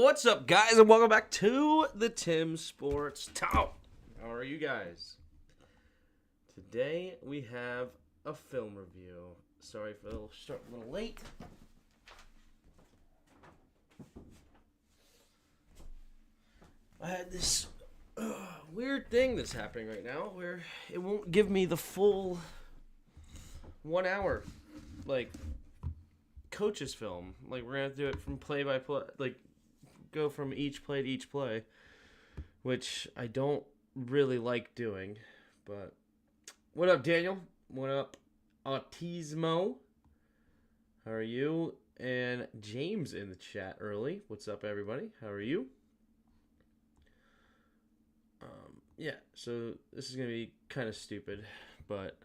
What's up, guys, and welcome back to the Tim Sports Talk. How are you guys? Today we have a film review. Sorry for the start a little late. I had this weird thing that's happening right now where it won't give me the full 1 hour, coach's film. We're gonna have to do it from play by play, go from each play to each play, which I don't really like doing. But what up, Daniel? What up, Autismo? How are you? And James in the chat early. What's up, everybody? How are you? Yeah, so this is gonna be kind of stupid, but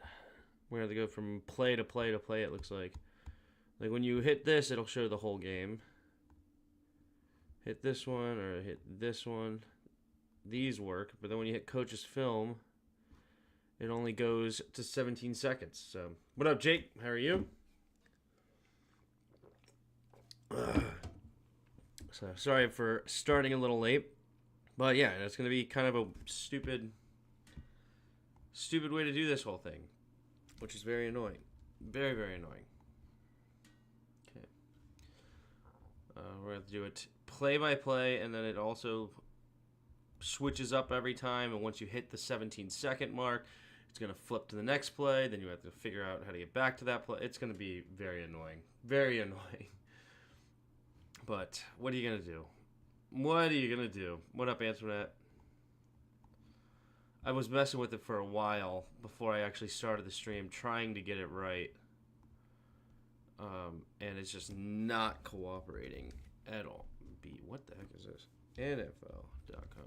we're gonna have to go from play to play to play. It looks like when you hit this, it'll show the whole game. Hit this one or hit this one. These work, but then when you hit coach's film, it only goes to 17 seconds. So, what up, Jake? How are you? So, sorry for starting a little late. But yeah, it's going to be kind of a stupid way to do this whole thing, which is very annoying. Very, very annoying. Okay. We're going to have to do it play by play, and then it also switches up every time. And once you hit the 17-second mark, it's going to flip to the next play. Then you have to figure out how to get back to that play. It's going to be very annoying. Very annoying. But what are you going to do? What are you going to do? What up, Antoinette? I was messing with it for a while before I actually started the stream, trying to get it right. And it's just not cooperating at all. What the heck is this? NFL.com.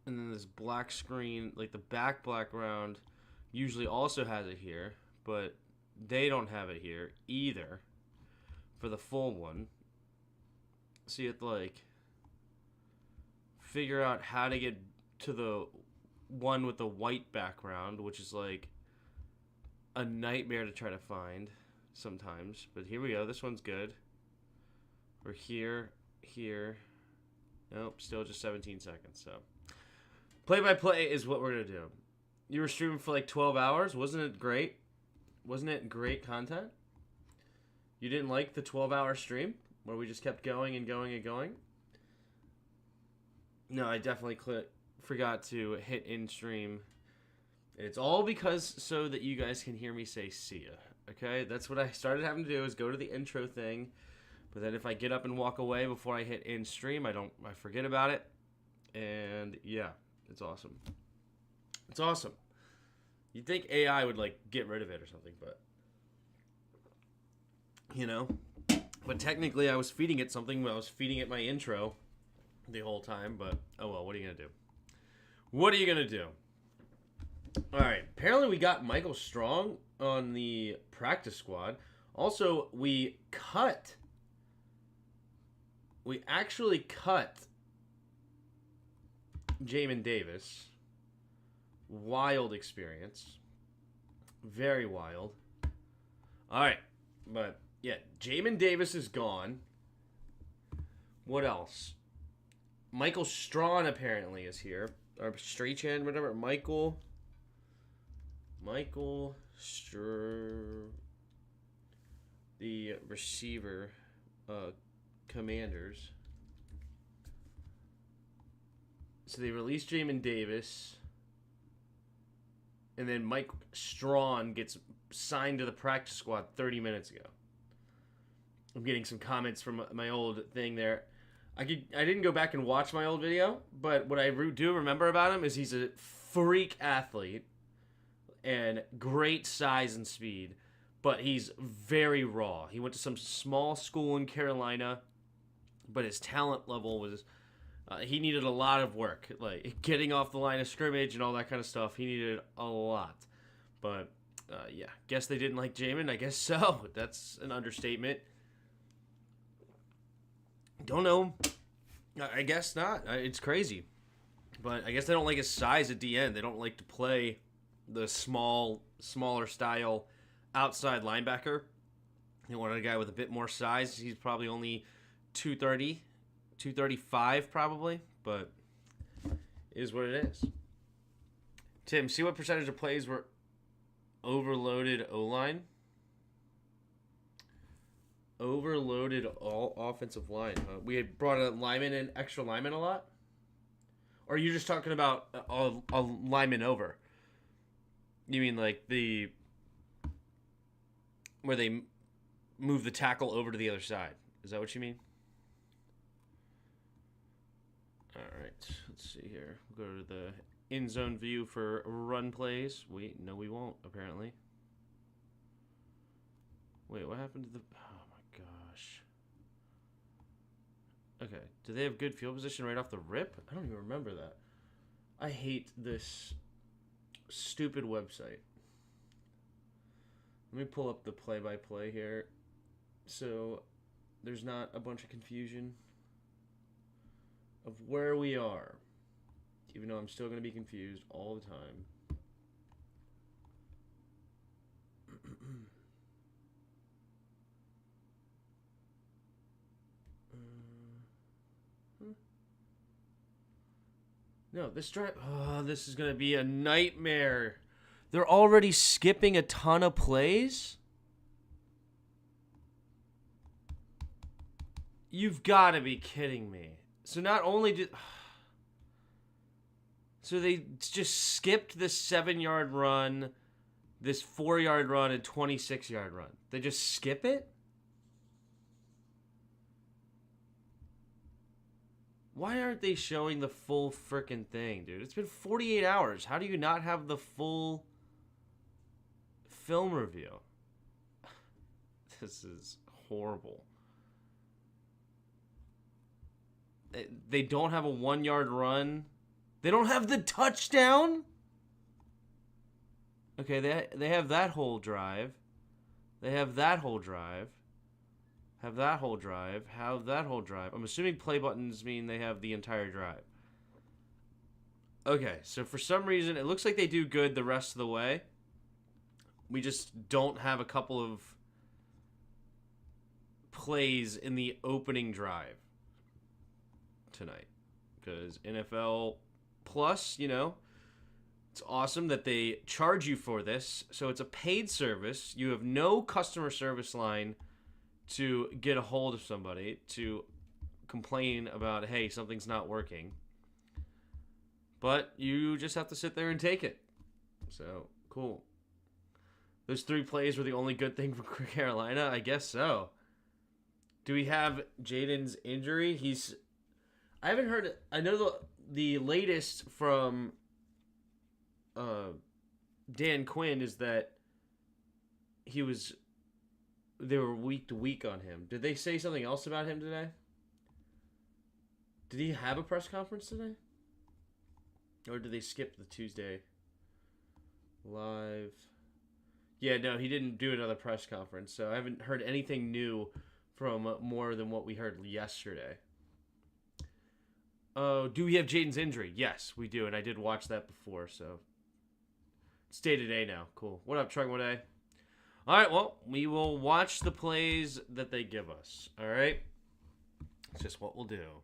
And then this black screen, the back background, usually also has it here, but they don't have it here either for the full one. So you have to figure out how to get to the one with the white background, which is a nightmare to try to find sometimes. But here we go. This one's good. We're here. Nope, still just 17 seconds. So play by play is what we're gonna do. You were streaming for 12 hours. Wasn't it great? Wasn't it great content? You didn't like the 12-hour stream where we just kept going and going and going? No, I definitely forgot to hit in stream. It's all because so that you guys can hear me say see ya. Okay? That's what I started having to do, is go to the intro thing. But then if I get up and walk away before I hit in stream, I forget about it. And yeah, it's awesome. It's awesome. You'd think AI would get rid of it or something, but But technically, I was feeding it something when I was feeding it my intro the whole time. But oh well, what are you gonna do? What are you gonna do? All right. Apparently, we got Michael Strong on the practice squad. Also, we actually cut Jayden Davis. Wild experience. Very wild. Alright. But, yeah. Jayden Davis is gone. What else? Michael Strawn apparently is here. Or Strachan, whatever. Michael the receiver, Commanders. So they released Jayden Davis. And then Mike Strawn gets signed to the practice squad 30 minutes ago. I'm getting some comments from my old thing there. I didn't go back and watch my old video, but what I do remember about him is he's a freak athlete and great size and speed, but he's very raw. He went to some small school in Carolina, but his talent level was... he needed a lot of work, getting off the line of scrimmage and all that kind of stuff. He needed a lot. But, yeah, guess they didn't like Jayden. I guess so. That's an understatement. Don't know. I guess not. It's crazy. But I guess they don't like his size at the end. They don't like to play the smaller style outside linebacker. They wanted a guy with a bit more size. He's probably only 230, 235 probably, but it is what it is. Tim, see what percentage of plays were overloaded O-line? Overloaded all offensive line. We had brought a lineman and extra lineman a lot? Or are you just talking about a lineman over? You mean like where they move the tackle over to the other side? Is that what you mean? All right. Let's see here. We'll go to the end zone view for run plays. No, we won't, apparently. Wait, what happened to the... Oh, my gosh. Okay. Do they have good field position right off the rip? I don't even remember that. I hate this stupid website. Let me pull up the play-by-play here so there's not a bunch of confusion of where we are, even though I'm still going to be confused all the time. No, this drive... Oh, this is going to be a nightmare. They're already skipping a ton of plays? You've got to be kidding me. So not only did... So they just skipped this 7-yard run, this 4-yard run, and 26-yard run. They just skip it? Why aren't they showing the full frickin' thing, dude? It's been 48 hours. How do you not have the full film review? This is horrible. They don't have a 1-yard run. They don't have the touchdown? Okay, they have that whole drive. They have that whole drive. Have that whole drive. Have that whole drive. I'm assuming play buttons mean they have the entire drive. Okay, so for some reason, it looks like they do good the rest of the way. We just don't have a couple of plays in the opening drive tonight. Because NFL Plus, you know, it's awesome that they charge you for this. So it's a paid service. You have no customer service line to get a hold of somebody to complain about, hey, something's not working. But you just have to sit there and take it. So, cool. Those 3 plays were the only good thing from Carolina? I guess so. Do we have Jayden's injury? I haven't heard... I know the latest from Dan Quinn is that they were week to week on him. Did they say something else about him today? Did he have a press conference today? Or did they skip the Tuesday live? Yeah, no, he didn't do another press conference, so I haven't heard anything new from more than what we heard yesterday. Do we have Jayden's injury? Yes, we do, and I did watch that before, so it's day to day now. Cool. What up, Truck One Day? All right, well, we will watch the plays that they give us, all right? It's just what we'll do.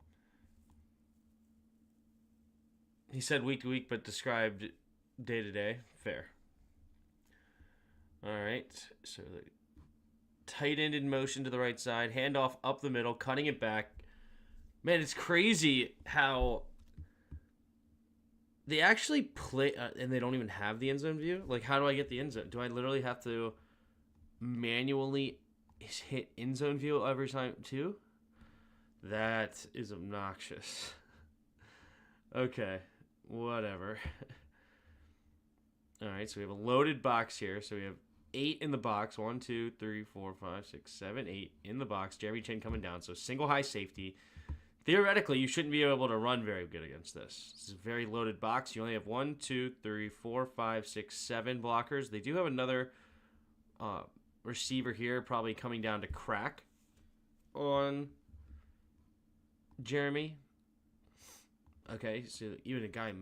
He said week to week, but described day to day. Fair. All right, so the tight end in motion to the right side, handoff up the middle, cutting it back. Man, it's crazy how they actually play, and they don't even have the end zone view. Like, how do I get the end zone? Do I literally have to manually hit end zone view every time too? That is obnoxious. Okay, whatever. All right, so we have a loaded box here. So we have 8 in the box. 1, 2, 3, 4, 5, 6, 7, 8 in the box. Jeremy Chin coming down. So single high safety. Theoretically, you shouldn't be able to run very good against this. This is a very loaded box. You only have 1, 2, 3, 4, 5, 6, 7 blockers. They do have another receiver here, probably coming down to crack on Jeremy. Okay, so even a guy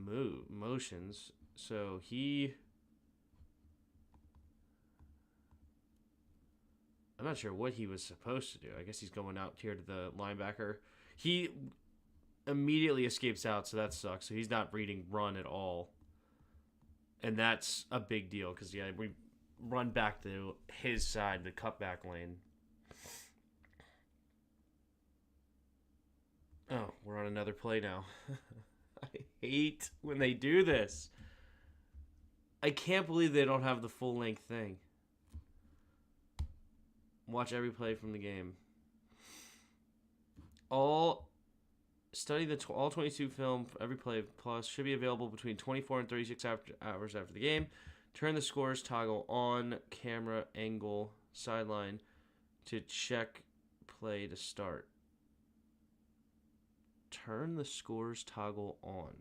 motions. So he... I'm not sure what he was supposed to do. I guess he's going out here to the linebacker. He immediately escapes out, so that sucks. So he's not reading run at all. And that's a big deal because, yeah, we run back to his side, the cutback lane. Oh, we're on another play now. I hate when they do this. I can't believe they don't have the full-length thing. Watch every play from the game. Study the all 22 film for every play plus should be available between 24 and 36 hours after the game. Turn the scores toggle on camera angle sideline to check play to start. Turn the scores toggle on.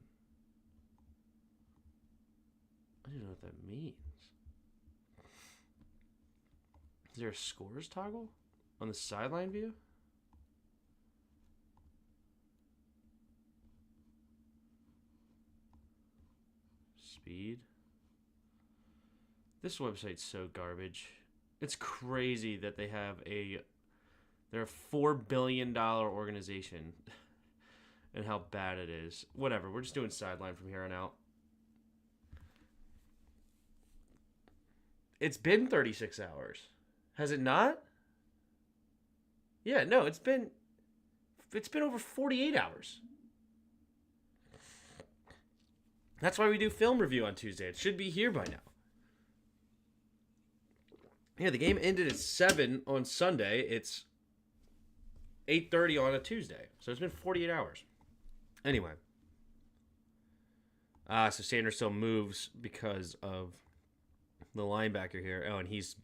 I don't know what that means. Is there a scores toggle on the sideline view? Speed. This website's so garbage. It's crazy that they're a $4 billion organization and how bad it is. Whatever, we're just doing sideline from here on out. It's been 36 hours. Has it not? Yeah, no, it's been over 48 hours. That's why we do film review on Tuesday. It should be here by now. Yeah, the game ended at 7 on Sunday. It's 8:30 on a Tuesday. So it's been 48 hours. Anyway. So Sanders still moves because of the linebacker here. Oh, and he's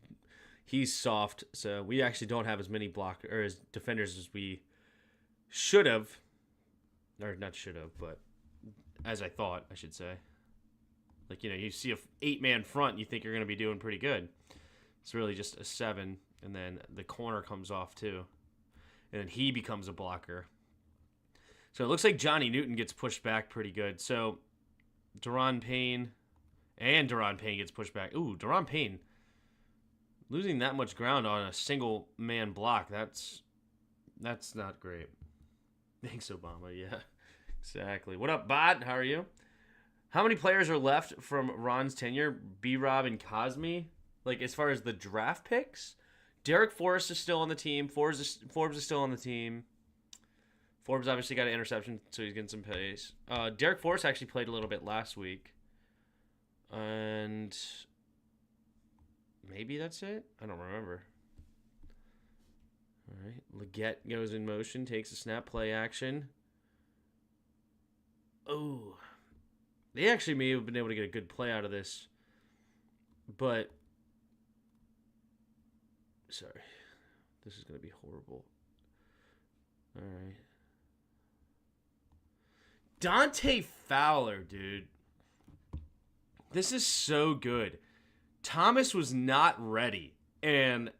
soft. So we actually don't have as many as defenders as we should have. Or not should have, but as I thought, I should say. Like, you see a 8-man front, you think you're going to be doing pretty good. It's really just a 7, and then the corner comes off too. And then he becomes a blocker. So it looks like Johnny Newton gets pushed back pretty good. So Daron Payne gets pushed back. Ooh, Daron Payne losing that much ground on a single man block. That's not great. Thanks, Obama. Yeah. Exactly. What up, Bot? How are you? How many players are left from Ron's tenure? B-Rob and Cosme? Like, as far as the draft picks? Derek Forrest is still on the team. Forbes is still on the team. Forbes obviously got an interception, so he's getting some pace. Derek Forrest actually played a little bit last week. And maybe that's it? I don't remember. All right. Leggett goes in motion, takes a snap, play action. Oh, they actually may have been able to get a good play out of this, but sorry, this is going to be horrible. All right, Dante Fowler, dude, this is so good. Thomas was not ready, and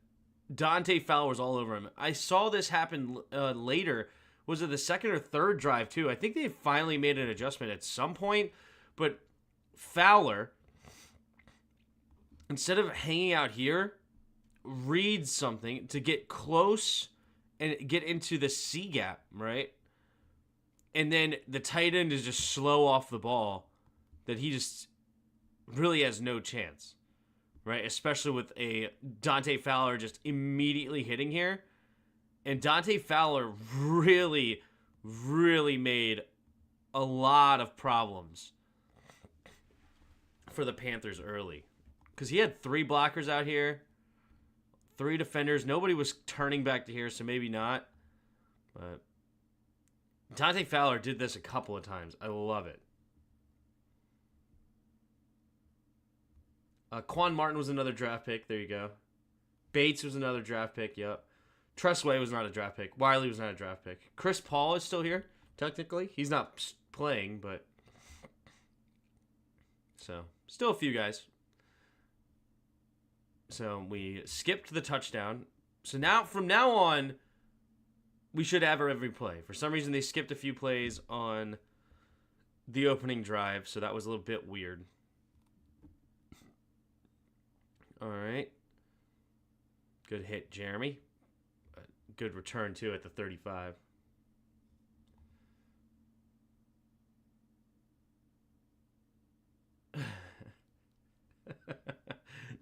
Dante Fowler was all over him. I saw this happen later. Was it the second or third drive, too? I think they finally made an adjustment at some point. But Fowler, instead of hanging out here, reads something to get close and get into the C gap, right? And then the tight end is just slow off the ball that he just really has no chance, right? Especially with a Dante Fowler just immediately hitting here. And Dante Fowler really, really made a lot of problems for the Panthers early. Because he had 3 blockers out here, 3 defenders. Nobody was turning back to here, so maybe not. But Dante Fowler did this a couple of times. I love it. Quan Martin was another draft pick. There you go. Bates was another draft pick. Yep. Tressway was not a draft pick. Wiley was not a draft pick. Chris Paul is still here, technically. He's not playing, but... So, still a few guys. So, we skipped the touchdown. So, now, from now on, we should have every play. For some reason, they skipped a few plays on the opening drive, so that was a little bit weird. All right. Good hit, Jeremy. Good return, too, at the 35.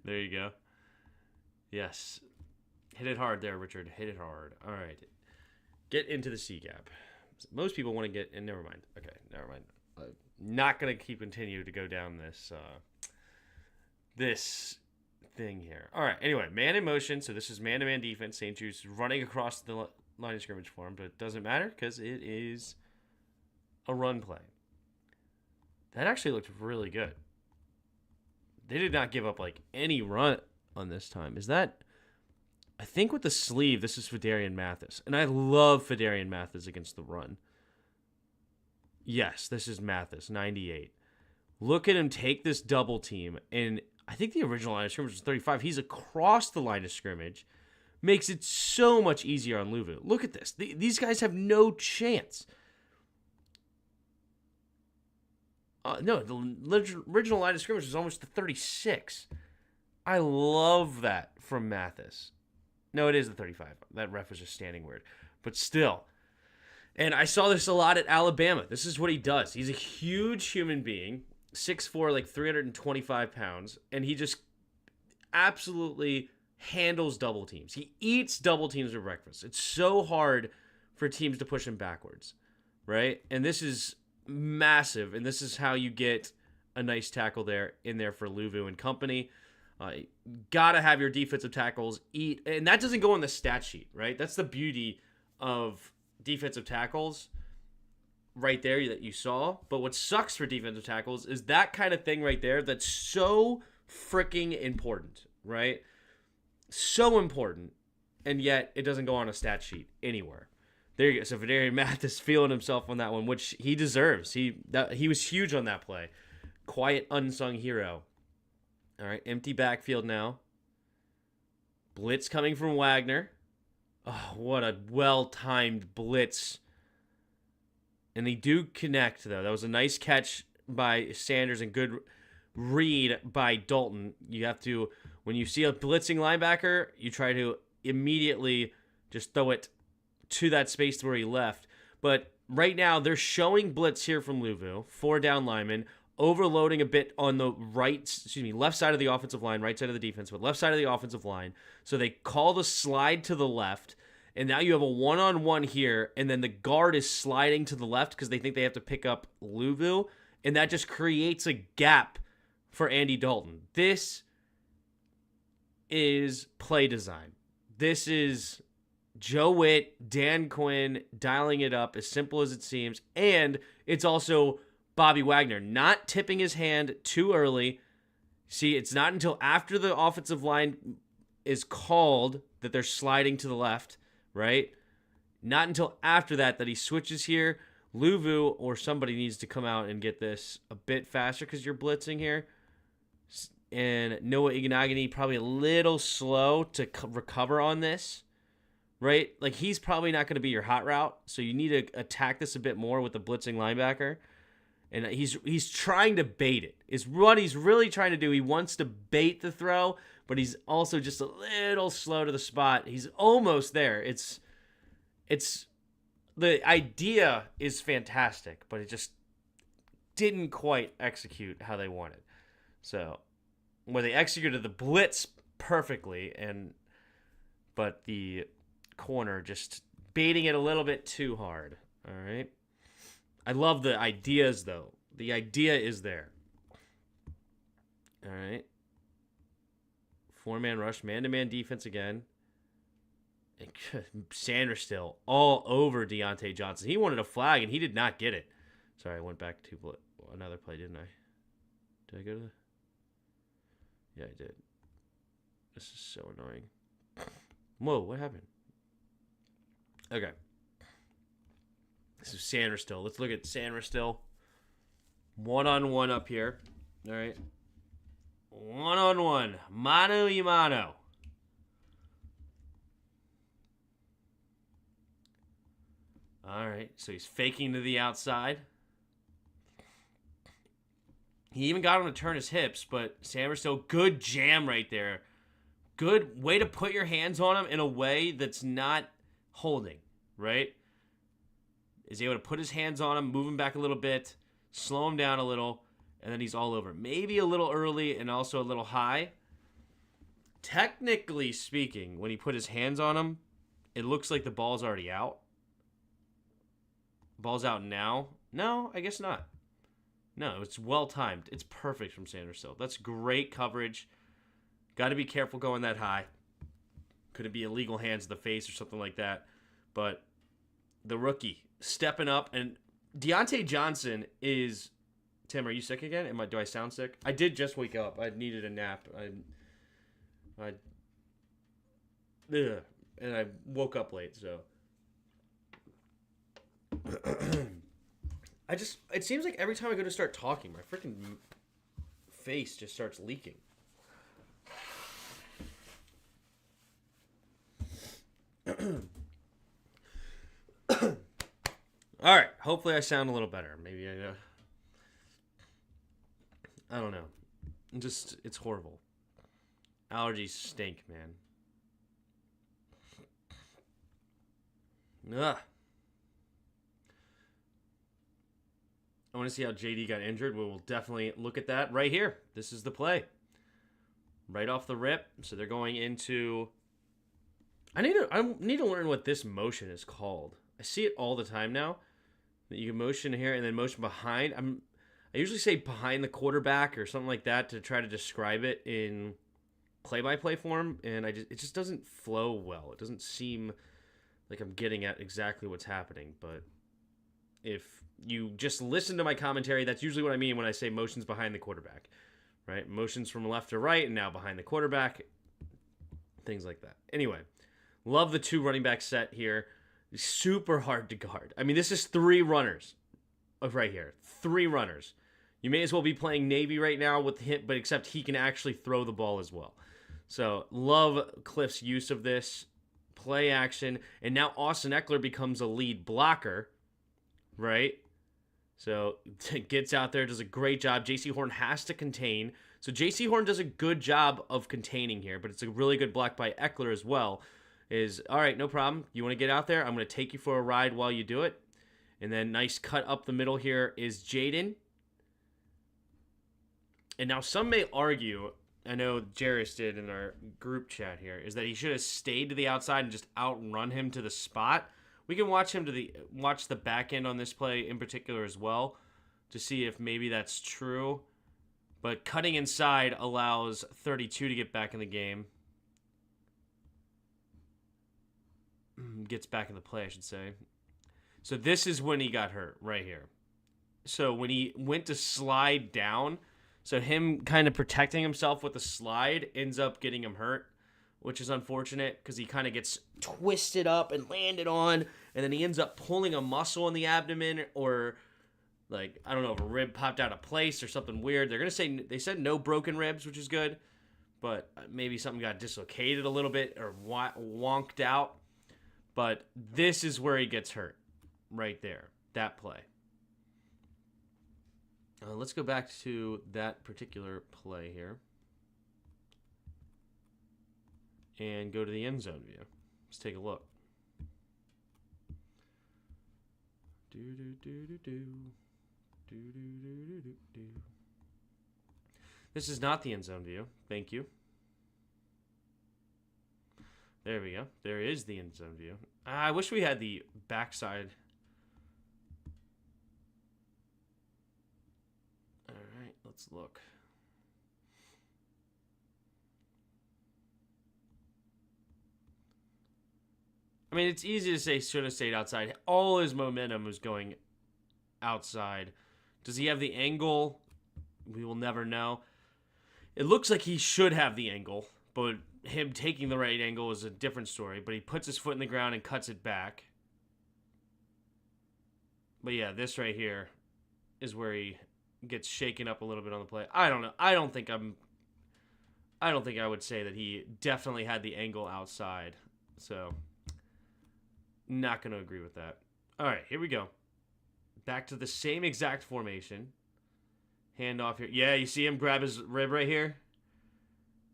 There you go. Yes. Hit it hard there, Richard. Hit it hard. All right. Get into the C gap. Most people want to get in. Never mind. Okay, never mind. Not going to continue to go down this thing here. All right. Anyway, man in motion. So this is man-to-man defense. St. Jude's running across the line of scrimmage for him, but it doesn't matter because it is a run play. That actually looked really good. They did not give up like any run on this time. Is that? I think with the sleeve, this is Phidarian Mathis. And I love Phidarian Mathis against the run. Yes, this is Mathis, 98. Look at him take this double team. And I think the original line of scrimmage was 35. He's across the line of scrimmage. Makes it so much easier on Luvu. Look at this. These guys have no chance. No, the original line of scrimmage was almost the 36. I love that from Mathis. No, it is the 35. That ref was just standing weird. But still. And I saw this a lot at Alabama. This is what he does. He's a huge human being, 6'4", like 325 pounds, and he just absolutely handles double teams. He eats double teams for breakfast. It's so hard for teams to push him backwards, right? And this is massive, and this is how you get a nice tackle there in there for Luvu and company. Gotta have your defensive tackles eat, and that doesn't go on the stat sheet, right? That's the beauty of defensive tackles right there that you saw. But what sucks for defensive tackles is that kind of thing right there that's so freaking important, right? So important, and yet it doesn't go on a stat sheet anywhere. There you go. So Phidarian Mathis feeling himself on that one, which he deserves. He was huge on that play. Quiet, unsung hero. All right, empty backfield now. Blitz coming from Wagner. Oh, what a well-timed blitz. And they do connect, though. That was a nice catch by Sanders and good read by Dalton. You have to, when you see a blitzing linebacker, you try to immediately just throw it to that space where he left. But right now, they're showing blitz here from Luvu. 4 down linemen. Overloading a bit on the left side of the offensive line, right side of the defense, but left side of the offensive line. So they call the slide to the left, and now you have a one-on-one here, and then the guard is sliding to the left because they think they have to pick up Luvu, and that just creates a gap for Andy Dalton. This is play design. This is Joe Witt, Dan Quinn dialing it up as simple as it seems, and it's also Bobby Wagner not tipping his hand too early. See, it's not until after the offensive line is called that they're sliding to the left, right? Not until after that he switches here. Luvu or somebody needs to come out and get this a bit faster because you're blitzing here. And Noah Iganagani probably a little slow to recover on this, right? Like he's probably not going to be your hot route, so you need to attack this a bit more with the blitzing linebacker. And he's trying to bait it. Is what he's really trying to do. He wants to bait the throw, but he's also just a little slow to the spot. He's almost there. It's the idea is fantastic, but it just didn't quite execute how they wanted. So, where they executed the blitz perfectly, but the corner just baiting it a little bit too hard. All right. I love the ideas, though. The idea is there. All right. 4-man rush, man-to-man defense again. And Sanders still all over Deontay Johnson. He wanted a flag, and he did not get it. Sorry, I went back to another play, didn't I? Did I go to the... Yeah, I did. This is so annoying. Whoa, what happened? Okay. This is Sanders still. Let's look at Sanders still. One-on-one up here. All right. One-on-one. Mano y mano. All right. So he's faking to the outside. He even got him to turn his hips, but Sanders still good jam right there good way to put your hands on him in a way that's not holding, right? Is able to put his hands on him, move him back a little bit, slow him down a little, and then he's all over. Maybe a little early and also a little high. Technically speaking, when he put his hands on him, it looks like the ball's already out. Ball's out now. No, I guess not. No, it's well-timed. It's perfect from Sanders Hill. That's great coverage. Got to be careful going that high. Could it be illegal hands to the face or something like that? But the rookie stepping up. And Deontay Johnson is... Tim, are you sick again? Do I sound sick? I did just wake up. I needed a nap. And I woke up late, so... It seems like every time I go to start talking, my freaking face just starts leaking. All right, hopefully I sound a little better. Maybe I don't know. It's horrible. Allergies stink, man. Ugh. I want to see how JD got injured. We will definitely look at that right here. This is the play. Right off the rip. So they're going into... I need to learn what this motion is called. I see it all the time now. That you can motion here and then motion behind. I usually say behind the quarterback or something like that to try to describe it in play-by-play form. And it just doesn't flow well. It doesn't seem like I'm getting at exactly what's happening. But if you just listen to my commentary, that's usually what I mean when I say motions behind the quarterback, right? Motions from left to right and now behind the quarterback, things like that. Anyway, love the 2 running back set here. Super hard to guard. I mean, this is 3 runners right here. 3 runners. You may as well be playing Navy right now with him, but except he can actually throw the ball as well. So love Cliff's use of this play action. And now Austin Eckler becomes a lead blocker, right? So gets out there, does a great job. J.C. Horn has to contain. So J.C. Horn does a good job of containing here, but it's a really good block by Eckler as well. All right, no problem. You want to get out there? I'm going to take you for a ride while you do it. And then nice cut up the middle here is Jayden. And now some may argue, I know Jairus did in our group chat here, is that he should have stayed to the outside and just outrun him to the spot. We can watch the back end on this play in particular as well to see if maybe that's true. But cutting inside allows 32 to get back in the game. Gets back in the play, I should say. So this is when he got hurt, right here. So when he went to slide down, so him kind of protecting himself with the slide ends up getting him hurt, which is unfortunate because he kind of gets twisted up and landed on, and then he ends up pulling a muscle in the abdomen, or like, I don't know, if a rib popped out of place or something weird. They said no broken ribs, which is good, but maybe something got dislocated a little bit or wonked out. But this is where he gets hurt, right there, that play. Let's go back to that particular play here. And go to the end zone view. Let's take a look. This is not the end zone view. Thank you. There we go. There is the end zone view. I wish we had the backside. All right, let's look. I mean, it's easy to say should have stayed outside. All his momentum was going outside. Does he have the angle? We will never know. It looks like he should have the angle, but him taking the right angle is a different story. But he puts his foot in the ground and cuts it back. But yeah, this right here is where he gets shaken up a little bit on the play. I don't know. I don't think I would say that he definitely had the angle outside. So, not going to agree with that. All right, here we go. Back to the same exact formation. Hand off here. Yeah, you see him grab his rib right here?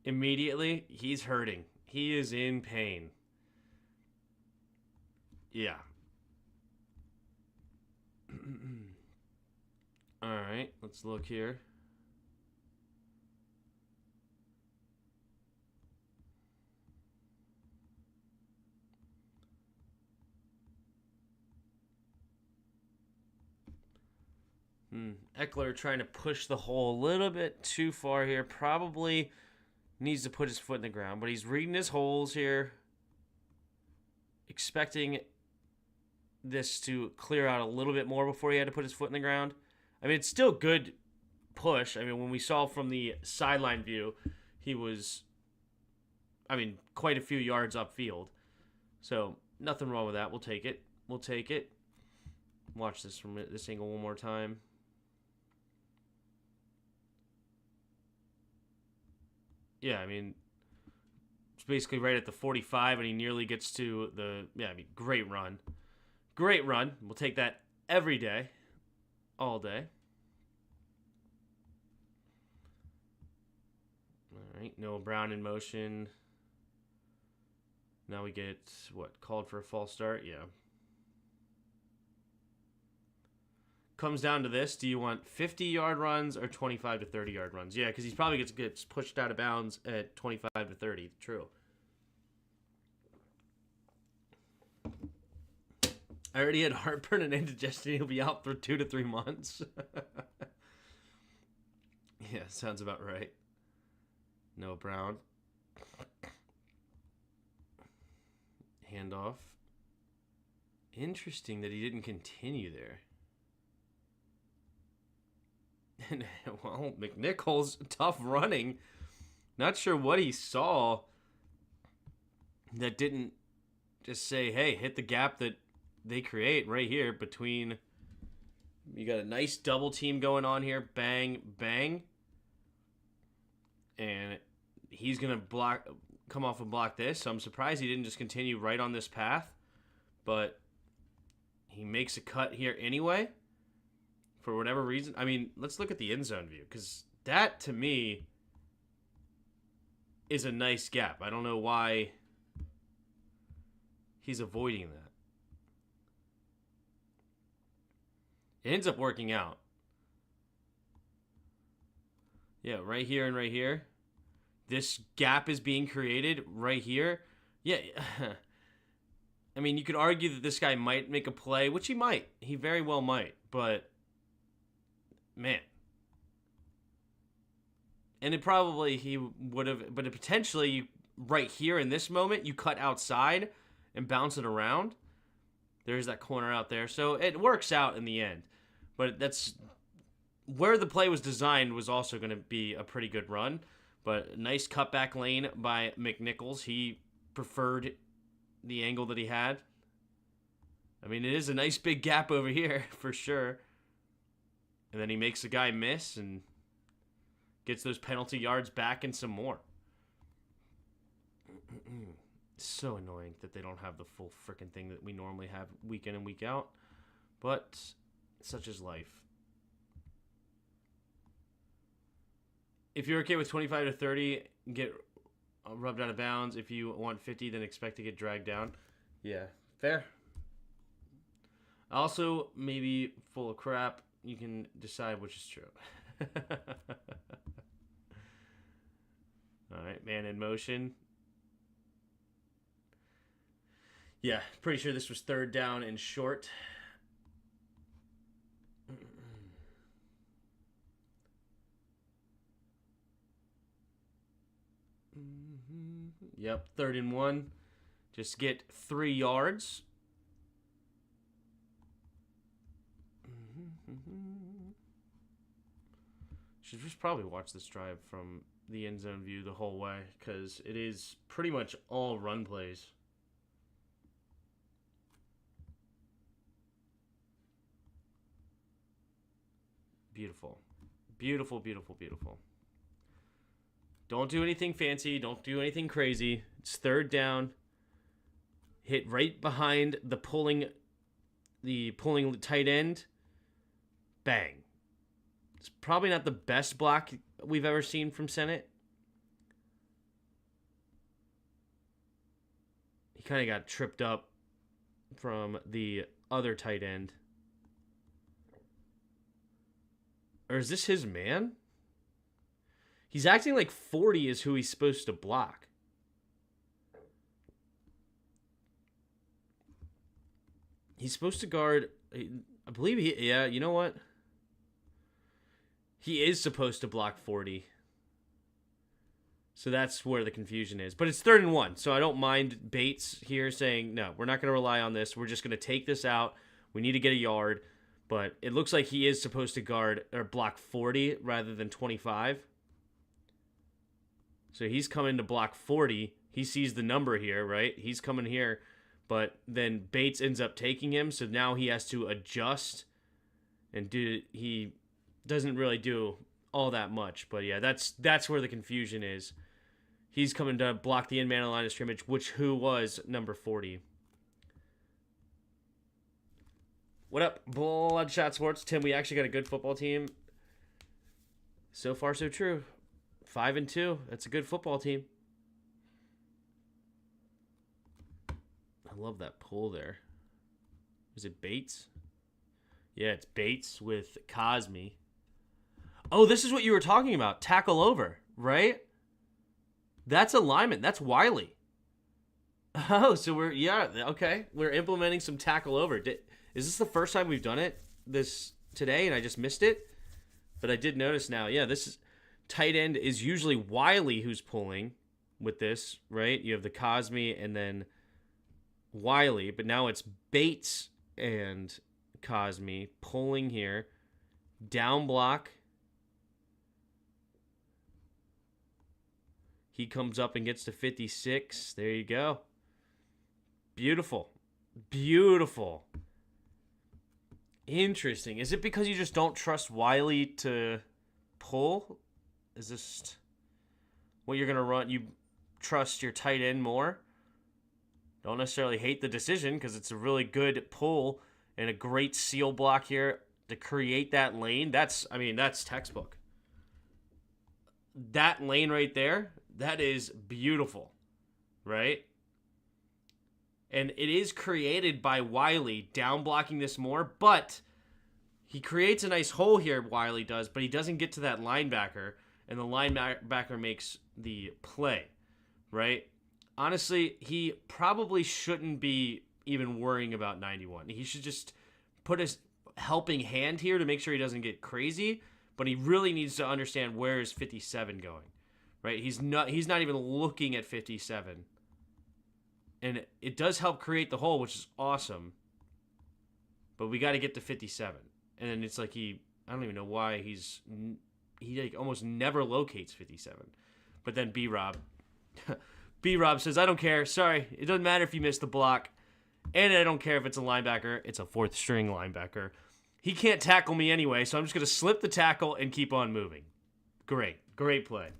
immediately, he's hurting. He is in pain. Yeah. All right, let's look here. Eckler trying to push the hole a little bit too far here. Probably needs to put his foot in the ground, but he's reading his holes here. Expecting this to clear out a little bit more before he had to put his foot in the ground. I mean, it's still good push. I mean, when we saw from the sideline view, he was, quite a few yards upfield. So, nothing wrong with that. We'll take it. We'll take it. Watch this from this angle one more time. Yeah, I mean, it's basically right at the 45, and he nearly gets to the, great run. Great run. We'll take that every day. All day. All right, Noah Brown in motion. Now we get, called for a false start? Yeah. Comes down to this. Do you want 50-yard runs or 25 to 30-yard runs? Yeah, because he probably gets pushed out of bounds at 25 to 30. True. I already had heartburn and indigestion. He'll be out for 2 to 3 months. Yeah, sounds about right. Noah Brown. Handoff. Interesting that he didn't continue there. And, well, McNichols, tough running. Not sure what he saw that didn't just say, hey, hit the gap that they create right here between. You got a nice double team going on here. Bang, bang. And he's going to come off and block this. So I'm surprised he didn't just continue right on this path. But he makes a cut here anyway. For whatever reason. I mean, let's look at the end zone view. Because that, to me, is a nice gap. I don't know why he's avoiding that. It ends up working out. Yeah, right here and right here. This gap is being created right here. Yeah. I mean, you could argue that this guy might make a play, which he might. He very well might. But, man. And it probably he would have, but potentially right here in this moment, you cut outside and bounce it around. There's that corner out there. So it works out in the end. But that's where the play was designed was also going to be a pretty good run. But a nice cutback lane by McNichols. He preferred the angle that he had. I mean, it is a nice big gap over here for sure. And then he makes the guy miss and gets those penalty yards back and some more. So annoying that they don't have the full freaking thing that we normally have week in and week out. But such is life. If you're okay with 25 to 30, get rubbed out of bounds. If you want 50, then expect to get dragged down. Yeah, fair. Also, maybe full of crap. You can decide which is true. All right, man in motion. Yeah, pretty sure this was third down and short. Yep, 3rd and 1. Just get 3 yards. Should just probably watch this drive from the end zone view the whole way because it is pretty much all run plays. Beautiful. Beautiful, beautiful, beautiful. Don't do anything fancy. Don't do anything crazy. It's 3rd down. Hit right behind the pulling tight end. Bang. It's probably not the best block we've ever seen from Senate. He kind of got tripped up from the other tight end. Or is this his man? He's acting like 40 is who he's supposed to block. He's supposed to guard, I believe yeah, you know what? He is supposed to block 40. So that's where the confusion is. But it's 3rd and 1, so I don't mind Bates here saying, no, we're not going to rely on this. We're just going to take this out. We need to get a yard. But it looks like he is supposed to guard or block 40 rather than 25. So he's coming to block 40. He sees the number here, right? He's coming here. But then Bates ends up taking him, so now he has to adjust. And he doesn't really do all that much. But yeah, that's where the confusion is. He's coming to block the in-man line of scrimmage, who was number 40. What up, Bloodshot Sports? Tim, we actually got a good football team. So far, so true. 5-2. That's a good football team. I love that pull there. Is it Bates? Yeah, it's Bates with Cosme. Oh, this is what you were talking about. Tackle over, right? That's alignment. That's Wiley. Oh, so okay. We're implementing some tackle over. Is this the first time we've done it today and I just missed it? But I did notice now. Yeah, this is tight end is usually Wiley who's pulling with this, right? You have the Cosme and then Wiley, but now it's Bates and Cosme pulling here. Down block. He comes up and gets to 56. There you go. Beautiful. Beautiful. Interesting. Is it because you just don't trust Wiley to pull? Is this what you're going to run? You trust your tight end more? Don't necessarily hate the decision because it's a really good pull and a great seal block here to create that lane. That's textbook. That lane right there, that is beautiful, right? And it is created by Wiley down blocking this more, but he creates a nice hole here, Wiley does, but he doesn't get to that linebacker, and the linebacker makes the play, right? Honestly, he probably shouldn't be even worrying about 91. He should just put his helping hand here to make sure he doesn't get crazy, but he really needs to understand where is 57 going, right? He's not even looking at 57. And it does help create the hole, which is awesome. But we got to get to 57. And then it's like I don't even know why he like almost never locates 57. But then B-Rob says, I don't care. Sorry. It doesn't matter if you miss the block. And I don't care if it's a linebacker. It's a 4th string linebacker. He can't tackle me anyway, so I'm just going to slip the tackle and keep on moving. Great. Great play.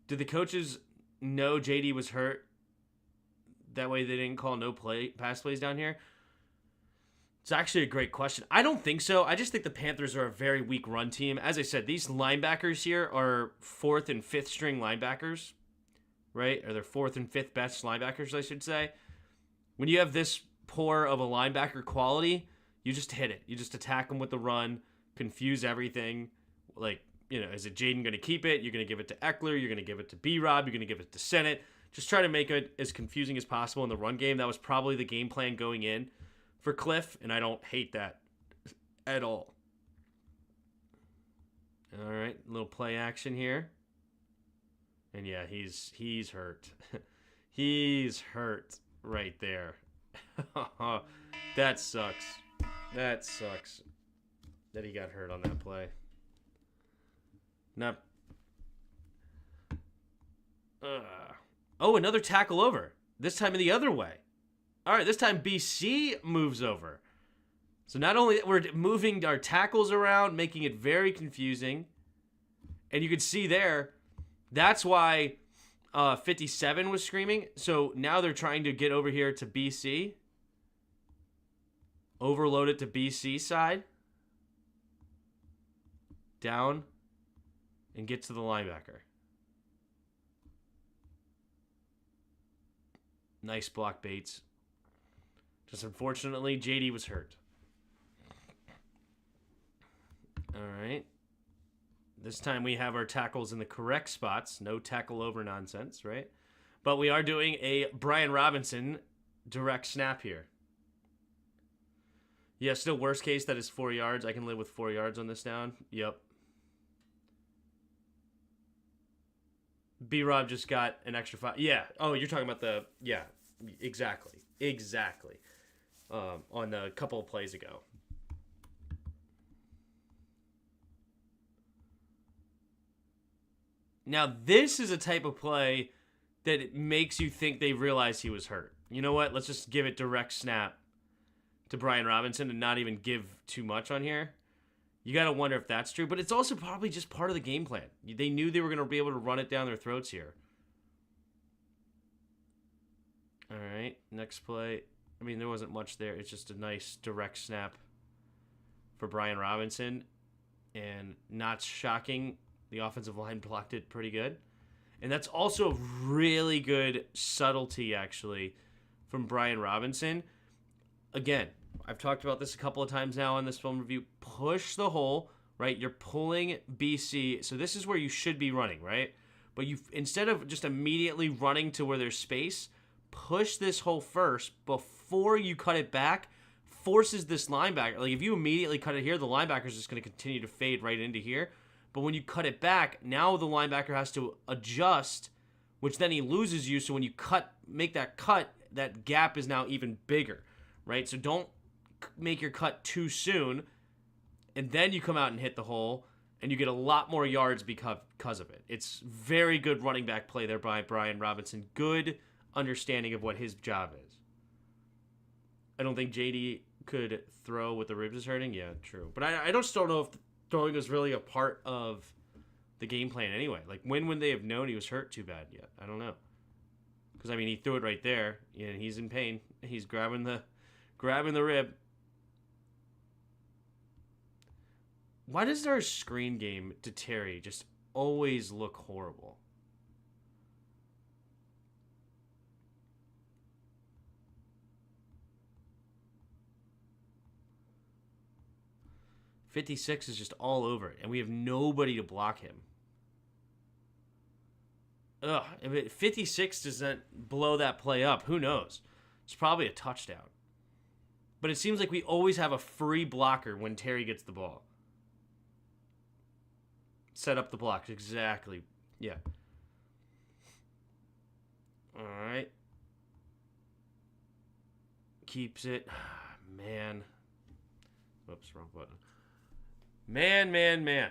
Did the coaches know JD was hurt? That way they didn't call pass plays down here? It's actually a great question. I don't think so. I just think the Panthers are a very weak run team. As I said, these linebackers here are 4th and 5th string linebackers, right? Or they're 4th and 5th best linebackers, I should say. When you have this poor of a linebacker quality, you just hit it. You just attack them with the run, confuse everything. Like, is it Jayden going to keep it? You're going to give it to Eckler. You're going to give it to B-Rob. You're going to give it to Sennett. Just try to make it as confusing as possible in the run game. That was probably the game plan going in for Cliff, and I don't hate that at all. All right, little play action here. And yeah, he's hurt. He's hurt right there. That sucks. That sucks that he got hurt on that play. Not. Oh, another tackle over. This time the other way. All right, this time BC moves over. So not only we're moving our tackles around, making it very confusing. And you can see there, that's why 57 was screaming. So now they're trying to get over here to BC. Overload it to BC side. Down. And get to the linebacker. Nice block, Bates. Just unfortunately, JD was hurt. All right. This time we have our tackles in the correct spots. No tackle over nonsense, right? But we are doing a Brian Robinson direct snap here. Yeah, still worst case, that is 4 yards. I can live with 4 yards on this down. Yep. B-Rob just got an extra 5. Yeah. Oh, you're talking about the... Yeah, exactly. Exactly. On a couple of plays ago. Now, this is a type of play that it makes you think they realized he was hurt. You know what? Let's just give it direct snap to Brian Robinson and not even give too much on here. You got to wonder if that's true, but it's also probably just part of the game plan. They knew they were going to be able to run it down their throats here. All right, next play. I mean, there wasn't much there. It's just a nice direct snap for Brian Robinson. And not shocking, the offensive line blocked it pretty good. And that's also a really good subtlety, actually, from Brian Robinson. Again, I've talked about this a couple of times now on this film review. Push the hole, right? You're pulling BC. So this is where you should be running, right? But you, instead of just immediately running to where there's space, push this hole first before you cut it back. Forces this linebacker. Like, if you immediately cut it here, the linebacker's just going to continue to fade right into here. But when you cut it back, now the linebacker has to adjust, which then he loses you. So when you make that cut, that gap is now even bigger, right? So don't make your cut too soon, and then you come out and hit the hole, and you get a lot more yards because of it. It's very good running back play there by Brian Robinson. Good understanding of what his job is. I don't think JD could throw with the ribs is hurting. Yeah, true. But I still don't know if throwing was really a part of the game plan anyway. Like, when would they have known he was hurt too bad yet? I don't know. Because, I mean, he threw it right there, and he's in pain. He's grabbing the rib. Why does our screen game to Terry just always look horrible? .56 is just all over it, and we have nobody to block him. Ugh, if 56 doesn't blow that play up, who knows? It's probably a touchdown. But it seems like we always have a free blocker when Terry gets the ball. Set up the blocks, exactly. Yeah. All right. Keeps it. Man. Whoops, wrong button. Man.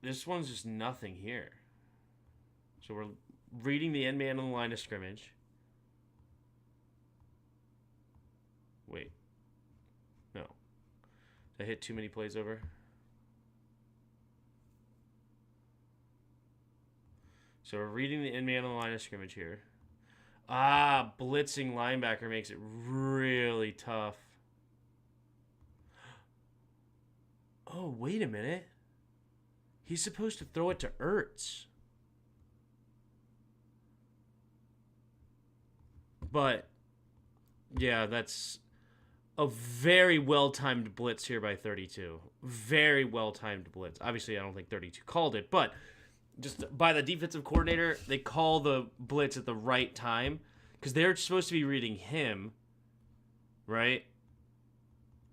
This one's just nothing here. So we're reading the end man on the line of scrimmage. Wait. No. Did I hit too many plays over? So we're reading the end man on the line of scrimmage here. Blitzing linebacker makes it really tough. Oh, wait a minute. He's supposed to throw it to Ertz. But, yeah, that's a very well-timed blitz here by 32. Very well-timed blitz. Obviously, I don't think 32 called it, but just by the defensive coordinator, they call the blitz at the right time because they're supposed to be reading him, right?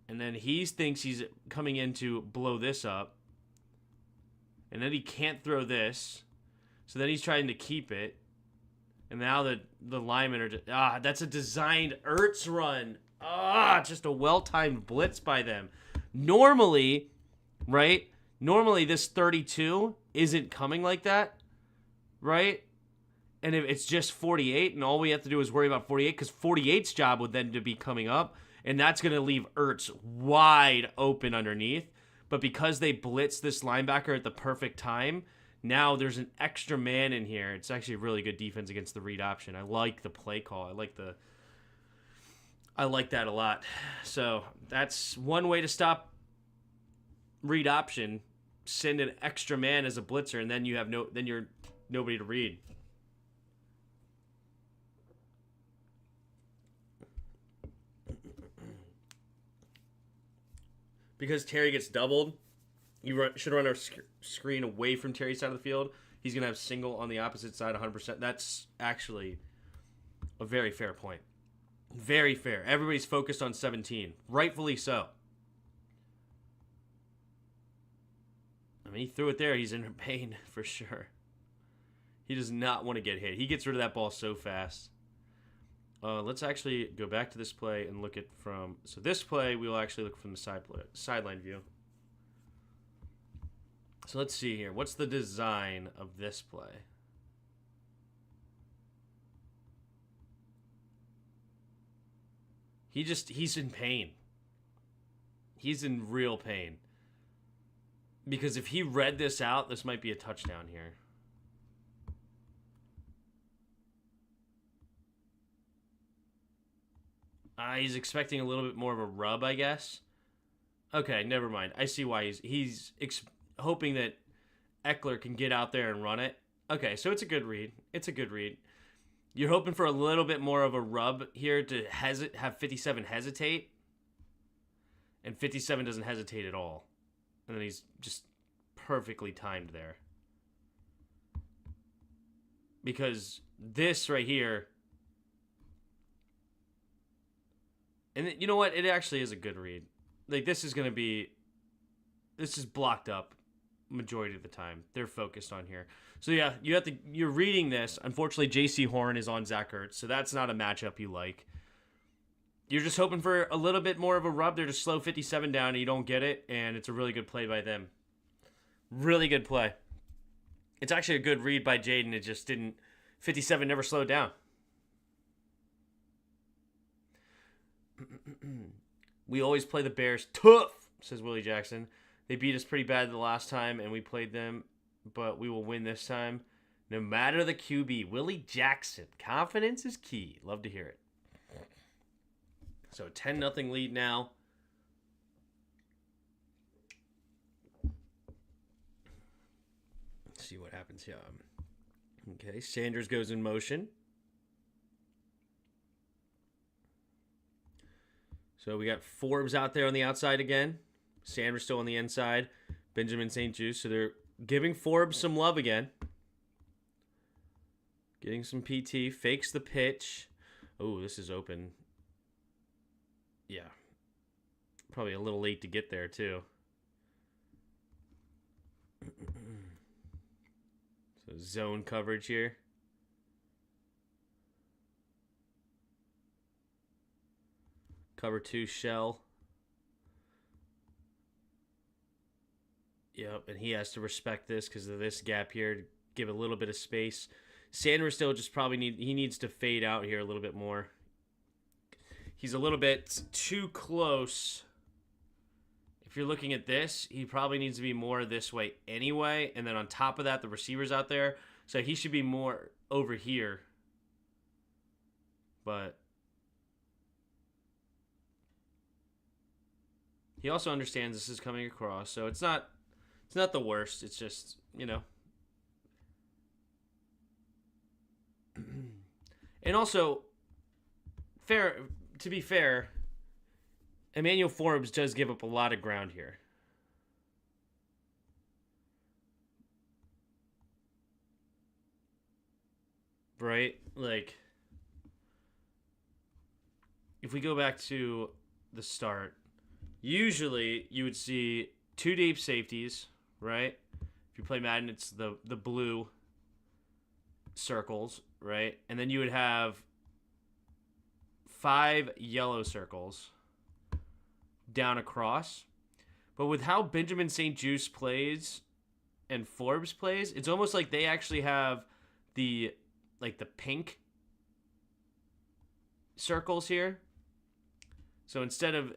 And then he thinks he's coming in to blow this up. And then he can't throw this. So then he's trying to keep it. And now the linemen are just... that's a designed Ertz run. Just a well-timed blitz by them. Normally, right? Normally this 32 isn't coming like that, right? And if it's just 48, and all we have to do is worry about 48, because 48's job would then to be coming up, and that's going to leave Ertz wide open underneath. But because they blitz this linebacker at the perfect time, now there's an extra man in here. It's actually a really good defense against the read option. I like the play call. I like that a lot. So that's one way to stop read option. Send an extra man as a blitzer, and then you have then you're nobody to read. Because Terry gets doubled, you should run our screen away from Terry's side of the field. He's going to have single on the opposite side 100%. That's actually a very fair point. Very fair. Everybody's focused on 17. Rightfully so. I mean, he threw it there. He's in pain for sure. He does not want to get hit. He gets rid of that ball so fast. Let's actually go back to this play and look at from... So this play, we will actually look from the sideline view. So let's see here. What's the design of this play? He's in pain. He's in real pain. Because if he read this out, this might be a touchdown here. He's expecting a little bit more of a rub, I guess. Okay, never mind. I see why he's hoping that Eckler can get out there and run it. Okay, so it's a good read. It's a good read. You're hoping for a little bit more of a rub here to have 57 hesitate. And 57 doesn't hesitate at all. And then he's just perfectly timed there. Because this right here... And you know what? It actually is a good read. Like, this is going to be... This is blocked up majority of the time. They're focused on here. So, yeah, you're reading this. Unfortunately, J.C. Horn is on Zach Ertz, so that's not a matchup you like. You're just hoping for a little bit more of a rub there to slow 57 down, and you don't get it, and it's a really good play by them. Really good play. It's actually a good read by Jayden. It just didn't... 57 never slowed down. We always play the Bears tough, says Willie Jackson. They beat us pretty bad the last time, and we played them, but we will win this time. No matter the QB. Willie Jackson. Confidence is key. Love to hear it. So 10-0 lead now. Let's see what happens here. Okay, Sanders goes in motion. So we got Forbes out there on the outside again. Sanders still on the inside. Benjamin St-Juste. So they're giving Forbes some love again. Getting some PT. Fakes the pitch. Oh, this is open. Yeah. Probably a little late to get there, too. So zone coverage here. Cover 2 shell. Yep, and he has to respect this because of this gap here to give a little bit of space. Sanders still just probably needs to fade out here a little bit more. He's a little bit too close. If you're looking at this, he probably needs to be more this way anyway. And then on top of that, the receiver's out there. So he should be more over here. But he also understands this is coming across, so it's not the worst. It's just, you know. And also, to be fair, Emmanuel Forbes does give up a lot of ground here. Right? Like, if we go back to the start, usually you would see 2 deep safeties, right? If you play Madden, it's the blue circles, right? And then you would have 5 yellow circles down across. But with how Benjamin St-Juste plays and Forbes plays, it's almost like they actually have the pink circles here. So instead of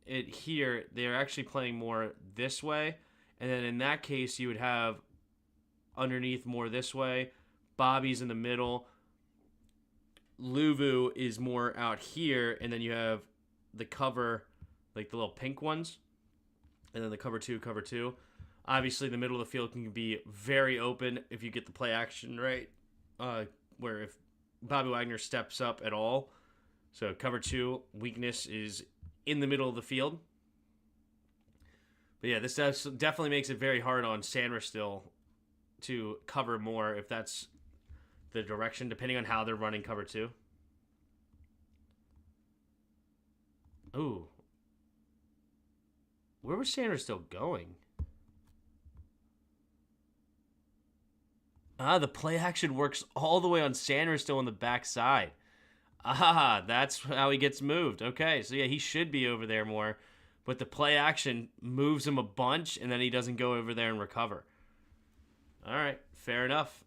it here, they're actually playing more this way. And then in that case, you would have underneath more this way. Bobby's in the middle. Luvu is more out here. And then you have the cover, like the little pink ones. And then the cover two. Obviously, the middle of the field can be very open if you get the play action right, where if Bobby Wagner steps up at all. So cover 2, weakness is in the middle of the field. But yeah, this definitely makes it very hard on Sanders still to cover more if that's the direction, depending on how they're running cover 2. Ooh. Where was Sanders still going? The play action works all the way on Sanders still on the backside. That's how he gets moved. Okay, so yeah, he should be over there more. But the play action moves him a bunch, and then he doesn't go over there and recover. All right, fair enough.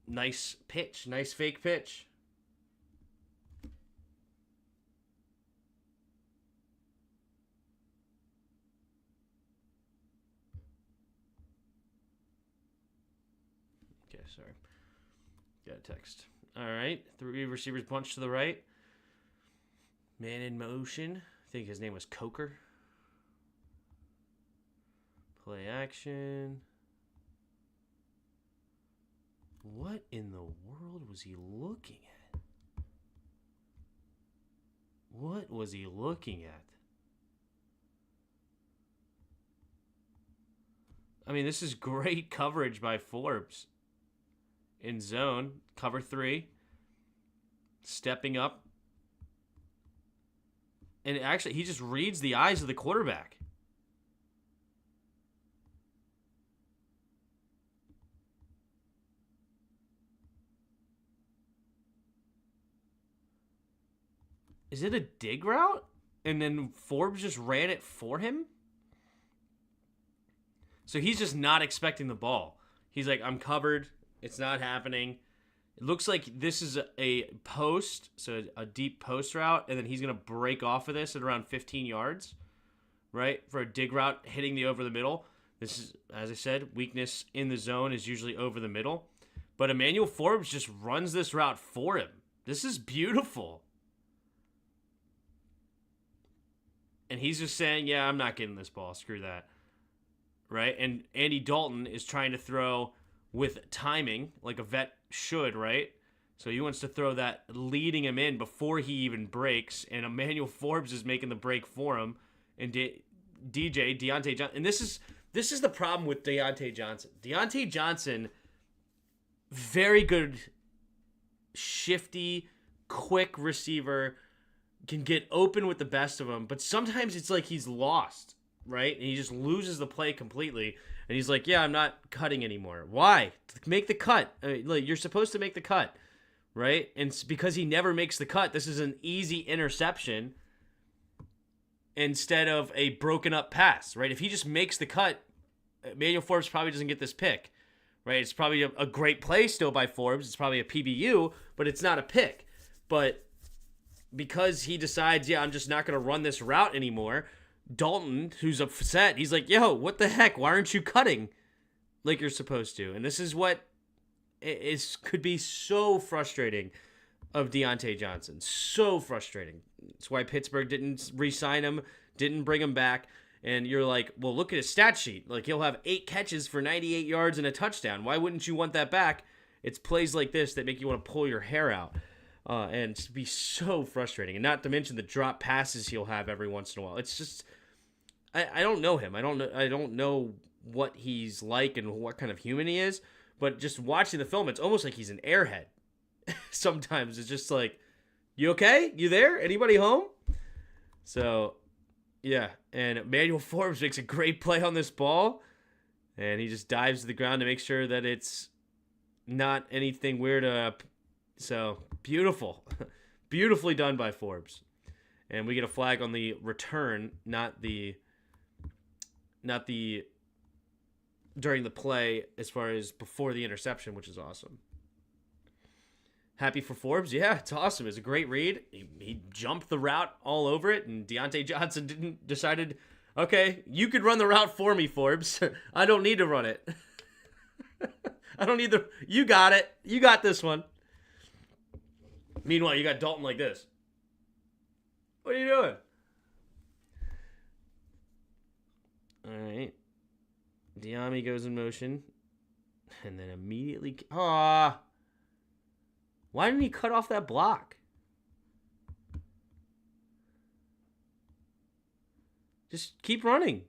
Nice pitch. Nice fake pitch. Okay, sorry. Got a text. All right, 3 receivers bunch to the right. Man in motion. I think his name was Coker. Play action. What in the world was he looking at? What was he looking at? I mean, this is great coverage by Forbes. In zone, cover 3. Stepping up. And actually, he just reads the eyes of the quarterback. Is it a dig route? And then Forbes just ran it for him? So he's just not expecting the ball. He's like, I'm covered. It's not happening. It looks like this is a post, so a deep post route, and then he's going to break off of this at around 15 yards, right? For a dig route hitting the over the middle. This is, as I said, weakness in the zone is usually over the middle. But Emmanuel Forbes just runs this route for him. This is beautiful. And he's just saying, yeah, I'm not getting this ball. Screw that. Right? And Andy Dalton is trying to throw with timing, like a vet should, right? So he wants to throw that leading him in before he even breaks. And Emmanuel Forbes is making the break for him. And Deontay Johnson. And this is the problem with Deontay Johnson. Deontay Johnson, very good, shifty, quick receiver, can get open with the best of them, but sometimes it's like he's lost, right? And he just loses the play completely, and he's like, yeah, I'm not cutting anymore. Why? Make the cut. Like, you're supposed to make the cut, right? And it's because he never makes the cut. This is an easy interception instead of a broken up pass, right? If he just makes the cut, Emmanuel Forbes probably doesn't get this pick, right? It's probably a great play still by Forbes. It's probably a PBU, but it's not a pick. But because he decides, yeah, I'm just not going to run this route anymore, Dalton, who's upset, he's like, yo, what the heck? Why aren't you cutting like you're supposed to? And this is what could be so frustrating of Deontay Johnson. So frustrating. That's why Pittsburgh didn't re-sign him, didn't bring him back. And you're like, well, look at his stat sheet. Like, he'll have 8 catches for 98 yards and a touchdown. Why wouldn't you want that back? It's plays like this that make you want to pull your hair out. And to be so frustrating. And not to mention the drop passes he'll have every once in a while. It's just, I don't know him. I don't know what he's like and what kind of human he is. But just watching the film, it's almost like he's an airhead. Sometimes it's just like, you okay? You there? Anybody home? So, yeah. And Emmanuel Forbes makes a great play on this ball. And he just dives to the ground to make sure that it's not anything weird. So, beautiful. Beautifully done by Forbes. And we get a flag on the return, not the during the play as far as before the interception, which is awesome. Happy for Forbes? Yeah, it's awesome. It's a great read. He jumped the route all over it, and Deontay Johnson decided, okay, you could run the route for me, Forbes. I don't need to run it. I don't need you got it. You got this one. Meanwhile, you got Dalton like this. What are you doing? All right. Diami goes in motion. And then immediately... Why didn't he cut off that block? Just keep running.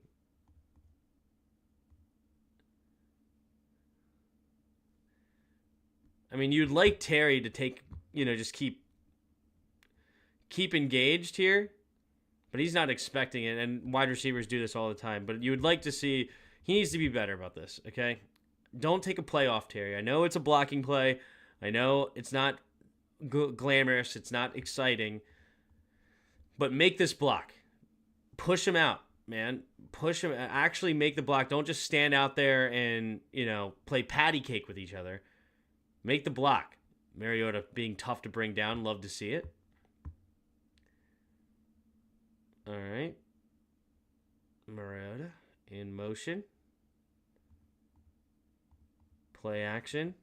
I mean, you'd like Terry to take, just keep engaged here, but he's not expecting it, and wide receivers do this all the time. But you would like to see, he needs to be better about this, okay? Don't take a play off Terry. I know it's a blocking play. I know it's not glamorous. It's not exciting. But make this block. Push him out, man. Push him. Actually make the block. Don't just stand out there and, play patty cake with each other. Make the block. Mariota being tough to bring down. Love to see it. All right. Mariota in motion. Play action.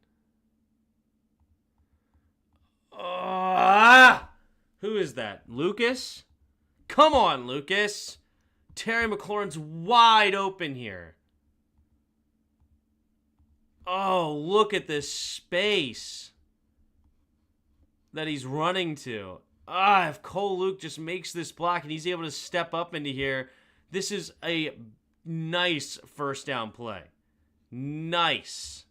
Who is that? Lucas? Come on, Lucas. Terry McLaurin's wide open here. Oh, look at this space that he's running to. If Cole Luke just makes this block and he's able to step up into here, this is a nice first down play. Nice.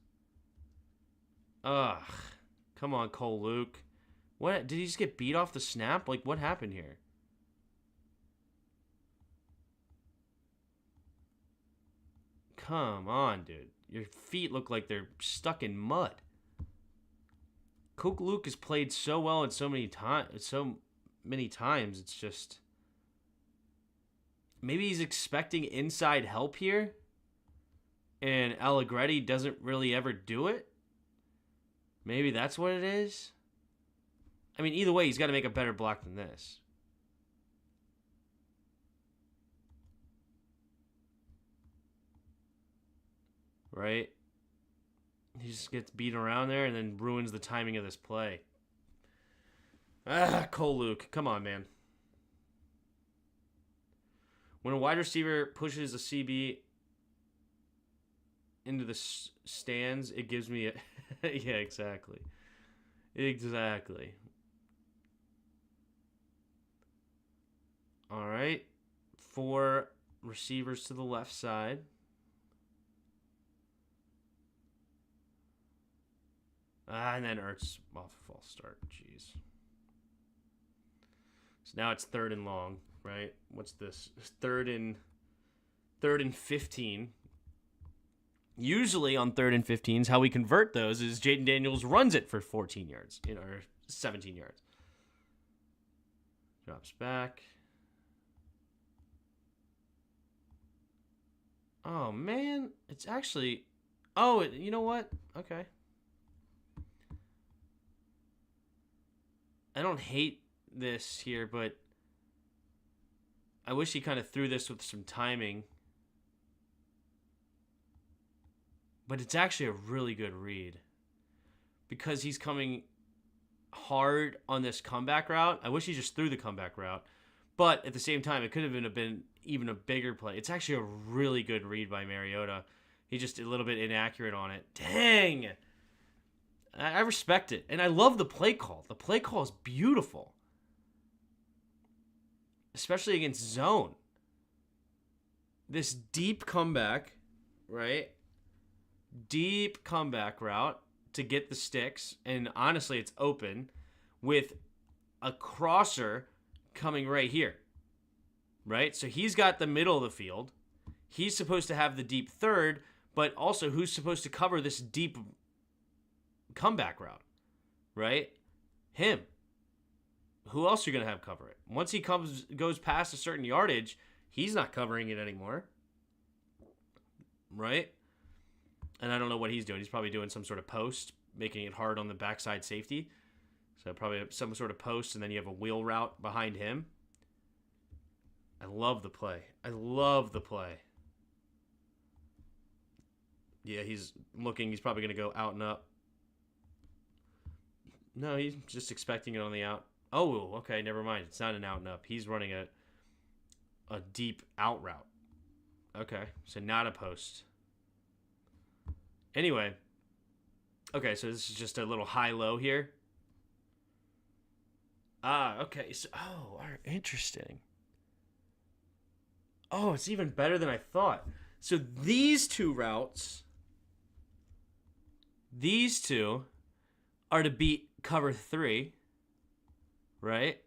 Come on, Cole Luke. What? Did he just get beat off the snap? Like, what happened here? Come on, dude. Your feet look like they're stuck in mud. Cole Luke has played so well and so many times. It's just... Maybe he's expecting inside help here, and Allegretti doesn't really ever do it. Maybe that's what it is. I mean, either way, he's got to make a better block than this. Right? He just gets beat around there and then ruins the timing of this play. Cole Luke. Come on, man. When a wide receiver pushes a CB into the stands, it gives me a... Yeah, exactly. Exactly. All right. 4 receivers to the left side. And then Ertz off a false start. Jeez. So now it's 3rd and long, right? What's this? 3rd and 15. Usually on 3rd and 15s, how we convert those is Jayden Daniels runs it for 14 yards, or 17 yards. Drops back. Oh, man. It's actually... Oh, you know what? Okay. I don't hate this here, but I wish he kind of threw this with some timing. But it's actually a really good read because he's coming hard on this comeback route. I wish he just threw the comeback route. But at the same time, it could have been even a bigger play. It's actually a really good read by Mariota. He's just a little bit inaccurate on it. Dang! I respect it. And I love the play call. The play call is beautiful. Especially against zone. This deep comeback, right? Deep comeback route to get the sticks. And honestly, it's open with a crosser coming right here. Right? So he's got the middle of the field. He's supposed to have the deep third, but also who's supposed to cover this deep comeback route, right? Him. Who else are you going to have cover it? Once he goes past a certain yardage, he's not covering it anymore, right? And I don't know what he's doing. He's probably doing some sort of post, making it hard on the backside safety. So probably some sort of post, and then you have a wheel route behind him. I love the play. I love the play. Yeah, he's looking. He's probably going to go out and up. No, he's just expecting it on the out. Oh, okay, never mind. It's not an out and up. He's running a deep out route. Okay, so not a post. Anyway. Okay, so this is just a little high-low here. Okay. So, all right, interesting. Oh, it's even better than I thought. So these two routes, these two are to beat cover 3, right?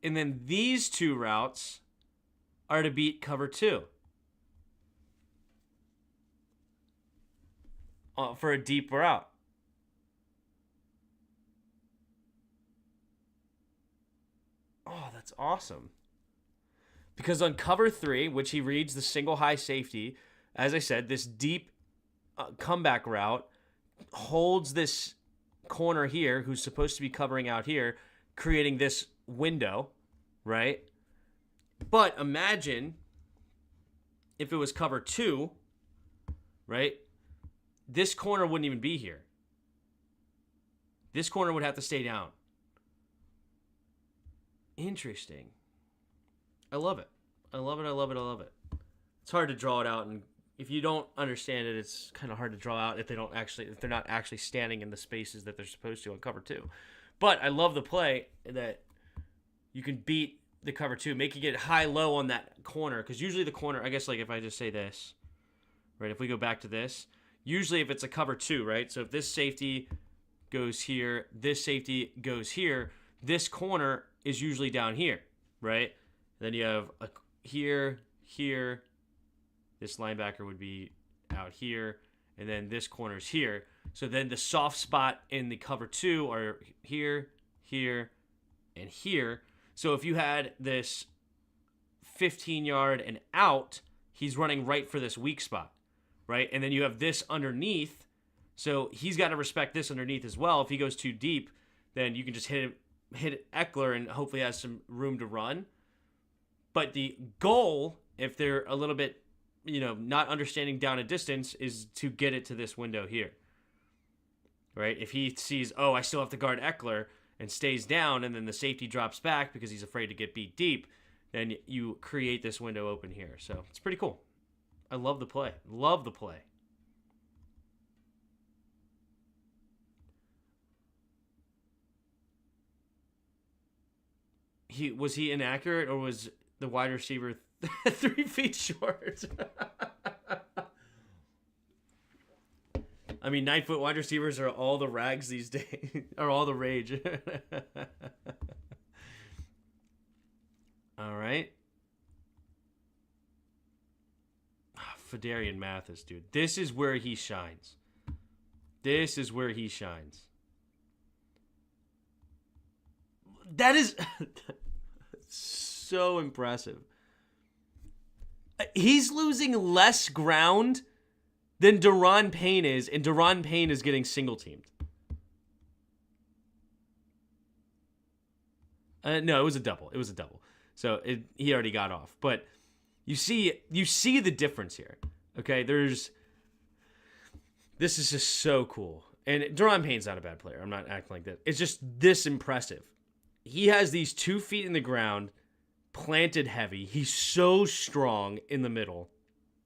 And then these two routes are to beat cover 2. For a deep route. Oh, that's awesome. Because on cover 3, which he reads the single high safety, as I said, this deep comeback route holds this corner here, who's supposed to be covering out here, creating this window, right? But imagine if it was cover 2, right? This corner wouldn't even be here. This corner would have to stay down. Interesting. I love it. I love it. I love it. I love it. It's hard to draw it out, and if you don't understand it, it's kind of hard to draw out if they're not actually standing in the spaces that they're supposed to on cover 2. But I love the play that you can beat the cover 2, making it high-low on that corner, because usually the corner, I guess, like if I just say this, right? If we go back to this, usually if it's a cover 2, right? So if this safety goes here, this safety goes here, this corner is usually down here, right? Then you have here, this linebacker would be out here, and then this corner's here. So then the soft spot in the cover 2 are here, here, and here. So if you had this 15-yard and out, he's running right for this weak spot, right? And then you have this underneath, so he's got to respect this underneath as well. If he goes too deep, then you can just hit Eckler and hopefully has some room to run. But the goal, if they're a little bit, not understanding down a distance, is to get it to this window here, right? If he sees, I still have to guard Eckler, and stays down, and then the safety drops back because he's afraid to get beat deep, then you create this window open here. So it's pretty cool. I love the play. Love the play. Was he inaccurate, or was the wide receiver 3 feet short? I mean, 9-foot wide receivers are all the rags these days, are all the rage. All right. Fedarian Mathis, dude. This is where he shines. This is where he shines. That is so impressive. He's losing less ground than Daron Payne is, and Daron Payne is getting single-teamed. No, it was a double. So he already got off. But you see the difference here. Okay, this is just so cool. And Daron Payne's not a bad player. I'm not acting like that. It's just this impressive. He has these 2 feet in the ground, planted heavy. He's so strong in the middle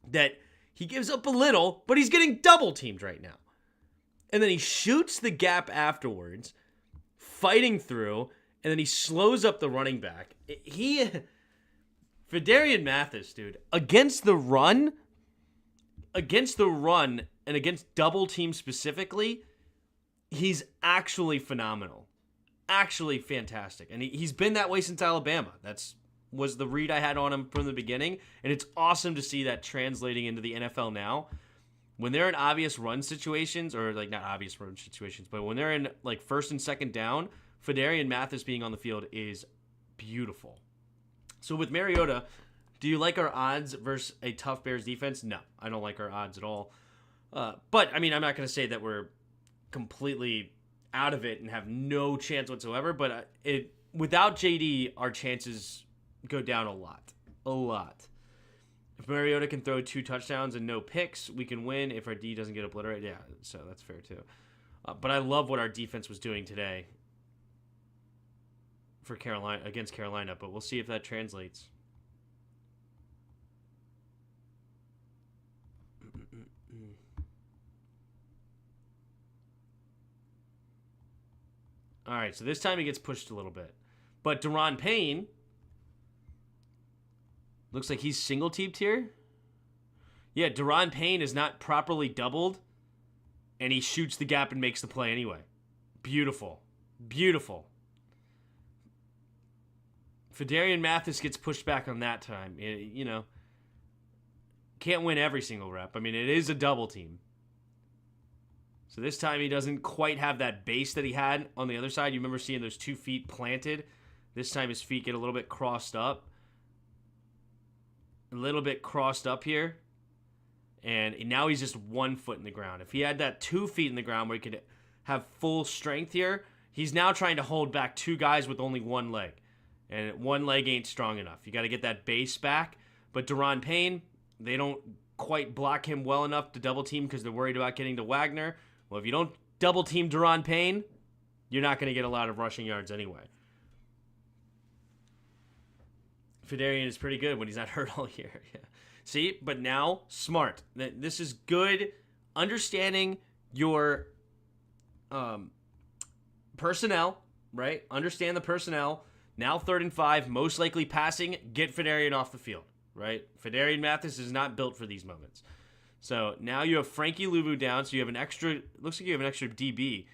that he gives up a little, but he's getting double teamed right now. And then he shoots the gap afterwards, fighting through, and then he slows up the running back. Fedarian Mathis, dude, against the run, and against double team specifically, he's actually phenomenal. Actually fantastic. And he's been that way since Alabama. Was the read I had on him from the beginning, and it's awesome to see that translating into the NFL now. When they're in obvious run situations, or like not obvious run situations, but when they're in like first and second down, Fedarian Mathis being on the field is beautiful. So with Mariota, do you like our odds versus a tough Bears defense? No, I don't like our odds at all. But I mean, I'm not going to say that we're completely out of it and have no chance whatsoever, but without JD, our chances go down a lot. If Mariota can throw 2 touchdowns and no picks, we can win. If our D doesn't get obliterated, yeah, so that's fair too. But I love what our defense was doing today for Carolina, against Carolina, but we'll see if that translates. All right, so this time he gets pushed a little bit. But Daron Payne looks like he's single-teamed here. Yeah, Daron Payne is not properly doubled, and he shoots the gap and makes the play anyway. Beautiful. Beautiful. Fedarian Mathis gets pushed back on that time. You know, can't win every single rep. I mean, it is a double team. So this time he doesn't quite have that base that he had on the other side. You remember seeing those 2 feet planted. This time his feet get a little bit crossed up. A little bit crossed up here. And now he's just 1 foot in the ground. If he had that 2 feet in the ground where he could have full strength here, he's now trying to hold back 2 guys with only 1 leg. And 1 leg ain't strong enough. You got to get that base back. But Daron Payne, they don't quite block him well enough to double team because they're worried about getting to Wagner. Well, if you don't double team Daron Payne, you're not going to get a lot of rushing yards anyway. Fedarian is pretty good when he's not hurt all year. Yeah. See, but now, smart. This is good. Understanding your personnel, right? Understand the personnel. Now 3rd and 5, most likely passing. Get Fedarian off the field, right? Fedarian Mathis is not built for these moments. So now you have Frankie Louvu down, so you have an extra, looks like you have an extra DB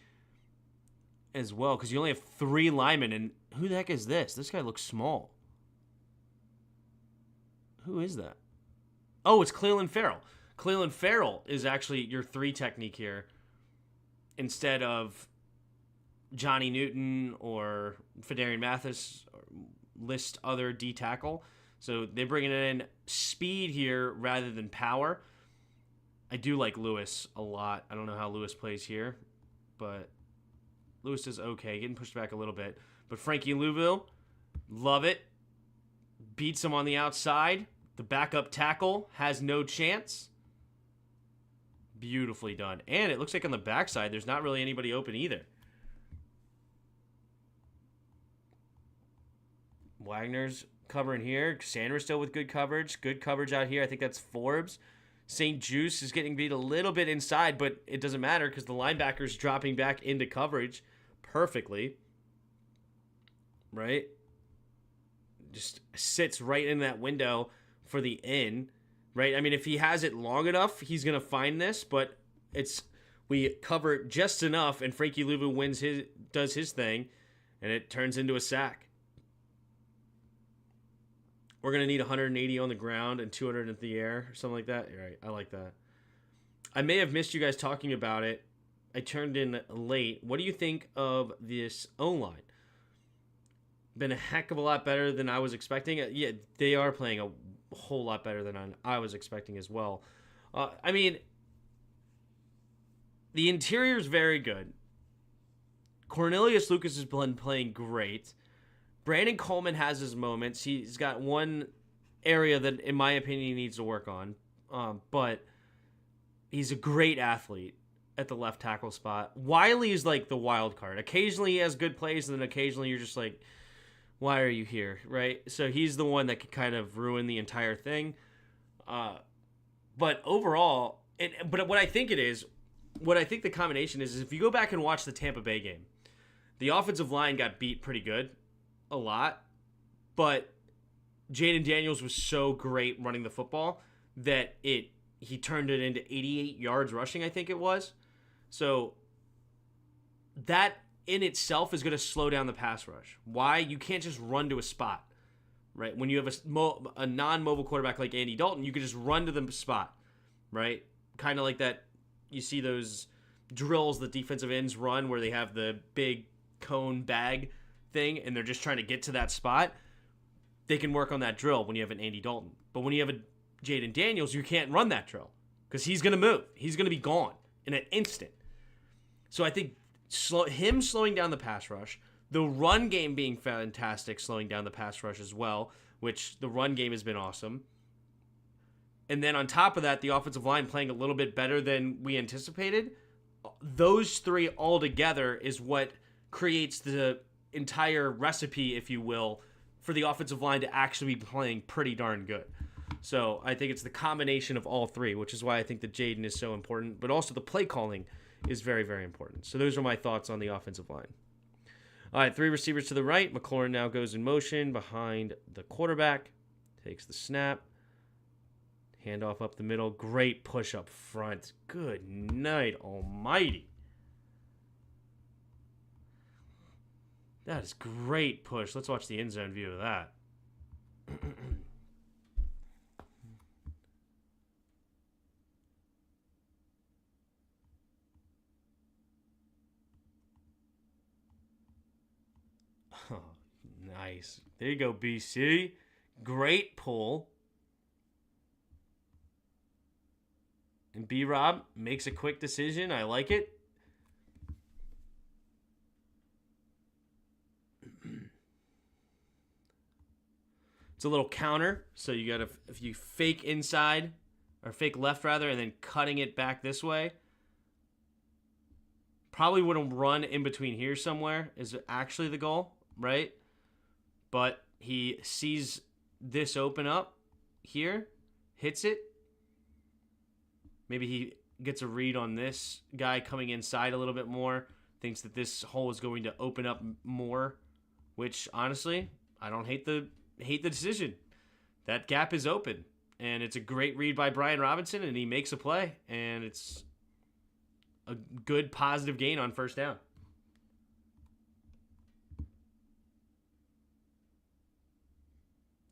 as well, because you only have 3 linemen, and who the heck is this? This guy looks small. Who is that? Oh, it's Cleveland Farrell. Cleveland Farrell is actually your 3 technique here instead of Johnny Newton or Fedarian Mathis or list other D tackle. So they're bringing in speed here rather than power. I do like Lewis a lot. I don't know how Lewis plays here, but Lewis is okay. Getting pushed back a little bit. But Frankie Louvu, love it. Beats him on the outside. The backup tackle has no chance. Beautifully done. And it looks like on the backside, there's not really anybody open either. Wagner's covering here. Sanders still with good coverage. Good coverage out here. I think that's Forbes. St. Juice is getting beat a little bit inside, but it doesn't matter because the linebacker's dropping back into coverage perfectly. Right? Just sits right in that window for the in. Right? I mean, if he has it long enough, he's going to find this, but we cover just enough, and Frankie Louvu does his thing, and it turns into a sack. We're going to need 180 on the ground and 200 in the air, or something like that. You're right. I like that. I may have missed you guys talking about it. I turned in late. What do you think of this O-line? Been a heck of a lot better than I was expecting. Yeah, they are playing a whole lot better than I was expecting as well. I mean, the interior is very good. Cornelius Lucas has been playing great. Brandon Coleman has his moments. He's got one area that, in my opinion, he needs to work on. But he's a great athlete at the left tackle spot. Wiley is like the wild card. Occasionally he has good plays, and then occasionally you're just like, why are you here, right? So he's the one that could kind of ruin the entire thing. But overall, but what I think the combination is if you go back and watch the Tampa Bay game, the offensive line got beat pretty good. A lot, but Jayden Daniels was so great running the football that he turned it into 88 yards rushing, I think it was. So that in itself is going to slow down the pass rush. Why? You can't just run to a spot, right? When you have a non-mobile quarterback like Andy Dalton, you can just run to the spot, right? Kind of like that. You see those drills that defensive ends run where they have the big cone bag thing and they're just trying to get to that spot. They can work on that drill when you have an Andy Dalton. But when you have a Jayden Daniels, you can't run that drill because he's going to move. He's going to be gone in an instant. So I think him slowing down the pass rush, the run game being fantastic, slowing down the pass rush as well, which the run game has been awesome. And then on top of that, the offensive line playing a little bit better than we anticipated. Those 3 all together is what creates the entire recipe, if you will, for the offensive line to actually be playing pretty darn good. So I think it's the combination of all 3, which is why I think that Jayden is so important, but also the play calling is very, very important. So those are my thoughts on the offensive line. All right, 3 receivers to the right. McLaurin now goes in motion behind the quarterback. Takes the snap. Handoff up the middle. Great push up front. Good night, almighty. That is great push. Let's watch the end zone view of that. Oh, nice. There you go, BC. Great pull. And B-Rob makes a quick decision. I like it. It's a little counter. So you got to, if you fake inside, or fake left rather, and then cutting it back this way. Probably wouldn't run in between here somewhere is actually the goal, right? But he sees this open up here, hits it. Maybe he gets a read on this guy coming inside a little bit more, thinks that this hole is going to open up more, which honestly, I don't hate the decision. That gap is open, and it's a great read by Brian Robinson, and he makes a play, and it's a good positive gain on first down.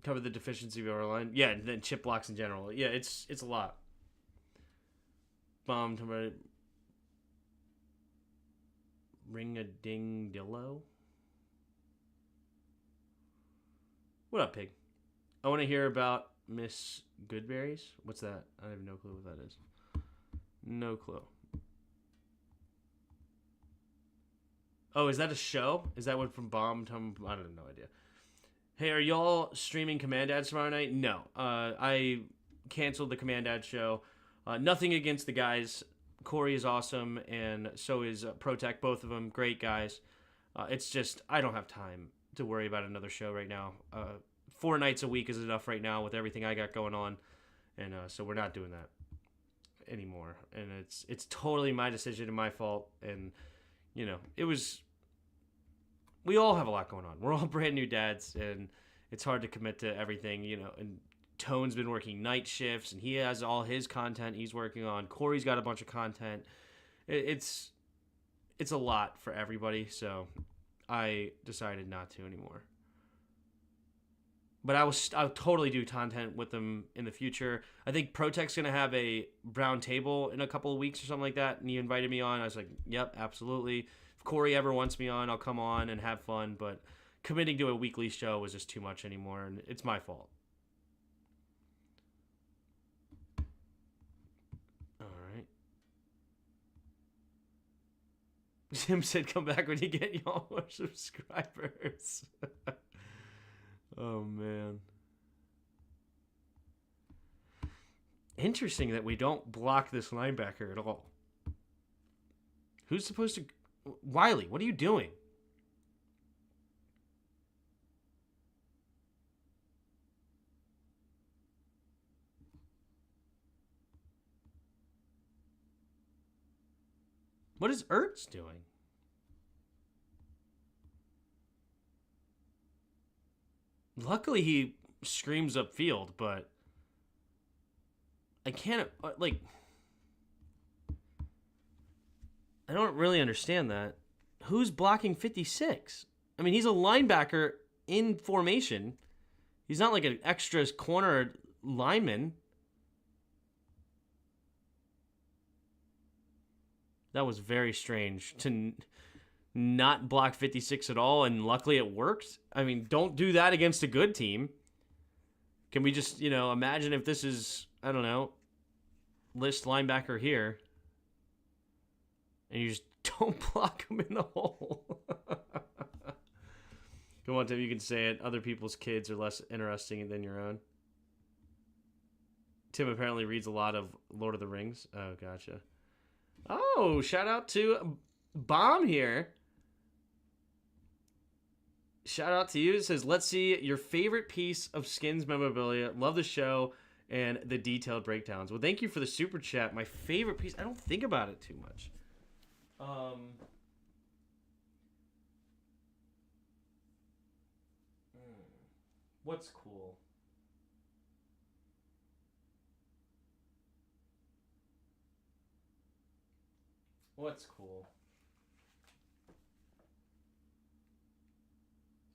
Cover the deficiency of our line. Yeah, and then chip blocks in general. Yeah, it's a lot. Bombed. Ring-a-ding-dillo. What up, pig? I want to hear about Miss Goodberries. What's that? I have no clue what that is. No clue. Oh, is that a show? Is that one from Bomb? I don't have no idea. Hey, are y'all streaming Command Ads tomorrow night? No. I canceled the Command Ad show. Nothing against the guys. Corey is awesome, and so is Protec. Both of them, great guys. It's just, I don't have time to worry about another show right now. 4 nights a week is enough right now with everything I got going on, and so we're not doing that anymore. And it's totally my decision and my fault. And you know, we all have a lot going on. We're all brand new dads, and it's hard to commit to everything, you know. And Tone's been working night shifts, and he has all his content he's working on. Corey's got a bunch of content. It's a lot for everybody, so I decided not to anymore. But I'll totally do content with them in the future. I think Protec's going to have a brown table in a couple of weeks or something like that, and he invited me on. I was like, yep, absolutely. If Corey ever wants me on, I'll come on and have fun, but committing to a weekly show was just too much anymore, and it's my fault. All right. Jim said come back when you get y'all more subscribers. Oh, man. Interesting that we don't block this linebacker at all. Who's supposed to... Wiley, what are you doing? What is Ertz doing? Luckily, he screams upfield, but I can't, like, I don't really understand that. Who's blocking 56? I mean, he's a linebacker in formation. He's not like an extra corner lineman. That was very strange to not block 56 at all, and luckily it worked. I mean, don't do that against a good team. Can we just, you know, imagine if this is, I don't know, list linebacker here, and you just don't block him in the hole. Come on, Tim, you can say it. Other people's kids are less interesting than your own. Tim apparently reads a lot of Lord of the Rings. Oh, gotcha. Oh, shout out to Bomb here. Shout out to you. It says, let's see your favorite piece of Skins memorabilia. Love the show and the detailed breakdowns. Well, thank you for the super chat. My favorite piece. I don't think about it too much. What's cool? What's cool?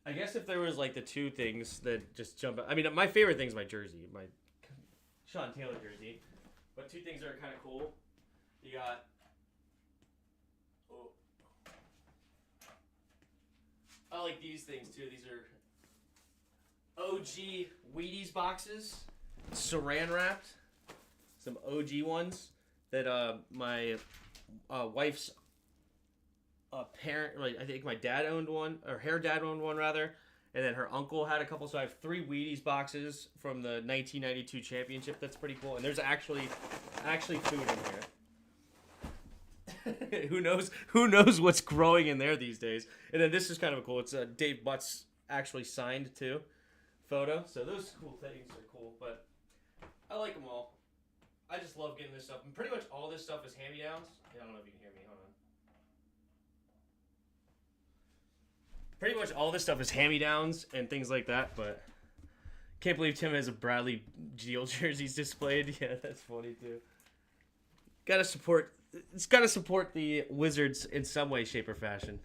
I guess if there was like the two things that just jump out. I mean, my favorite thing is my jersey, my Sean Taylor jersey. But two things that are kind of cool. You got. Oh, I like these things too. These are OG Wheaties boxes, saran wrapped. Some OG ones that my wife's parent, like I think my dad owned one, or her dad owned one rather, and then her uncle had a couple. So I have 3 Wheaties boxes from the 1992 championship. That's pretty cool. And there's actually food in here. Who knows what's growing in there these days? And then this is kind of cool. It's Dave Butt's actually signed too photo. So those cool things are cool, but I like them all. I just love getting this stuff. And pretty much all this stuff is hand-me-downs. I don't know if you can hear me. Hold on. Pretty much all this stuff is hand-me-downs and things like that, but can't believe Tim has a Bradley Beal jerseys displayed. Yeah, that's funny too. It's gotta support the Wizards in some way, shape, or fashion.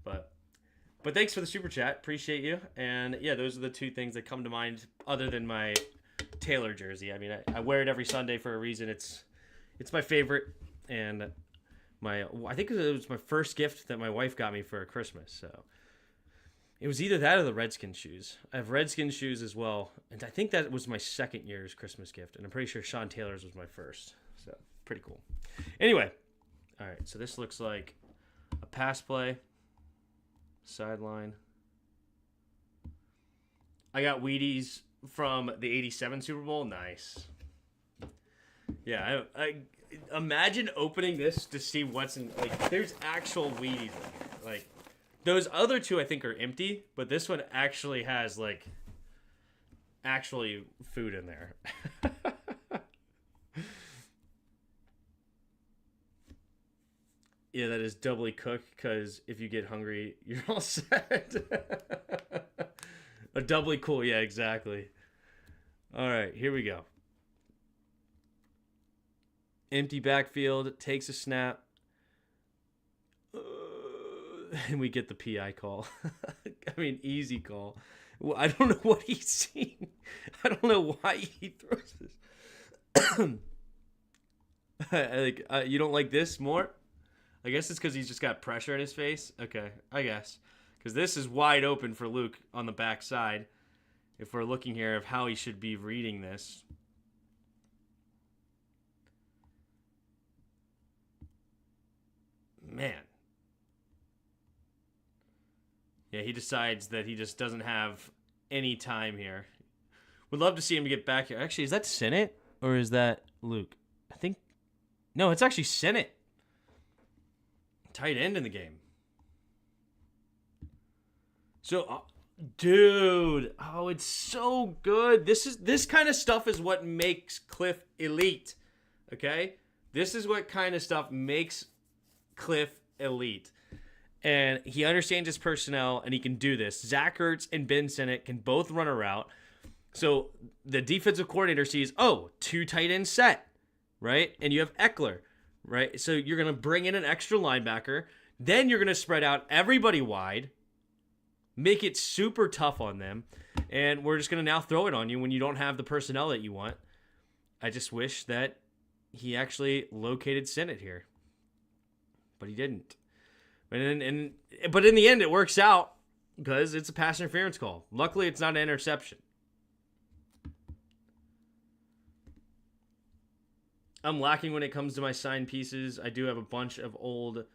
But thanks for the super chat. Appreciate you. And yeah, those are the two things that come to mind other than my Taylor jersey. I mean, I wear it every Sunday for a reason. It's my favorite, and I think it was my first gift that my wife got me for Christmas. So it was either that or the Redskins shoes. I have Redskins shoes as well, and I think that was my second year's Christmas gift, and I'm pretty sure Sean Taylor's was my first. So pretty cool. Anyway, all right. So this looks like a pass play, sideline. I got Wheaties from the 87 Super Bowl. Nice. Yeah, I imagine opening this to see what's in, like, there's actual Wheaties in here. Like, those other two I think are empty, but this one actually has, like, actually food in there. Yeah, that is doubly cooked, because if you get hungry, you're all set. A doubly cool, yeah, exactly. All right, here we go. Empty backfield, takes a snap. And we get the PI call. I mean, easy call. Well, I don't know what he's seeing. I don't know why he throws this. You don't like this more? I guess it's because he's just got pressure in his face. Okay, I guess. Because this is wide open for Luke on the backside. If we're looking here of how he should be reading this. Man. Yeah, he decides that he just doesn't have any time here. Would love to see him get back here. Actually, is that Sinnott or is that Luke? I think... No, it's actually Sinnott. Tight end in the game. So, dude, oh, it's so good. This kind of stuff is what makes Cliff elite. Okay? This is what kind of stuff makes Cliff elite. And he understands his personnel, and he can do this. Zach Ertz and Ben Sinnott can both run a route. So the defensive coordinator sees, 2 tight ends set, right? And you have Eckler, right? So you're going to bring in an extra linebacker. Then you're going to spread out everybody wide, make it super tough on them, and we're just going to now throw it on you when you don't have the personnel that you want. I just wish that he actually located Sinnott here. But he didn't. But in the end, it works out because it's a pass interference call. Luckily, it's not an interception. I'm lacking when it comes to my signed pieces. I do have a bunch of old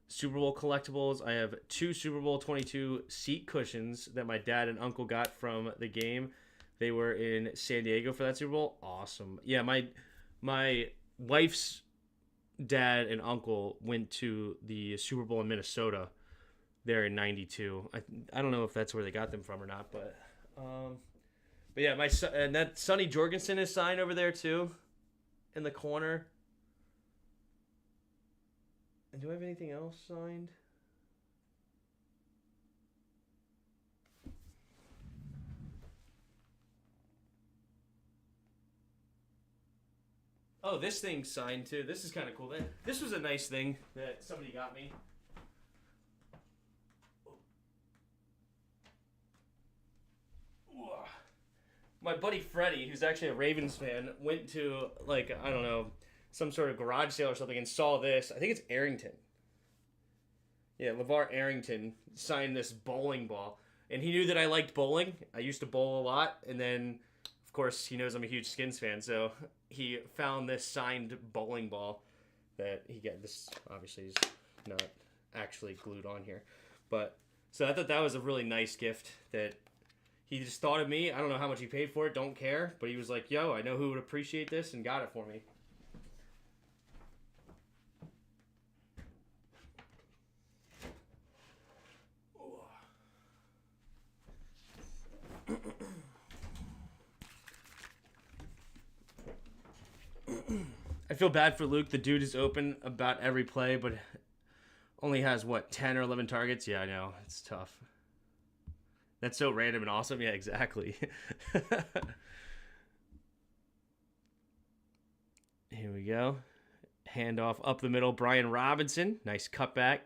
Super Bowl collectibles. I have 2 Super Bowl 22 seat cushions that my dad and uncle got from the game. They were in San Diego for that Super Bowl. Awesome. Yeah, my wife's dad and uncle went to the Super Bowl in Minnesota there in 92. I don't know if that's where they got them from or not, but yeah, my son, and that Sonny Jorgensen is signed over there too in the corner. And do I have anything else signed? Oh, this thing's signed too. This is kind of cool. This was a nice thing that somebody got me. My buddy Freddie, who's actually a Ravens fan, went to, like, I don't know, some sort of garage sale or something and saw this. I think it's Arrington. Yeah, LeVar Arrington signed this bowling ball. And he knew that I liked bowling. I used to bowl a lot. And then, of course, he knows I'm a huge Skins fan. So he found this signed bowling ball that he got. This obviously is not actually glued on here. But so I thought that was a really nice gift that he just thought of me. I don't know how much he paid for it. Don't care. But he was like, yo, I know who would appreciate this, and got it for me. I feel bad for Luke. The dude is open about every play, but only has, 10 or 11 targets? Yeah, I know. It's tough. That's so random and awesome. Yeah, exactly. Here we go. Handoff up the middle. Brian Robinson. Nice cutback.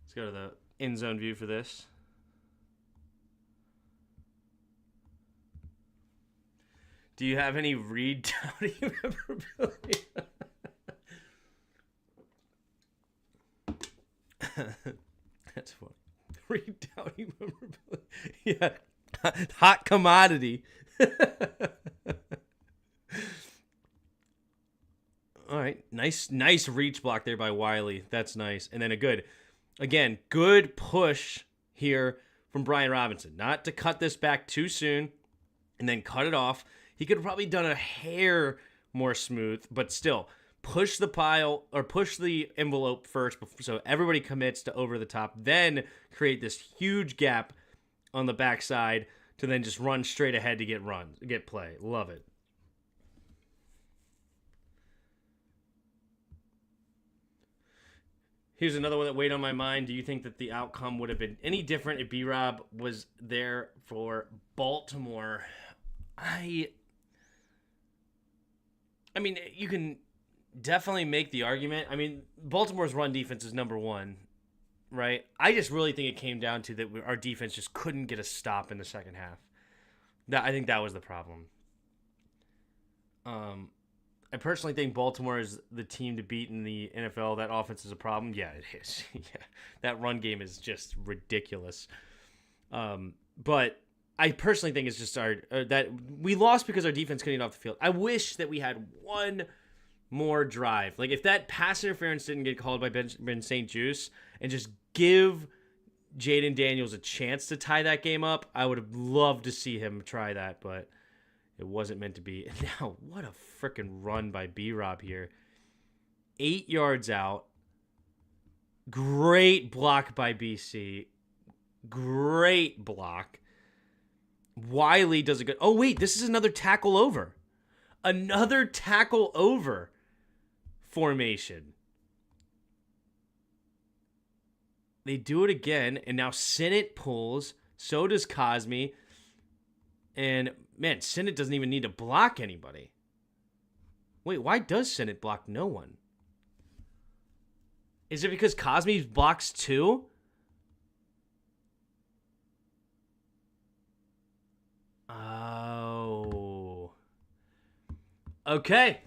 Let's go to the end zone view for this. Do you have any Reed Downey memorabilia? That's funny. Reed Downey memorabilia. Yeah. Hot commodity. All right. Nice reach block there by Wiley. That's nice. And then good push here from Brian Robinson. Not to cut this back too soon and then cut it off. He could have probably done a hair more smooth, but still push the pile or push the envelope first so everybody commits to over the top, then create this huge gap on the backside to then just run straight ahead to get play. Love it. Here's another one that weighed on my mind. Do you think that the outcome would have been any different if B-Rob was there for Baltimore? I mean, you can definitely make the argument. I mean, Baltimore's run defense is number one, right? I just really think it came down to that our defense just couldn't get a stop in the second half. I think that was the problem. I personally think Baltimore is the team to beat in the NFL. That offense is a problem. Yeah, it is. Yeah, that run game is just ridiculous. But I personally think it's just that we lost because our defense couldn't get off the field. I wish that we had one more drive. Like, if that pass interference didn't get called by Ben St. Juste and just give Jayden Daniels a chance to tie that game up, I would have loved to see him try that, but it wasn't meant to be. And now, what a freaking run by B-Rob here. 8 yards out. Great block by BC. Great block. Wiley does a good... Oh, wait, this is another tackle over. Another tackle over formation. They do it again, and now Sinnott pulls. So does Cosme. And, man, Sinnott doesn't even need to block anybody. Wait, why does Sinnott block no one? Is it because Cosme blocks too? Oh. Okay.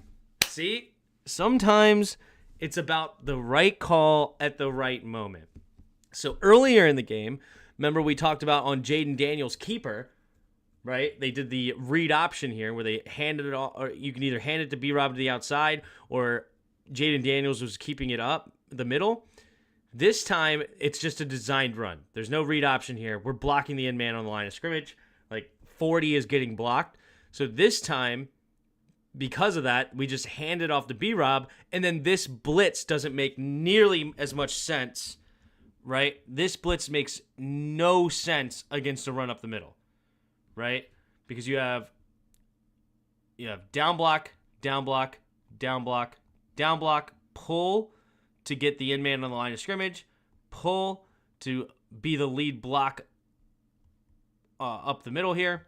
See? Sometimes it's about the right call at the right moment. So earlier in the game, remember we talked about on Jayden Daniels' keeper, right? They did the read option here where they handed it all, or you can either hand it to B-Rob to the outside or Jayden Daniels was keeping it up the middle. This time, it's just a designed run. There's no read option here. We're blocking the end man on the line of scrimmage. Like 40 is getting blocked. So this time, because of that, we just hand it off to B-Rob, and then this blitz doesn't make nearly as much sense, right? This blitz makes no sense against a run up the middle, right? Because you have down block, down block, down block, down block, pull to get the end man on the line of scrimmage, pull to be the lead block up the middle here,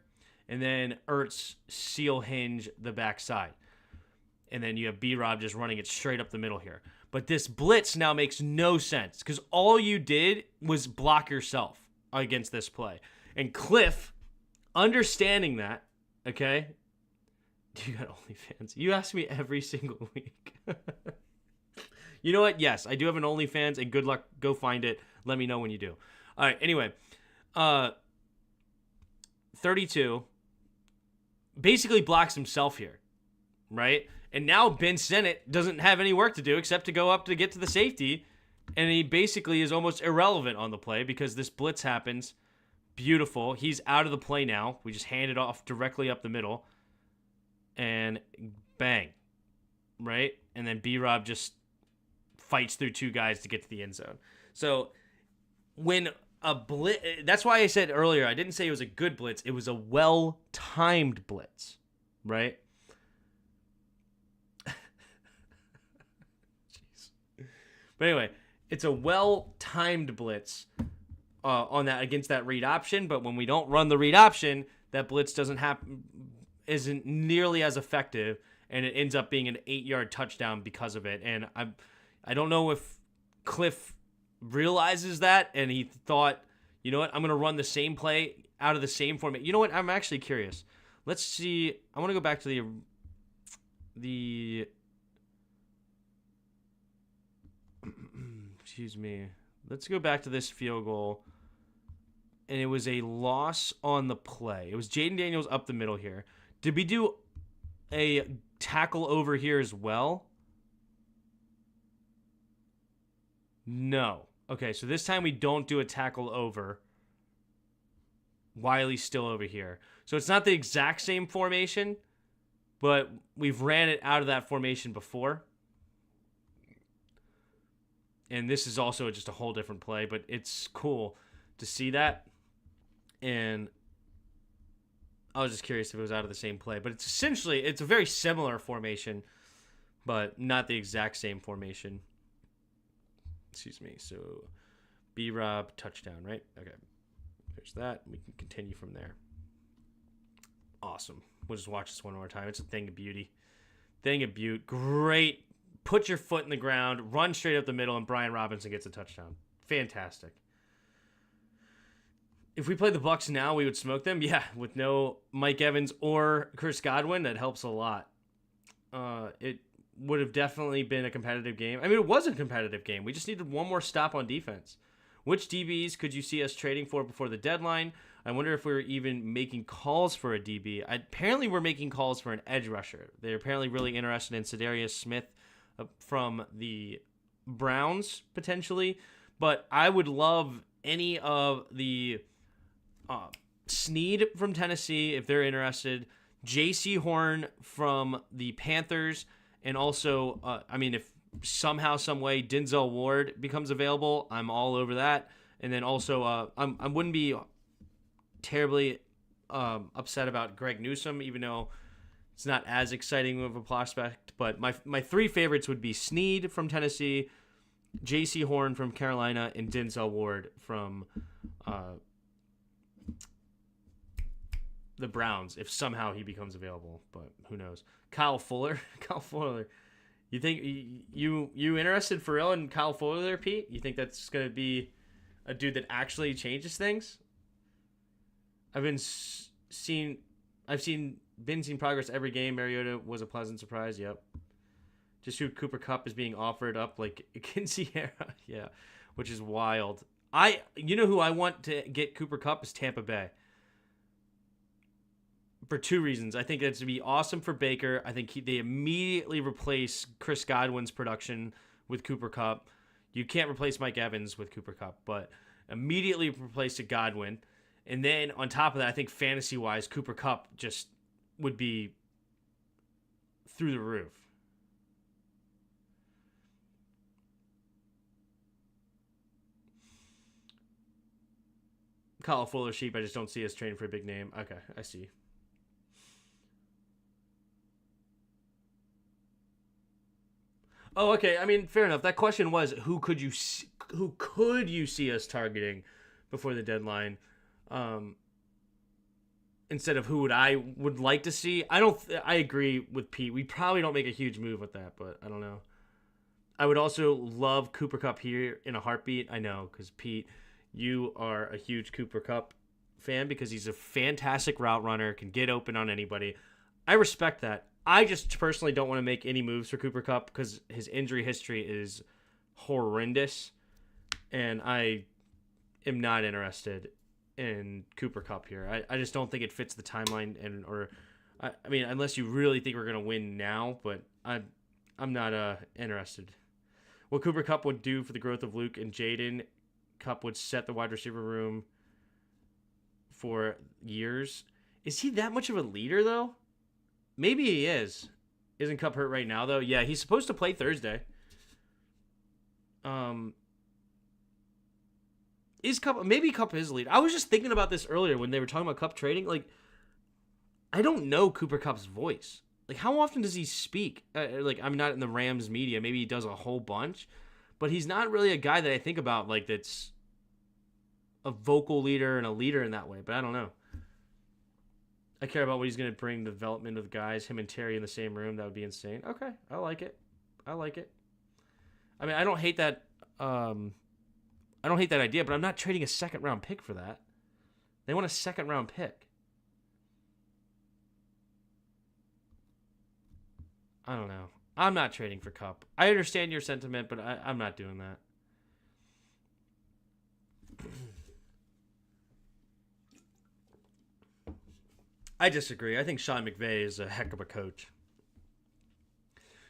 and then Ertz seal hinge the backside. and then you have B-Rob just running it straight up the middle here. But this blitz now makes no sense because all you did was block yourself against this play. And Cliff, understanding that, okay? You got OnlyFans. You ask me every single week. You know what? Yes, I do have an OnlyFans, and good luck. Go find it. Let me know when you do. All right, anyway. 32 basically blocks himself here, right? And now Ben Sinnott doesn't have any work to do except to go up to get to the safety, and he basically is almost irrelevant on the play because this blitz happens. Beautiful. He's out of the play now. We just hand it off directly up the middle, and bang, right? And then B-Rob just fights through two guys to get to the end zone. So when a blitz, that's why I said earlier, I didn't say it was a good blitz. It was a well-timed blitz, right? Jeez. But anyway, it's a well-timed blitz on that against that read option. But when we don't run the read option, that blitz isn't nearly as effective, and it ends up being an 8-yard touchdown because of it. And I don't know if Cliff realizes that, and he thought, you know what, I'm going to run the same play out of the same format. You know what, I'm actually curious. Let's see. I want to go back to the excuse me. Let's go back to this field goal. And it was a loss on the play. It was Jayden Daniels up the middle here. Did we do a tackle over here as well? No. Okay, so this time we don't do a tackle over. Wiley's still over here. So it's not the exact same formation, but we've ran it out of that formation before. And this is also just a whole different play, but it's cool to see that. And I was just curious if it was out of the same play. But it's a very similar formation, but not the exact same formation. Excuse me. So, B-Rob, touchdown, right? Okay. There's that. We can continue from there. Awesome. We'll just watch this one more time. It's a thing of beauty. Thing of beauty. Great. Put your foot in the ground, run straight up the middle, and Brian Robinson gets a touchdown. Fantastic. If we played the Bucs now, we would smoke them. Yeah, with no Mike Evans or Chris Godwin, that helps a lot. It would have definitely been a competitive game. I mean, it was a competitive game. We just needed one more stop on defense. Which DBs could you see us trading for before the deadline? I wonder if we're even making calls for a DB. Apparently, we're making calls for an edge rusher. They're apparently really interested in Sedarius Smith from the Browns, potentially. But I would love any of the Snead from Tennessee, if they're interested. J.C. Horn from the Panthers. And also, if somehow, some way, Denzel Ward becomes available, I'm all over that. And then also, I wouldn't be terribly upset about Greg Newsome, even though it's not as exciting of a prospect. But my three favorites would be Snead from Tennessee, J.C. Horn from Carolina, and Denzel Ward from the Browns, if somehow he becomes available. But who knows? Kyle Fuller. You think you interested for real in Kyle Fuller, Pete? You think that's going to be a dude that actually changes things? I've seen progress every game. Mariota was a pleasant surprise. Yep. Just who Cooper Kupp is being offered up like Sierra. Yeah, which is wild. You know who I want to get Cooper Kupp is Tampa Bay. For two reasons. I think that's to be awesome for Baker. I think they immediately replace Chris Godwin's production with Cooper Kupp. You can't replace Mike Evans with Cooper Kupp, but immediately replace a Godwin. And then on top of that, I think fantasy-wise, Cooper Kupp just would be through the roof. Kyle Fuller sheep, I just don't see us trading for a big name. Okay, I see. Oh, okay. I mean, fair enough. That question was, who could you see us targeting before the deadline? instead of who I would like to see. I agree with Pete. We probably don't make a huge move with that, but I don't know. I would also love Cooper Kupp here in a heartbeat. I know, because Pete, you are a huge Cooper Kupp fan because he's a fantastic route runner, can get open on anybody. I respect that. I just personally don't want to make any moves for Cooper Kupp because his injury history is horrendous, and I am not interested in Cooper Kupp here. I just don't think it fits the timeline, I mean, unless you really think we're gonna win now, but I'm not interested. What Cooper Kupp would do for the growth of Luke and Jayden, Kupp would set the wide receiver room for years. Is he that much of a leader though? Maybe he is. Isn't Kupp hurt right now though? Yeah, he's supposed to play Thursday. Is Kupp, maybe Kupp is lead. I was just thinking about this earlier when they were talking about Kupp trading. Like, I don't know Cooper Kupp's voice. Like, how often does he speak? I'm not in the Rams media. Maybe he does a whole bunch, but he's not really a guy that I think about like that's a vocal leader and a leader in that way. But I don't know. I care about what he's going to bring the development of the guys. Him and Terry in the same room. That would be insane. Okay, I like it. I mean, I don't hate that. I don't hate that idea, but I'm not trading a second-round pick for that. They want a second-round pick. I don't know. I'm not trading for Kupp. I understand your sentiment, but I'm not doing that. I disagree. I think Sean McVay is a heck of a coach.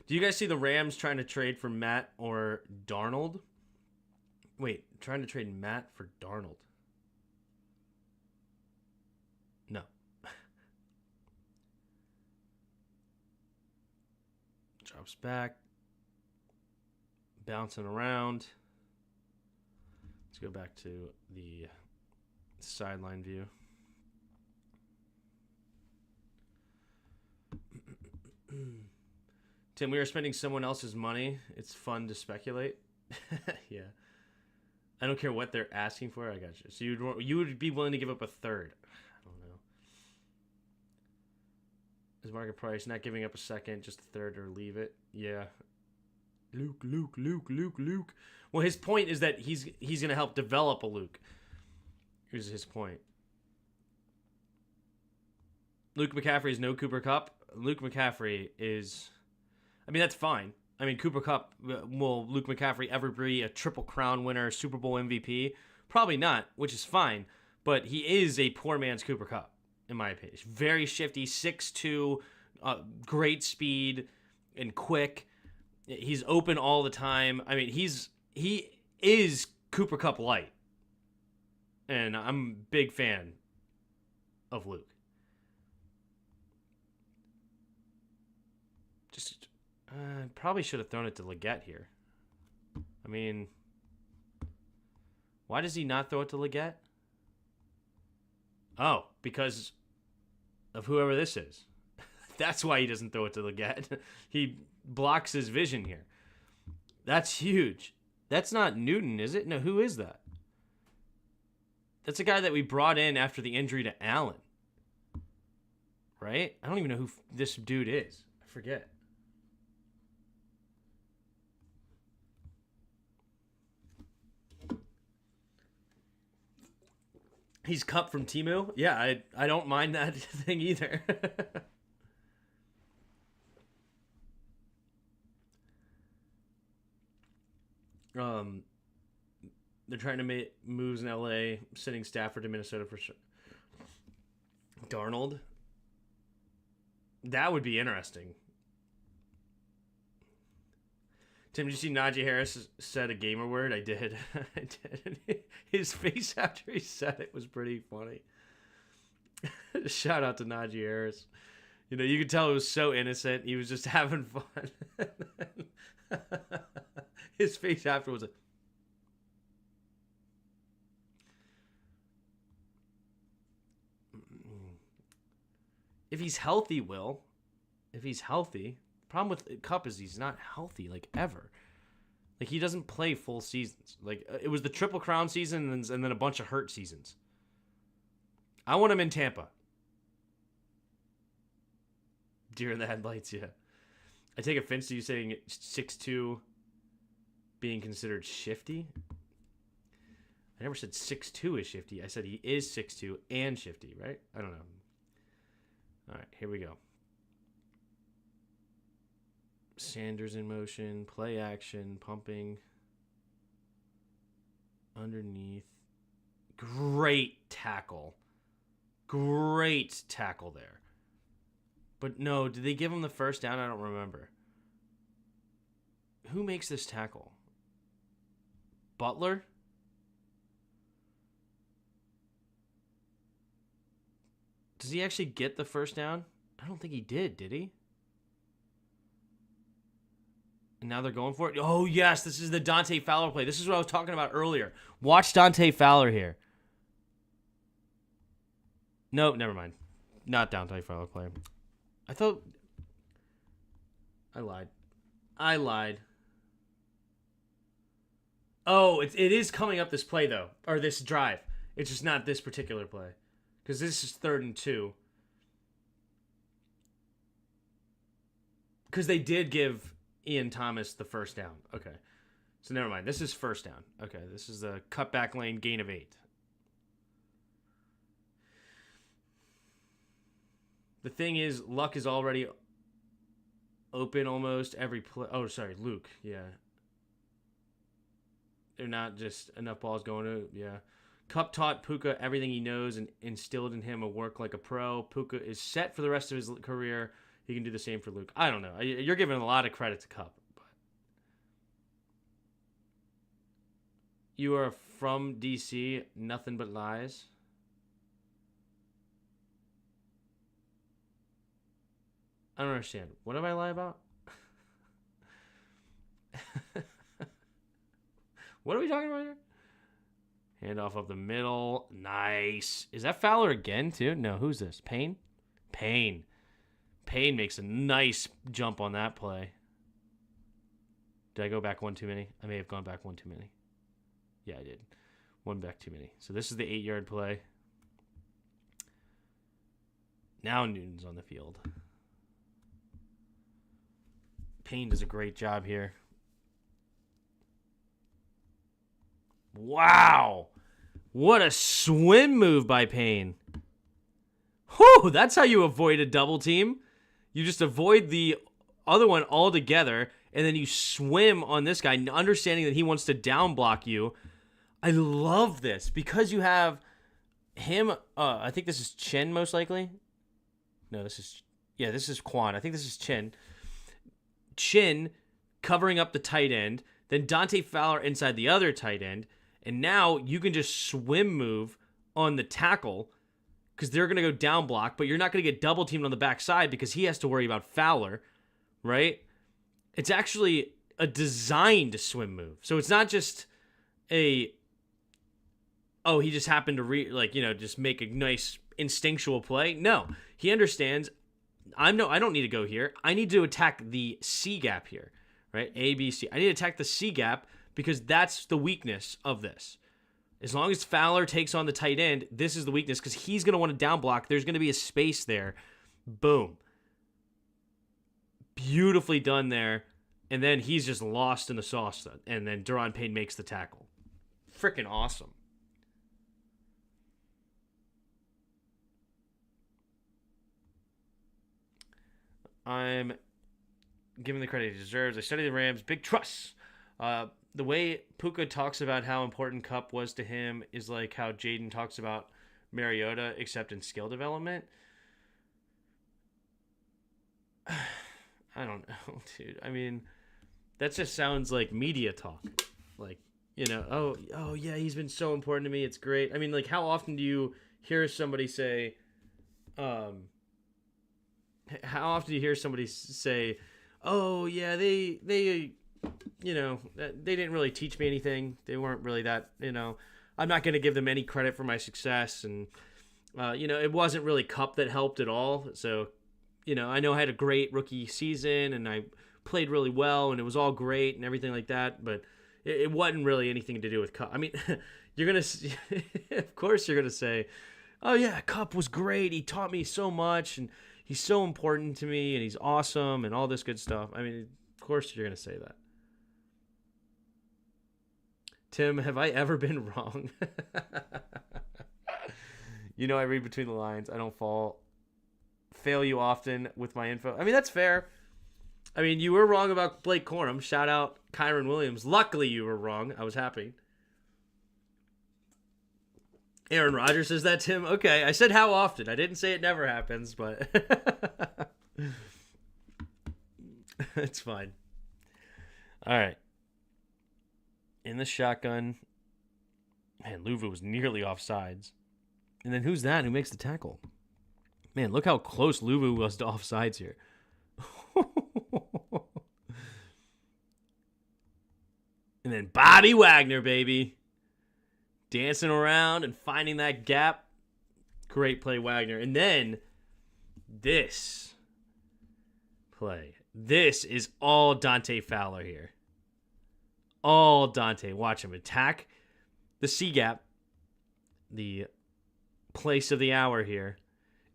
Do you guys see the Rams trying to trade for Matt or Darnold? Wait, trying to trade Matt for Darnold? No. Drops back. Bouncing around. Let's go back to the sideline view. Tim, we are spending someone else's money. It's fun to speculate. Yeah. I don't care what they're asking for. I got you. So you would be willing to give up a third. I don't know. Is market price not giving up a second, just a third, or leave it? Yeah. Luke. Well, his point is that he's going to help develop a Luke. Here's his point. Luke McCaffrey is no Cooper Kupp. Luke McCaffrey is... I mean, that's fine. I mean, Cooper Kupp, will Luke McCaffrey ever be a Triple Crown winner, Super Bowl MVP? Probably not, which is fine. But he is a poor man's Cooper Kupp, in my opinion. Very shifty, 6'2", great speed, and quick. He's open all the time. I mean, he is Cooper Kupp light. And I'm a big fan of Luke. Just... probably should have thrown it to Leggett here. I mean, why does he not throw it to Leggett? Oh, because of whoever this is. That's why he doesn't throw it to Leggett. He blocks his vision here. That's huge. That's not Newton, is it? No, who is that? That's a guy that we brought in after the injury to Allen. Right? I don't even know who this dude is. I forget. He's Kupp from Temu. Yeah, I don't mind that thing either. They're trying to make moves in LA, sending Stafford to Minnesota for sure. Darnold. That would be interesting. Tim, did you see Najee Harris said a gamer word? I did. I did. His face after he said it was pretty funny. Shout out to Najee Harris. You know, you could tell it was so innocent. He was just having fun. His face after was if he's healthy, Will. If he's healthy. Problem with Kupp is he's not healthy, like, ever. Like, he doesn't play full seasons. Like, it was the Triple Crown season and then a bunch of hurt seasons. I want him in Tampa. deer in the headlights, yeah. I take offense to you saying 6'2" being considered shifty. I never said 6'2" is shifty. I said he is 6'2" and shifty, right? I don't know. All right, here we go. Sanders in motion, play action, pumping. Underneath. Great tackle. Great tackle there. But no, did they give him the first down? I don't remember. Who makes this tackle? Butler? Does he actually get the first down? I don't think he did he? And now they're going for it. Oh, yes, this is the Dante Fowler play. This is what I was talking about earlier. Watch Dante Fowler here. Nope, never mind. Not Dante Fowler play. I thought... I lied. Oh, it is coming up this play, though. Or this drive. It's just not this particular play. Because this is 3rd and 2. Because they did give Ian Thomas the first down. Okay. So never mind. This is first down. Okay. This is the cutback lane gain of 8. The thing is, Luck is already open almost every play. Oh, sorry. Luke. Yeah. They're not just enough balls going to, yeah. Kupp taught Puka everything he knows and instilled in him a work like a pro. Puka is set for the rest of his career. He can do the same for Luke. I don't know. You're giving a lot of credit to Kupp. But you are from DC. Nothing but lies. I don't understand. What have I lied about? What are we talking about here? Handoff up the middle. Nice. Is that Fowler again, too? No, who's this? Payne? Payne makes a nice jump on that play. Did I go back one too many? I may have gone back one too many. Yeah, I did. One back too many. So this is the 8-yard play. Now Newton's on the field. Payne does a great job here. Wow. What a swim move by Payne. Whew, that's how you avoid a double team. You just avoid the other one altogether, and then you swim on this guy, understanding that he wants to down block you. I love this because you have him. I think this is Chin most likely. No, this is Quan. I think this is Chin. Chin covering up the tight end, then Dante Fowler inside the other tight end, and now you can just swim move on the tackle because they're going to go down block, but you're not going to get double teamed on the backside because he has to worry about Fowler, right? It's actually a designed swim move. So it's not just he just happened to just make a nice instinctual play. No, he understands. I don't need to go here. I need to attack the C gap here, right? A, B, C. I need to attack the C gap because that's the weakness of this. As long as Fowler takes on the tight end, this is the weakness because he's going to want to down block. There's going to be a space there. Boom. Beautifully done there. And then he's just lost in the sauce. And then Daron Payne makes the tackle. Freaking awesome. I'm giving the credit he deserves. I study the Rams. Big trust. The way Puka talks about how important Kupp was to him is like how Jayden talks about Mariota, except in skill development. I don't know, dude. I mean, that just sounds like media talk. Like, oh yeah, he's been so important to me. It's great. I mean, like, how often do you hear somebody say, oh yeah, they didn't really teach me anything. They weren't really that, I'm not going to give them any credit for my success. And, it wasn't really Kupp that helped at all. So, I know I had a great rookie season and I played really well and it was all great and everything like that. But it wasn't really anything to do with Kupp. I mean, of course you're going to say, oh yeah, Kupp was great. He taught me so much and he's so important to me and he's awesome and all this good stuff. I mean, of course you're going to say that. Tim, have I ever been wrong? You know, I read between the lines. I don't fail you often with my info. I mean, that's fair. I mean, you were wrong about Blake Corum. Shout out Kyron Williams. Luckily, you were wrong. I was happy. Aaron Rodgers says that, Tim. Okay, I said how often. I didn't say it never happens, but it's fine. All right. In the shotgun. Man, Luvu was nearly offsides. And then who's that who makes the tackle? Man, look how close Luvu was to offsides here. And then Bobby Wagner, baby. Dancing around and finding that gap. Great play, Wagner. And then this play. This is all Dante Fowler here. All Dante. Watch him attack the C gap. The place of the hour here.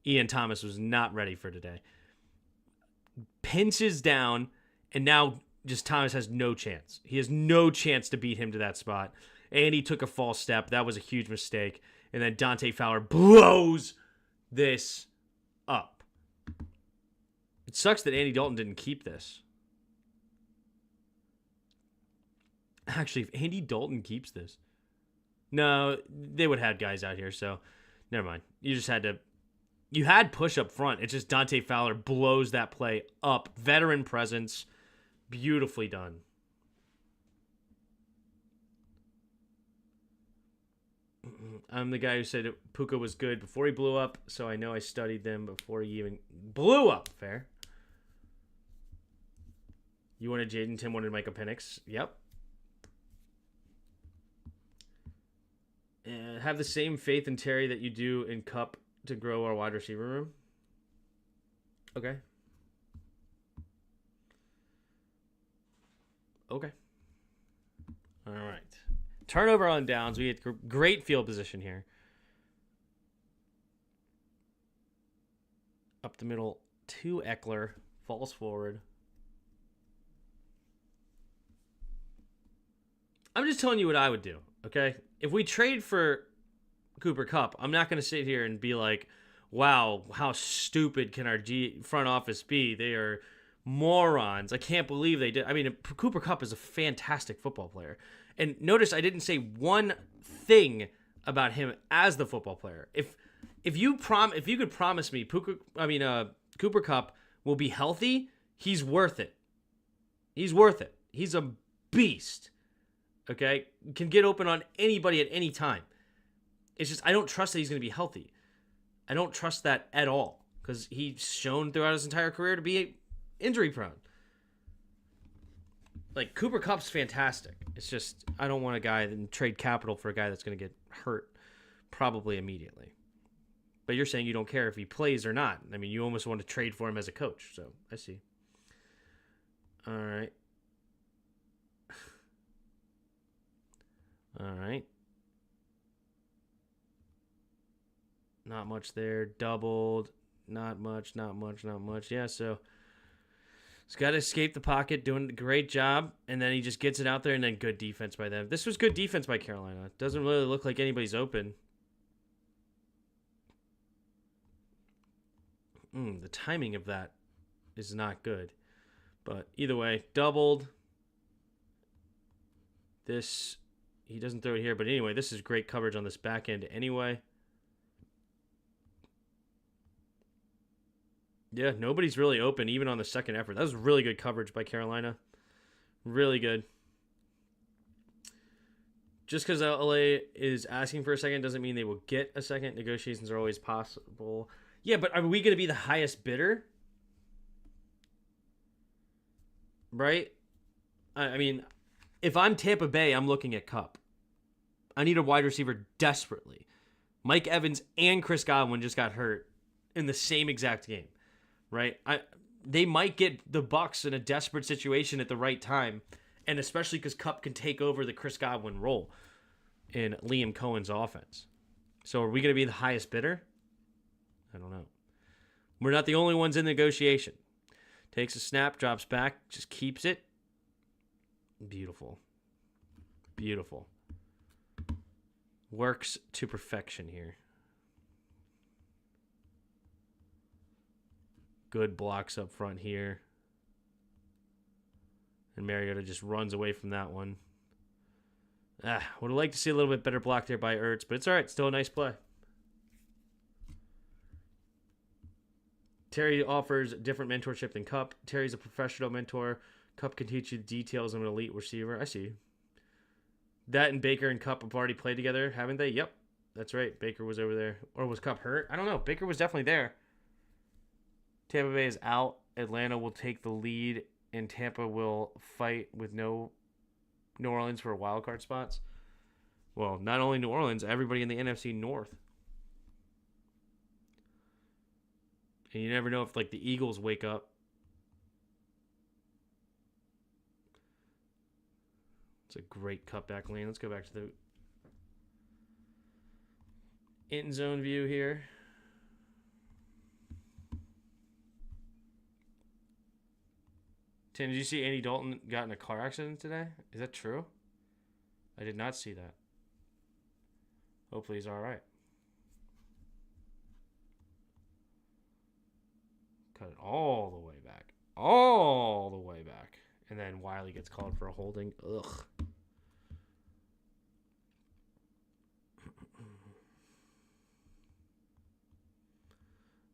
Ian Thomas was not ready for today. Pinches down, and now just Thomas has no chance. He has no chance to beat him to that spot. And he took a false step. That was a huge mistake. And then Dante Fowler blows this up. It sucks that Andy Dalton didn't keep this. Actually, if Andy Dalton keeps this. No, they would have had guys out here, so never mind. You just had to. You had push up front. It's just Dante Fowler blows that play up. Veteran presence. Beautifully done. I'm the guy who said Puka was good before he blew up, so I know I studied them before he even blew up. Fair. You wanted Jayden, Tim wanted Micah Penix. Yep. Have the same faith in Terry that you do in Kupp to grow our wide receiver room. Okay. Okay. All right. Turnover on downs. We had great field position here. Up the middle to Eckler. Falls forward. I'm just telling you what I would do, okay? If we trade for Cooper Kupp, I'm not going to sit here and be like, wow, how stupid can our front office be? They are morons. I can't believe they did. I mean, Cooper Kupp is a fantastic football player. And notice I didn't say one thing about him as the football player. If you could promise me Cooper Kupp will be healthy, he's worth it. He's worth it. He's a beast. Okay? Can get open on anybody at any time. It's just I don't trust that he's going to be healthy. I don't trust that at all because he's shown throughout his entire career to be injury prone. Like, Cooper Kupp's fantastic. It's just, I don't want a guy and trade capital for a guy that's going to get hurt probably immediately. But you're saying you don't care if he plays or not. I mean, you almost want to trade for him as a coach. So, I see. All right. All right. Not much there. Doubled. Not much. Yeah, so he's got to escape the pocket, doing a great job, and then he just gets it out there, and then good defense by them. This was good defense by Carolina. It doesn't really look like anybody's open. The timing of that is not good. But either way, doubled. This, he doesn't throw it here, but anyway, this is great coverage on this back end anyway. Yeah, nobody's really open, even on the second effort. That was really good coverage by Carolina. Really good. Just because LA is asking for a second doesn't mean they will get a second. Negotiations are always possible. Yeah, but are we going to be the highest bidder? Right? I mean, if I'm Tampa Bay, I'm looking at Kupp. I need a wide receiver desperately. Mike Evans and Chris Godwin just got hurt in the same exact game. Right? They might get the Bucs in a desperate situation at the right time, and especially because Kupp can take over the Chris Godwin role in Liam Cohen's offense. So are we going to be the highest bidder? I don't know. We're not the only ones in negotiation. Takes a snap, drops back, just keeps it. Beautiful. Beautiful. Works to perfection here. Good blocks up front here. And Mariota just runs away from that one. Would have liked to see a little bit better block there by Ertz, but it's all right. Still a nice play. Terry offers different mentorship than Kupp. Terry's a professional mentor. Kupp can teach you the details of an elite receiver. I see. That and Baker and Kupp have already played together, haven't they? Yep. That's right. Baker was over there. Or was Kupp hurt? I don't know. Baker was definitely there. Tampa Bay is out. Atlanta will take the lead, and Tampa will fight with New Orleans for wildcard spots. Well, not only New Orleans, everybody in the NFC North. And you never know if, like, the Eagles wake up. It's a great cutback lane. Let's go back to the end zone view here. Tim, did you see Andy Dalton got in a car accident today? Is that true? I did not see that. Hopefully he's all right. Cut it all the way back. All the way back. And then Wiley gets called for a holding. Ugh.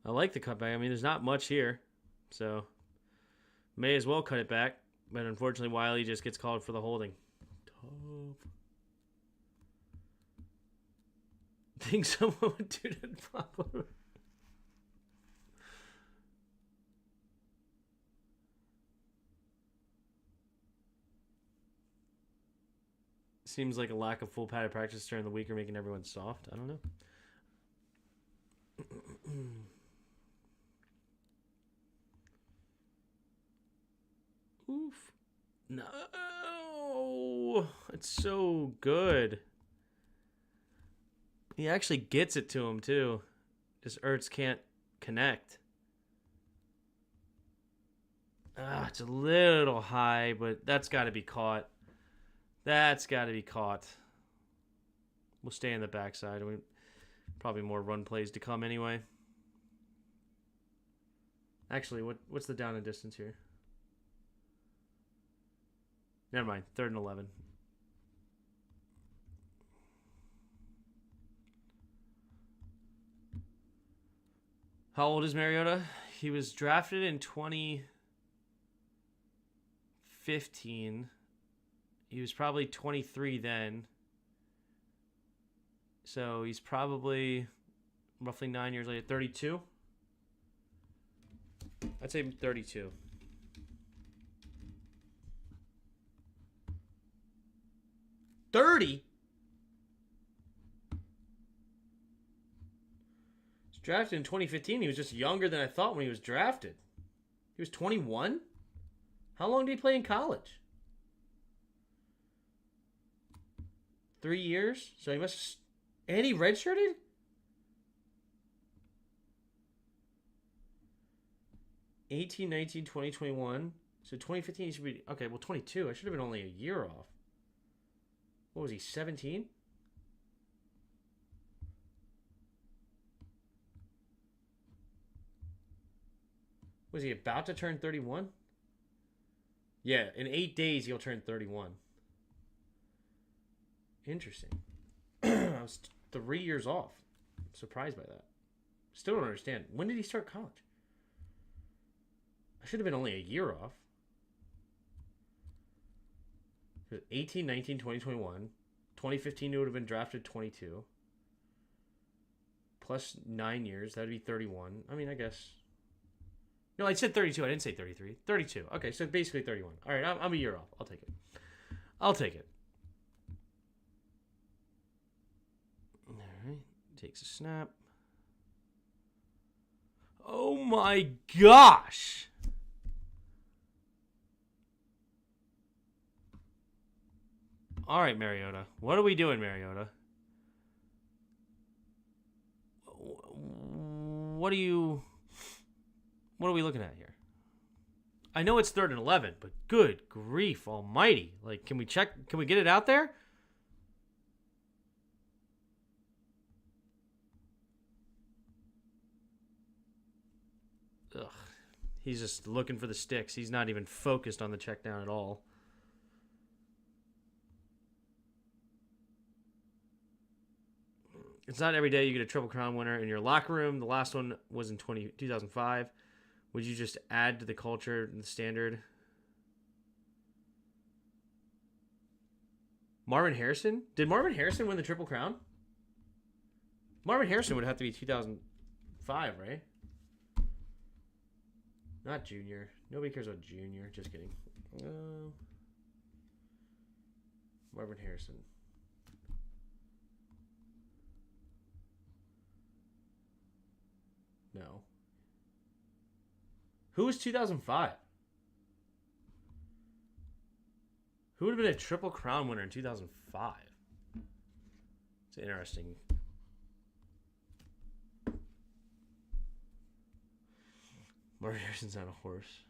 I like the cutback. I mean, there's not much here. So, may as well cut it back. But unfortunately, Wiley just gets called for the holding. Tough. Think someone would do that properly. Seems like a lack of full padded practice during the week are making everyone soft. I don't know. Oof. No. It's so good. He actually gets it to him, too. Just Ertz can't connect. It's a little high, but that's got to be caught. That's got to be caught. We'll stay in the backside. I mean, probably more run plays to come anyway. Actually, what's the down and distance here? Never mind. 3rd and 11. How old is Mariota? He was drafted in 2015. He was probably 23 then. So he's probably roughly 9 years later. 32? I'd say 32. He's drafted in 2015. He was just younger than I thought when he was drafted. He was 21? How long did he play in college? 3 years? So he must... And he redshirted? '18, 19, 20, 21. So 2015 he should be... Okay, well 22. I should have been only a year off. What was he, 17? Was he about to turn 31? Yeah, in 8 days he'll turn 31. Interesting. I was 3 years off. I'm surprised by that. Still don't understand. When did he start college? I should have been only a year off. 18, 19, 20, 21. 2015 he would have been drafted 22. Plus 9 years. That would be 31. I mean, I guess... No, I said 32. I didn't say 33. 32. Okay, so basically 31. All right, I'm a year off. I'll take it. I'll take it. All right. Takes a snap. Oh, my gosh. All right, Mariota. What are we doing, Mariota? What do you... What are we looking at here? I know it's 3rd and 11, but good grief almighty. Like, can we check? Can we get it out there? Ugh. He's just looking for the sticks. He's not even focused on the check down at all. It's not every day you get a Triple Crown winner in your locker room. The last one was in 2005. Would you just add to the culture and the standard? Marvin Harrison? Did Marvin Harrison win the Triple Crown? Marvin Harrison would have to be 2005, right? Not junior. Nobody cares about junior. Just kidding. Marvin Harrison. No. Who was 2005? Who would have been a Triple Crown winner in 2005? It's interesting. Marvin Harrison's not a horse.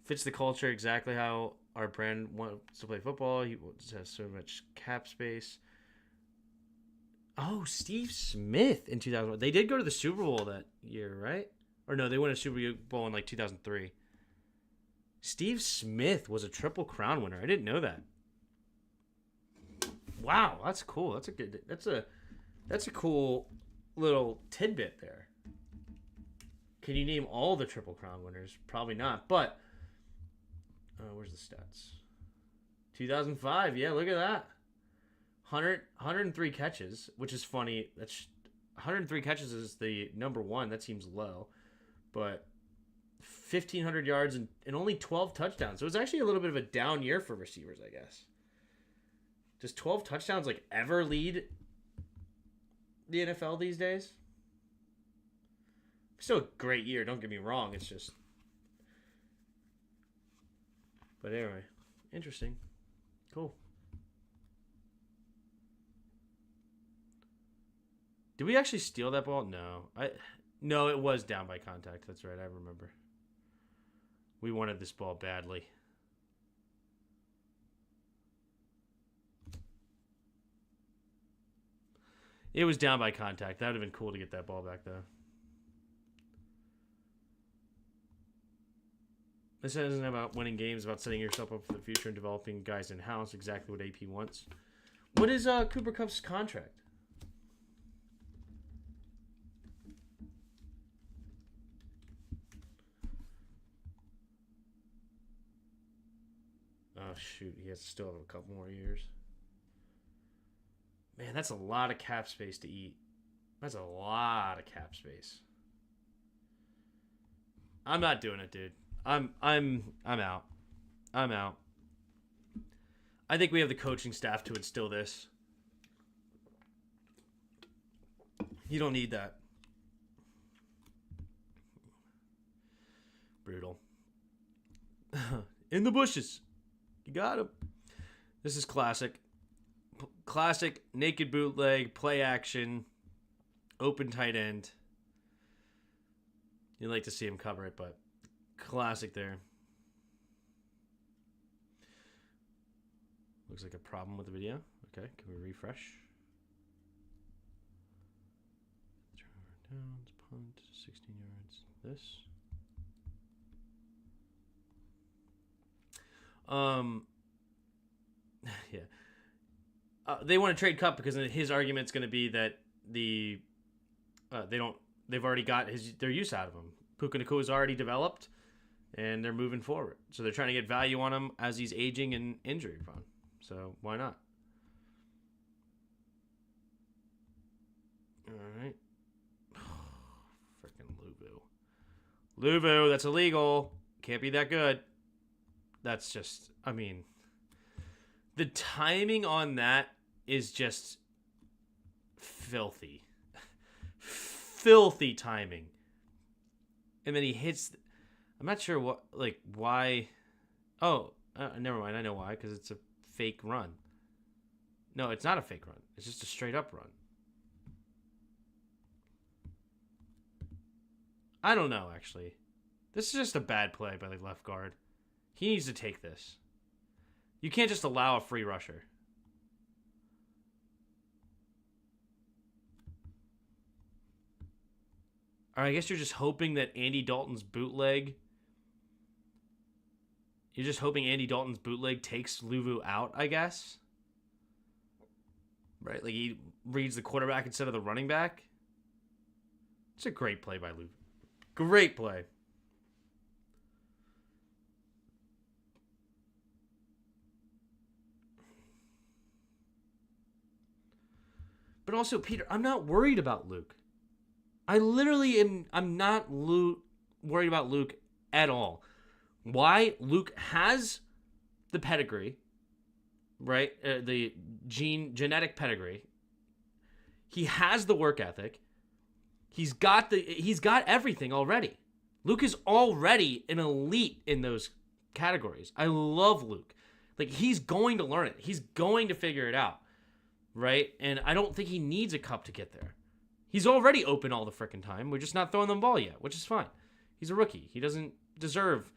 Fits the culture exactly how our brand wants to play football. He has so much cap space. Oh, Steve Smith in 2001. They did go to the Super Bowl that year, right? Or no, they won a Super Bowl in like 2003. Steve Smith was a Triple Crown winner. I didn't know that. Wow, that's cool. That's a cool little tidbit there. Can you name all the Triple Crown winners? Probably not, but where's the stats? 2005. Yeah, look at that. 103 catches, which is funny. That's 103 catches is the number one. That seems low, but 1,500 yards and only 12 touchdowns. So it was actually a little bit of a down year for receivers, I guess. Does 12 touchdowns like ever lead the NFL these days? Still a great year. Don't get me wrong. It's just, but anyway, interesting, cool. Did we actually steal that ball? No, it was down by contact. That's right. I remember. We wanted this ball badly. It was down by contact. That would have been cool to get that ball back, though. This isn't about winning games, about setting yourself up for the future and developing guys in-house, exactly what AP wants. What is Cooper Kupp's contract? Oh, shoot. He has to still have a couple more years. Man, that's a lot of cap space to eat. That's a lot of cap space. I'm not doing it, dude. I'm out. I'm out. I think we have the coaching staff to instill this. You don't need that. Brutal. In the bushes. You got him. This is classic. Classic naked bootleg, play action, open tight end. You'd like to see him cover it, but classic there. Looks like a problem with the video. Okay, can we refresh? Downs, punt, 16 yards. This. Yeah. They want to trade Kupp because his argument's going to be that they've already got their use out of him. Puka Nakua's already developed, and they're moving forward. So they're trying to get value on him as he's aging and injury prone. So why not? All right. Freaking Luvu, that's illegal. Can't be that good. That's just, I mean, the timing on that is just filthy. Filthy timing. And then he hits, I'm not sure why. Oh, never mind. I know why, because it's a fake run. No, it's not a fake run. It's just a straight up run. I don't know, actually. This is just a bad play by the left guard. He needs to take this. You can't just allow a free rusher. Or I guess you're just hoping that Andy Dalton's bootleg... You're just hoping Andy Dalton's bootleg takes Luvu out, I guess. Right? Like he reads the quarterback instead of the running back. It's a great play by Luvu. Great play. But also, Peter, I'm not worried about Luke. I literally am. I'm not worried about Luke at all. Why? Luke has the pedigree, right? The genetic pedigree. He has the work ethic. He's got everything already. Luke is already an elite in those categories. I love Luke. Like, he's going to learn it. He's going to figure it out, right? And I don't think he needs a Kupp to get there. He's already open all the frickin' time. We're just not throwing them the ball yet, which is fine. He's a rookie. He doesn't deserve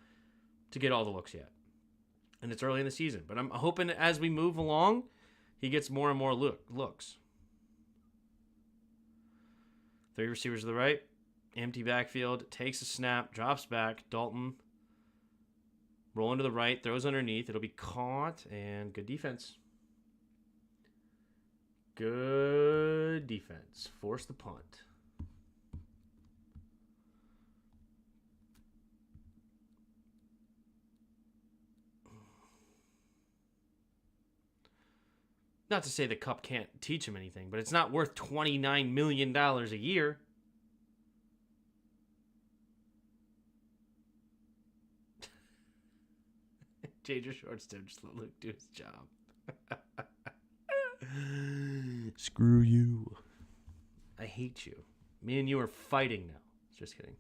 to get all the looks yet. And it's early in the season. But I'm hoping as we move along, he gets more and more looks. 3 receivers to the right. Empty backfield. Takes a snap. Drops back. Dalton. Rolling to the right. Throws underneath. It'll be caught. And good defense. Good defense. Force the punt. Not to say the Kupp can't teach him anything, but it's not worth $29 million a year. Change your shorts to just let Luke do his job. Screw you. I hate you. Me and you are fighting now. Just kidding.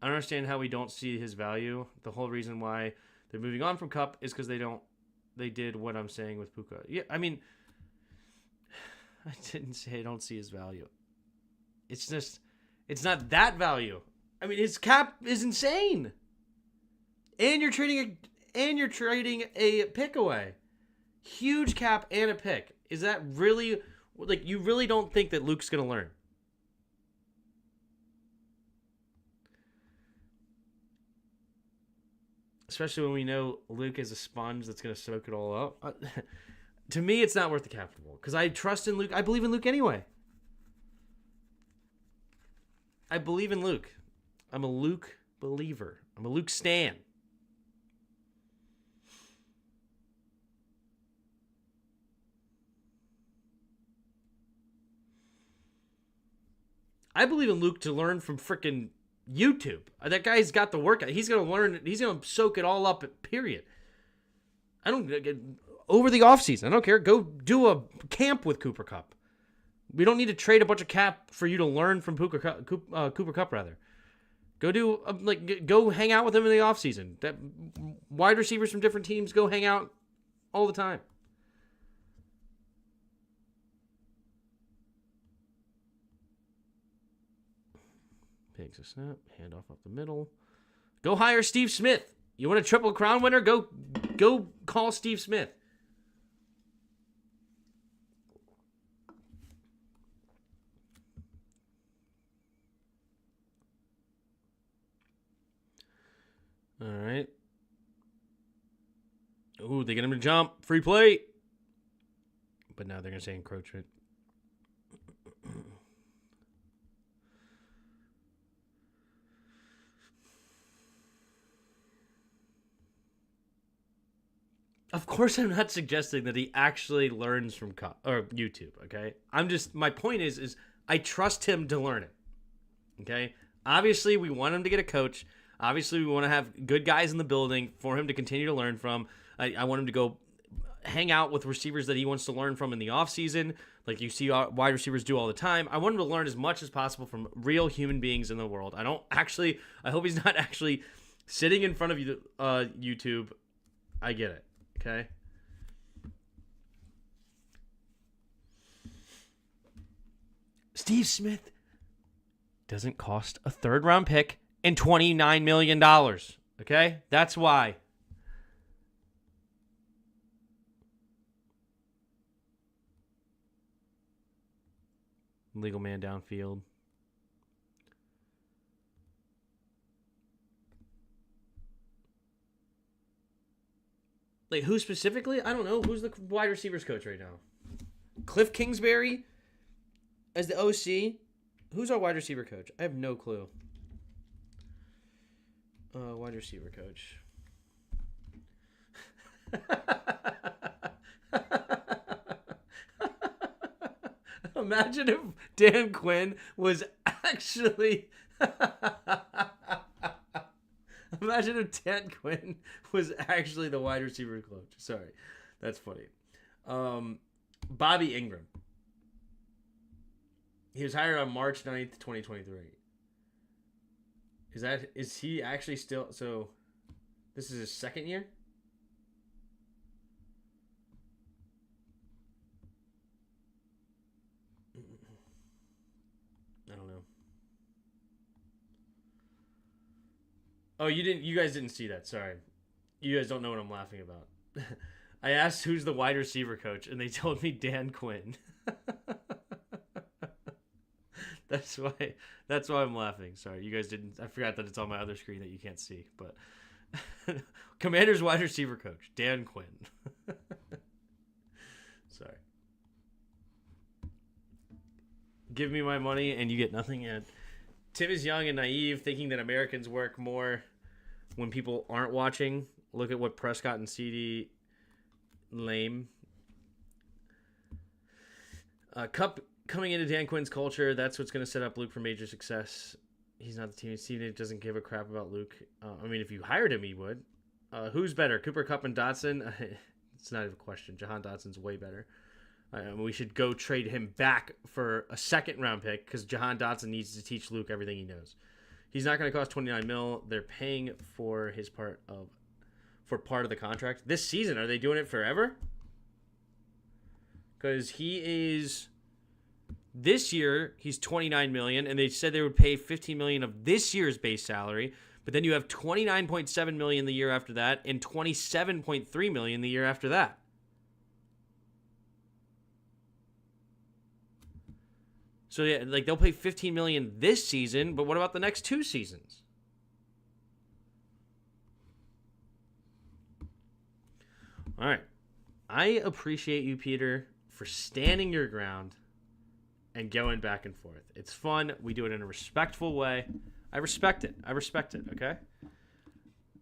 I don't understand how we don't see his value. The whole reason why they're moving on from Kupp is because they did what I'm saying with Puka. Yeah, I mean, I didn't say I don't see his value. It's just, it's not that value. I mean, his cap is insane. And you're trading a pick away. Huge cap and a pick. Is that really, like, you really don't think that Luke's going to learn? Especially when we know Luke is a sponge that's going to soak it all up. To me, it's not worth the capital. Because I trust in Luke. I believe in Luke anyway. I believe in Luke. I'm a Luke believer. I'm a Luke stan. I believe in Luke to learn from frickin' YouTube. That guy's got the workout. He's going to learn. He's going to soak it all up, period. I don't get over the offseason. I don't care. Go do a camp with Cooper Kupp. We don't need to trade a bunch of cap for you to learn from Cooper Kupp, rather. Go do, go hang out with him in the offseason. That wide receivers from different teams go hang out all the time. Takes a snap, hand off the middle. Go hire Steve Smith. You want a Triple Crown winner? Go call Steve Smith. All right. Ooh, they get him to jump. Free play. But now they're going to say encroachment. Of course, I'm not suggesting that he actually learns from YouTube, okay? My point is I trust him to learn it, okay? Obviously, we want him to get a coach. Obviously, we want to have good guys in the building for him to continue to learn from. I want him to go hang out with receivers that he wants to learn from in the offseason, like you see wide receivers do all the time. I want him to learn as much as possible from real human beings in the world. I hope he's not actually sitting in front of YouTube. I get it. Okay. Steve Smith doesn't cost a third-round pick and $29 million. Okay? That's why. Legal man downfield. Like, who specifically? I don't know. Who's the wide receivers coach right now? Cliff Kingsbury as the OC? Who's our wide receiver coach? I have no clue. Wide receiver coach. Imagine if Dan Quinn was actually... Imagine if Dan Quinn was actually the wide receiver coach. Sorry. That's funny. Bobby Ingram. He was hired on March 9th, 2023. Is he actually still... So, this is his second year? I don't know. Oh, you guys didn't see that. Sorry. You guys don't know what I'm laughing about. I asked who's the wide receiver coach, and they told me Dan Quinn. That's why I'm laughing. Sorry, you guys didn't. I forgot that it's on my other screen that you can't see. But Commanders wide receiver coach Dan Quinn. Sorry. Give me my money and you get nothing. And Tim is young and naive, thinking that Americans work more when people aren't watching. Look at what Prescott and CD lame. Kupp coming into Dan Quinn's culture, that's what's going to set up Luke for major success. He's not the team. Steve doesn't give a crap about Luke. I mean, if you hired him, he would. Who's better, Cooper Kupp and Dotson? It's not even a question. Jahan Dotson's way better. We should go trade him back for a second-round pick because Jahan Dotson needs to teach Luke everything he knows. He's not going to cost $29 million. They're paying for his part of the contract this season. Are they doing it forever? Because this year he's $29 million, and they said they would pay $15 million of this year's base salary. But then you have $29.7 million the year after that, and $27.3 million the year after that. So yeah, like they'll pay $15 million this season, but what about the next two seasons? All right. I appreciate you, Peter, for standing your ground and going back and forth. It's fun. We do it in a respectful way. I respect it. Okay?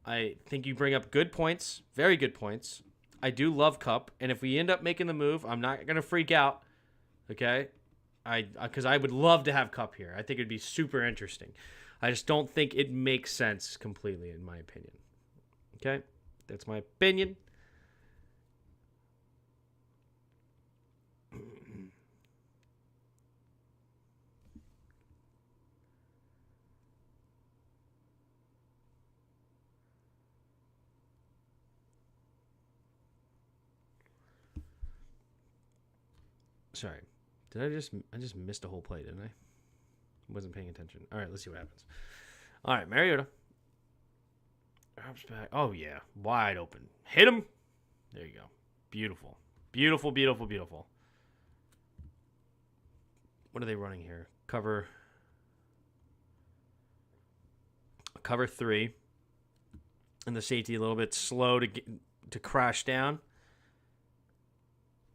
I think you bring up good points, very good points. I do love Kupp, and if we end up making the move, I'm not going to freak out, okay? Because I would love to have Kupp here. I think it'd be super interesting. I just don't think it makes sense completely, in my opinion. Okay? That's my opinion. Sorry. I just missed a whole play, didn't I? Wasn't paying attention. All right, let's see what happens. All right, Mariota. Drops back. Oh, yeah. Wide open. Hit him. There you go. Beautiful. Beautiful, beautiful, beautiful. What are they running here? Cover 3. And the safety a little bit slow to crash down.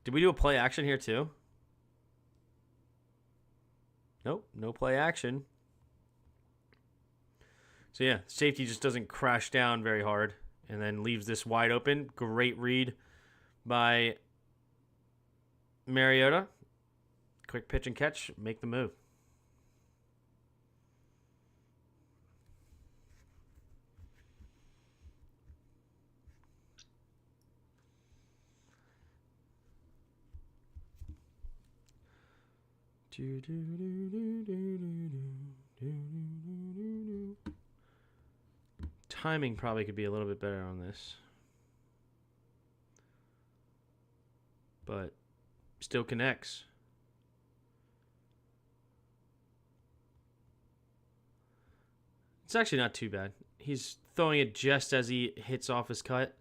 Did we do a play action here too? Nope, no play action. So yeah, safety just doesn't crash down very hard and then leaves this wide open. Great read by Mariota. Quick pitch and catch, make the move. Timing probably could be a little bit better on this. But still connects. It's actually not too bad. He's throwing it just as he hits off his cut.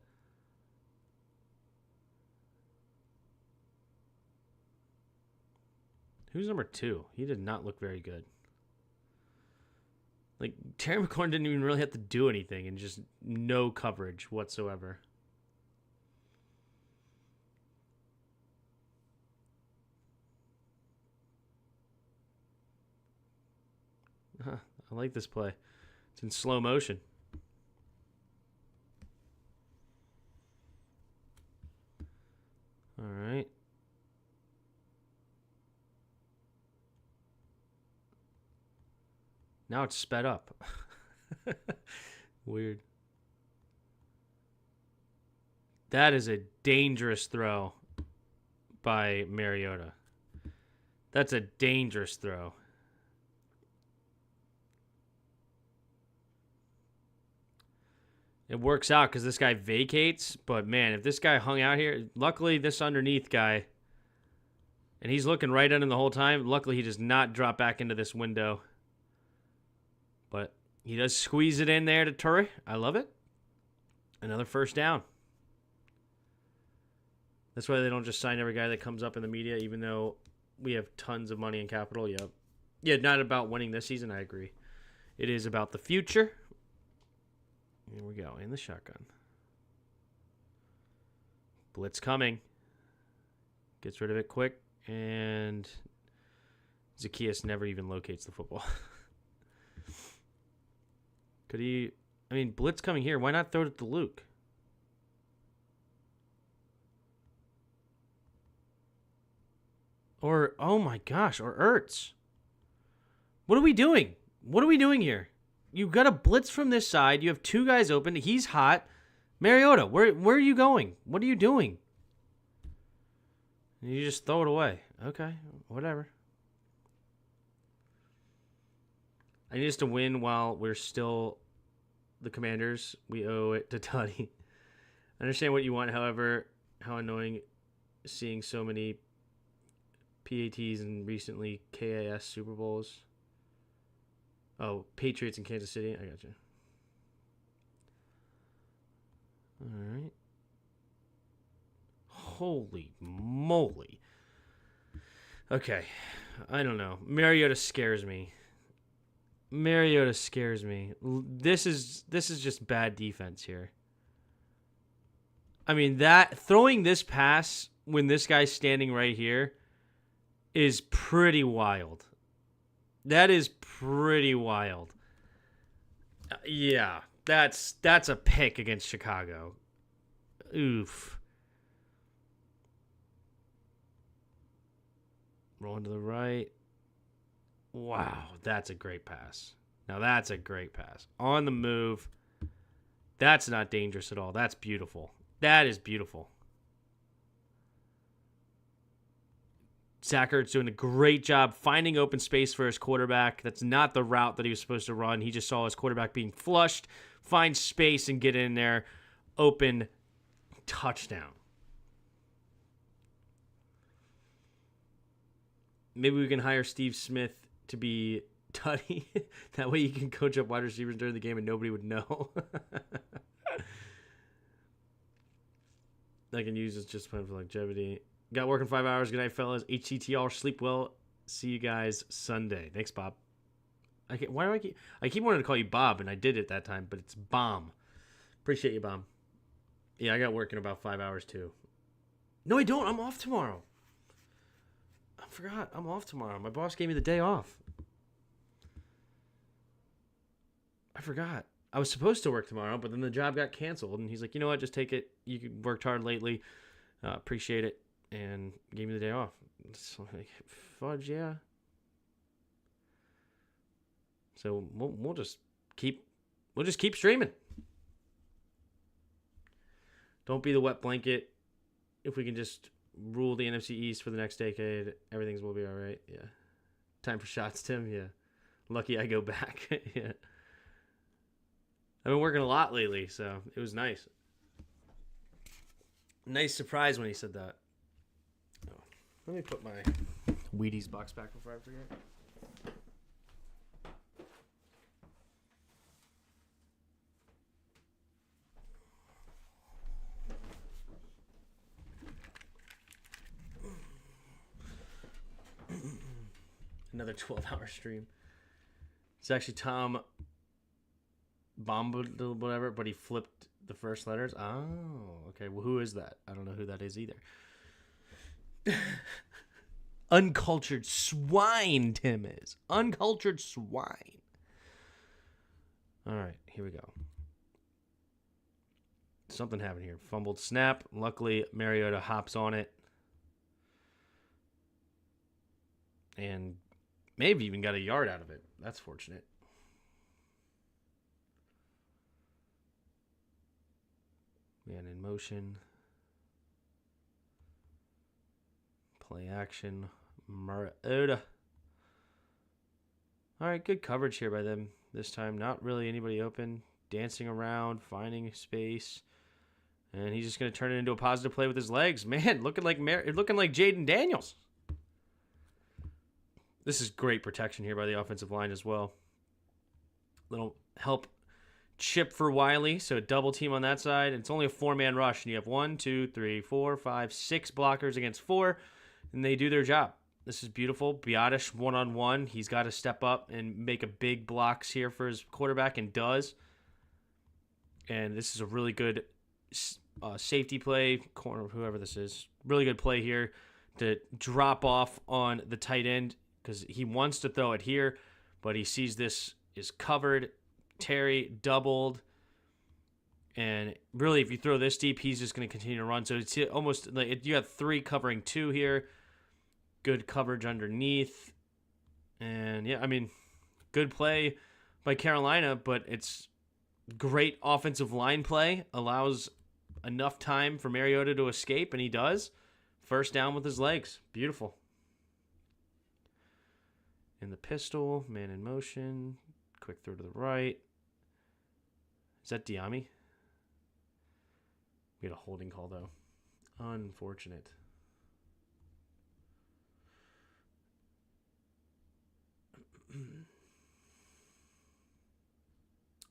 Who's number 2? He did not look very good. Like, Terry McLaurin didn't even really have to do anything and just no coverage whatsoever. I like this play. It's in slow motion. All right. Now it's sped up. Weird. That is a dangerous throw by Mariota. That's a dangerous throw. It works out because this guy vacates, but man, if this guy hung out here, luckily this underneath guy, and he's looking right at him the whole time, luckily he does not drop back into this window. But he does squeeze it in there to Turry. I love it. Another first down. That's why they don't just sign every guy that comes up in the media, even though we have tons of money and capital. Yep. Yeah, not about winning this season, I agree. It is about the future. Here we go, in the shotgun. Blitz coming. Gets rid of it quick, and Zacchaeus never even locates the football. Could he... I mean, Blitz coming here. Why not throw it to Luke? Or, oh my gosh, or Ertz. What are we doing? What are we doing here? You got a blitz from this side. You have 2 guys open. He's hot. Mariota, where are you going? What are you doing? You just throw it away. Okay, whatever. I need us to win while we're still the Commanders. We owe it to Tutty. I understand what you want, however, how annoying seeing so many PATs and recently KAS Super Bowls. Oh, Patriots in Kansas City. I got you. All right. Holy moly. Okay. I don't know. Mariota scares me. Mariota scares me. This is just bad defense here. I mean, that throwing this pass when this guy's standing right here is pretty wild. That is pretty wild. Yeah, that's a pick against Chicago. Oof. Rolling to the right. Wow, that's a great pass. Now that's a great pass. On the move. That's not dangerous at all. That's beautiful. That is beautiful. Zach Ertz doing a great job finding open space for his quarterback. That's not the route that he was supposed to run. He just saw his quarterback being flushed, find space, and get in there. Open touchdown. Maybe we can hire Steve Smith to be Tutty. That way you can coach up wide receivers during the game and nobody would know. I can use this just for longevity. Got working 5 hours. Good night, fellas. HTTR. Sleep well. See you guys Sunday. Thanks, Bob. I keep wanting to call you Bob, and I did it that time, but it's Bomb. Appreciate you, Bomb. Yeah, I got work in about 5 hours, too. No, I don't. I'm off tomorrow. I forgot. I'm off tomorrow. My boss gave me the day off. I forgot. I was supposed to work tomorrow, but then the job got canceled, and he's like, you know what? Just take it. You worked hard lately. Appreciate it. And gave me the day off. So like, fudge, yeah. So we'll just keep streaming. Don't be the wet blanket. If we can just rule the NFC East for the next decade, everything's will be all right. Yeah. Time for shots, Tim. Yeah. Lucky I go back. Yeah. I've been working a lot lately, so it was nice. Nice surprise when he said that. Oh, let me put my Wheaties box back before I forget. Another 12-hour stream. It's actually Tom Bombadil, whatever, but he flipped the first letters. Oh, okay. Well, who is that? I don't know who that is either. Uncultured swine, Tim is. Uncultured swine. All right, here we go. Something happened here. Fumbled snap. Luckily, Mariota hops on it. And maybe even got a yard out of it. That's fortunate. Man in motion. Play action. Mariota. All right, good coverage here by them this time. Not really anybody open. Dancing around, finding space. And he's just going to turn it into a positive play with his legs. Man, looking like Jayden Daniels. This is great protection here by the offensive line as well. Little help chip for Wiley, so a double team on that side. It's only a 4-man rush, and you have 1, 2, 3, 4, 5, 6 blockers against 4, and they do their job. This is beautiful. Biotish one-on-one. He's got to step up and make a big blocks here for his quarterback, and does. And this is a really good safety play, corner, whoever this is. Really good play here to drop off on the tight end because he wants to throw it here, but he sees this is covered. Terry doubled. And really, if you throw this deep, he's just going to continue to run. So it's almost like you have 3 covering 2 here. Good coverage underneath. And, yeah, I mean, good play by Carolina, but it's great offensive line play. Allows enough time for Mariota to escape, and he does. First down with his legs. Beautiful. In the pistol, man in motion. Quick throw to the right. Is that Diami? We had a holding call, though. Unfortunate.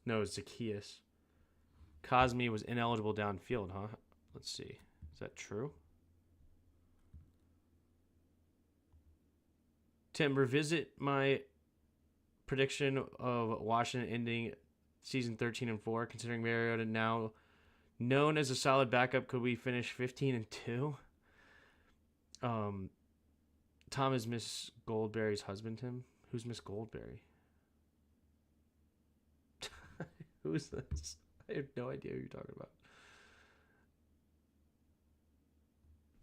No, it's Zacchaeus. Cosme was ineligible downfield, huh? Let's see. Is that true? Tim, revisit my prediction of Washington ending season 13-4, considering Mariota now known as a solid backup. Could we finish 15-2? Tom is Miss Goldberry's husband, Tim. Who's Miss Goldberry? Who's this? I have no idea who you're talking about.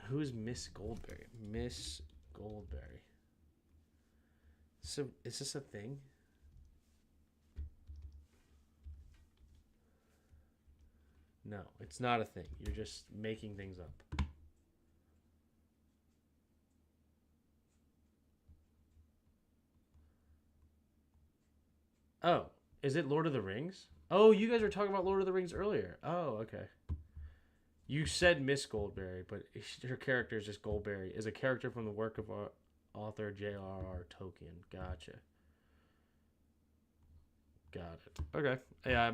Who's Miss Goldberry? Miss Goldberry. So, is this a thing? No, it's not a thing. You're just making things up. Oh, is it Lord of the Rings? Oh, you guys were talking about Lord of the Rings earlier. Oh, okay. You said Miss Goldberry, but her character is just Goldberry. Is a character from the work of author J.R.R. Tolkien. Gotcha. Got it. Okay. Yeah,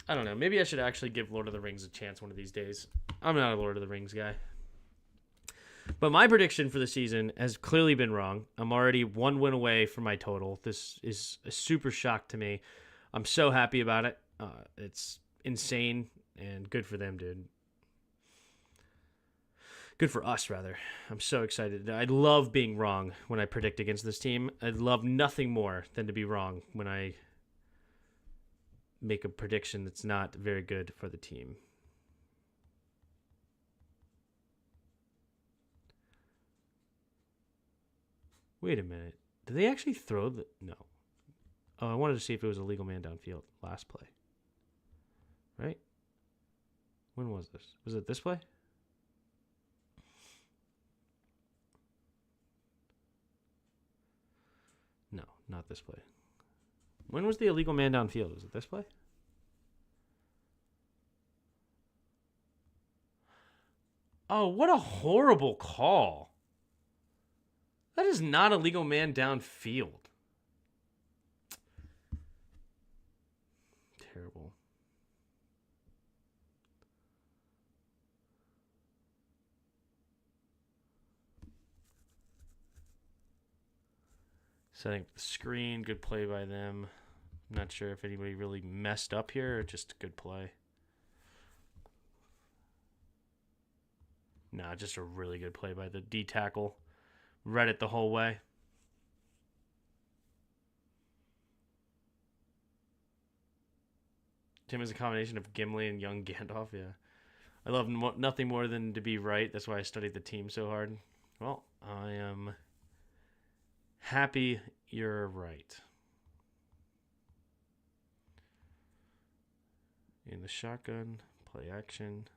I don't know. Maybe I should actually give Lord of the Rings a chance one of these days. I'm not a Lord of the Rings guy. But my prediction for the season has clearly been wrong. I'm already 1 win away from my total. This is a super shock to me. I'm so happy about it. It's insane and good for them, dude. Good for us, rather. I'm so excited. I love being wrong when I predict against this team. I love nothing more than to be wrong when I make a prediction that's not very good for the team. Wait a minute. Did they actually throw the... No. Oh, I wanted to see if it was a legal man downfield. Last play. Right? When was this? Was it this play? No, not this play. When was the illegal man downfield? Was it this play? Oh, what a horrible call. That is not a legal man downfield. Terrible. Setting up the screen, good play by them. I'm not sure if anybody really messed up here or just a good play. Nah, just a really good play by the D tackle. Read it the whole way. Tim is a combination of Gimli and young Gandalf, yeah. I love nothing more than to be right. That's why I studied the team so hard. Well, I am happy you're right. In the shotgun, play action.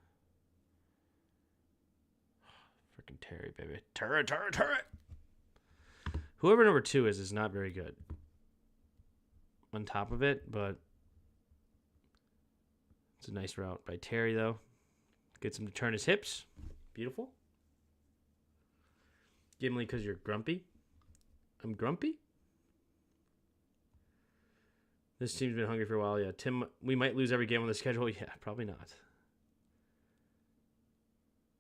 Freaking Terry, baby. Turret. Whoever number 2 is not very good. On top of it, but it's a nice route by Terry, though. Gets him to turn his hips. Beautiful. Gimli, because you're grumpy. I'm grumpy? This team's been hungry for a while. Yeah, Tim, we might lose every game on the schedule. Yeah, probably not.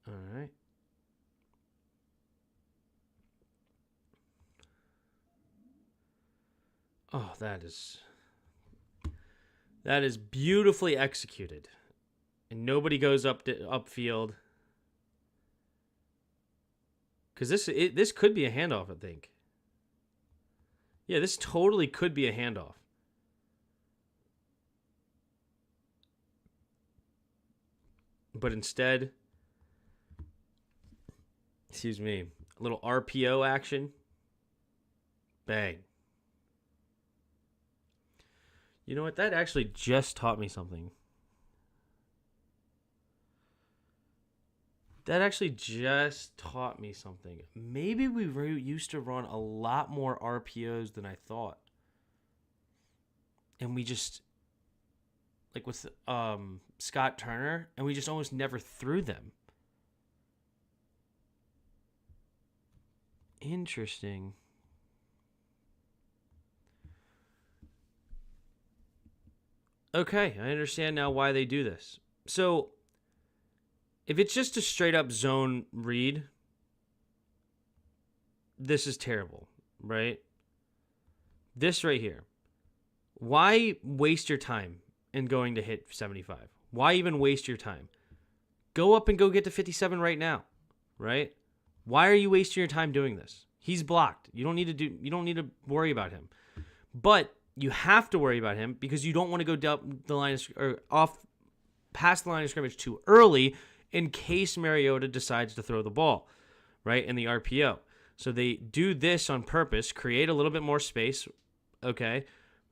All right. Oh, that is beautifully executed. And nobody goes upfield. Because this could be a handoff, I think. Yeah, this totally could be a handoff. But instead, excuse me, a little RPO action. Bang. You know what? That actually just taught me something. Maybe we used to run a lot more RPOs than I thought. And we just, like with Scott Turner, and we just almost never threw them. Interesting. Okay, I understand now why they do this. So, if it's just a straight up zone read, this is terrible, right? This right here. Why waste your time in going to hit 75? Why even waste your time? Go up and go get to 57 right now, right? Why are you wasting your time doing this? He's blocked. You don't need to worry about him. But you have to worry about him because you don't want to go down the line past the line of scrimmage too early in case Mariota decides to throw the ball, right, in the RPO. So they do this on purpose, create a little bit more space, okay,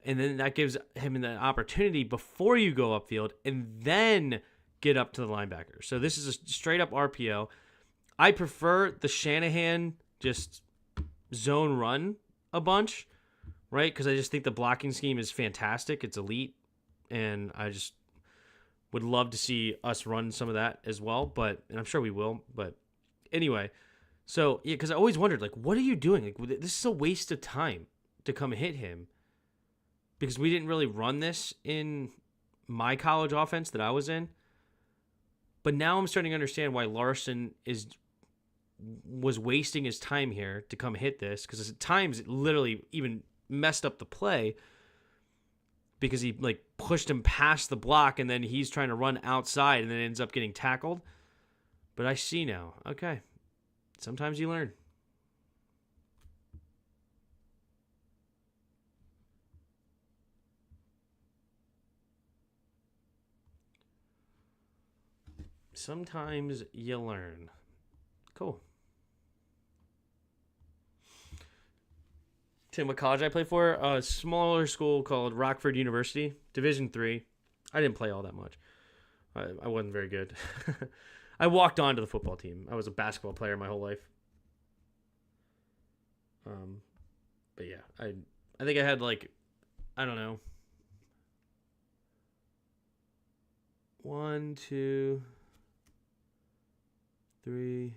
and then that gives him an opportunity before you go upfield and then get up to the linebacker. So this is a straight-up RPO. I prefer the Shanahan just zone run a bunch, right, because I just think the blocking scheme is fantastic. It's elite, and I just would love to see us run some of that as well, and I'm sure we will. But anyway, so yeah, because I always wondered, like, what are you doing? Like, this is a waste of time to come hit him because we didn't really run this in my college offense that I was in. But now I'm starting to understand why Larson was wasting his time here to come hit this, because at times it literally even messed up the play because he like pushed him past the block and then he's trying to run outside and then ends up getting tackled. But I see now. Okay. Sometimes you learn. Sometimes you learn. Cool. Tim, what college I play for? A smaller school called Rockford University, Division III. I didn't play all that much. I wasn't very good. I walked onto the football team. I was a basketball player my whole life. But yeah, I think I had like, I don't know, 1, 2, 3,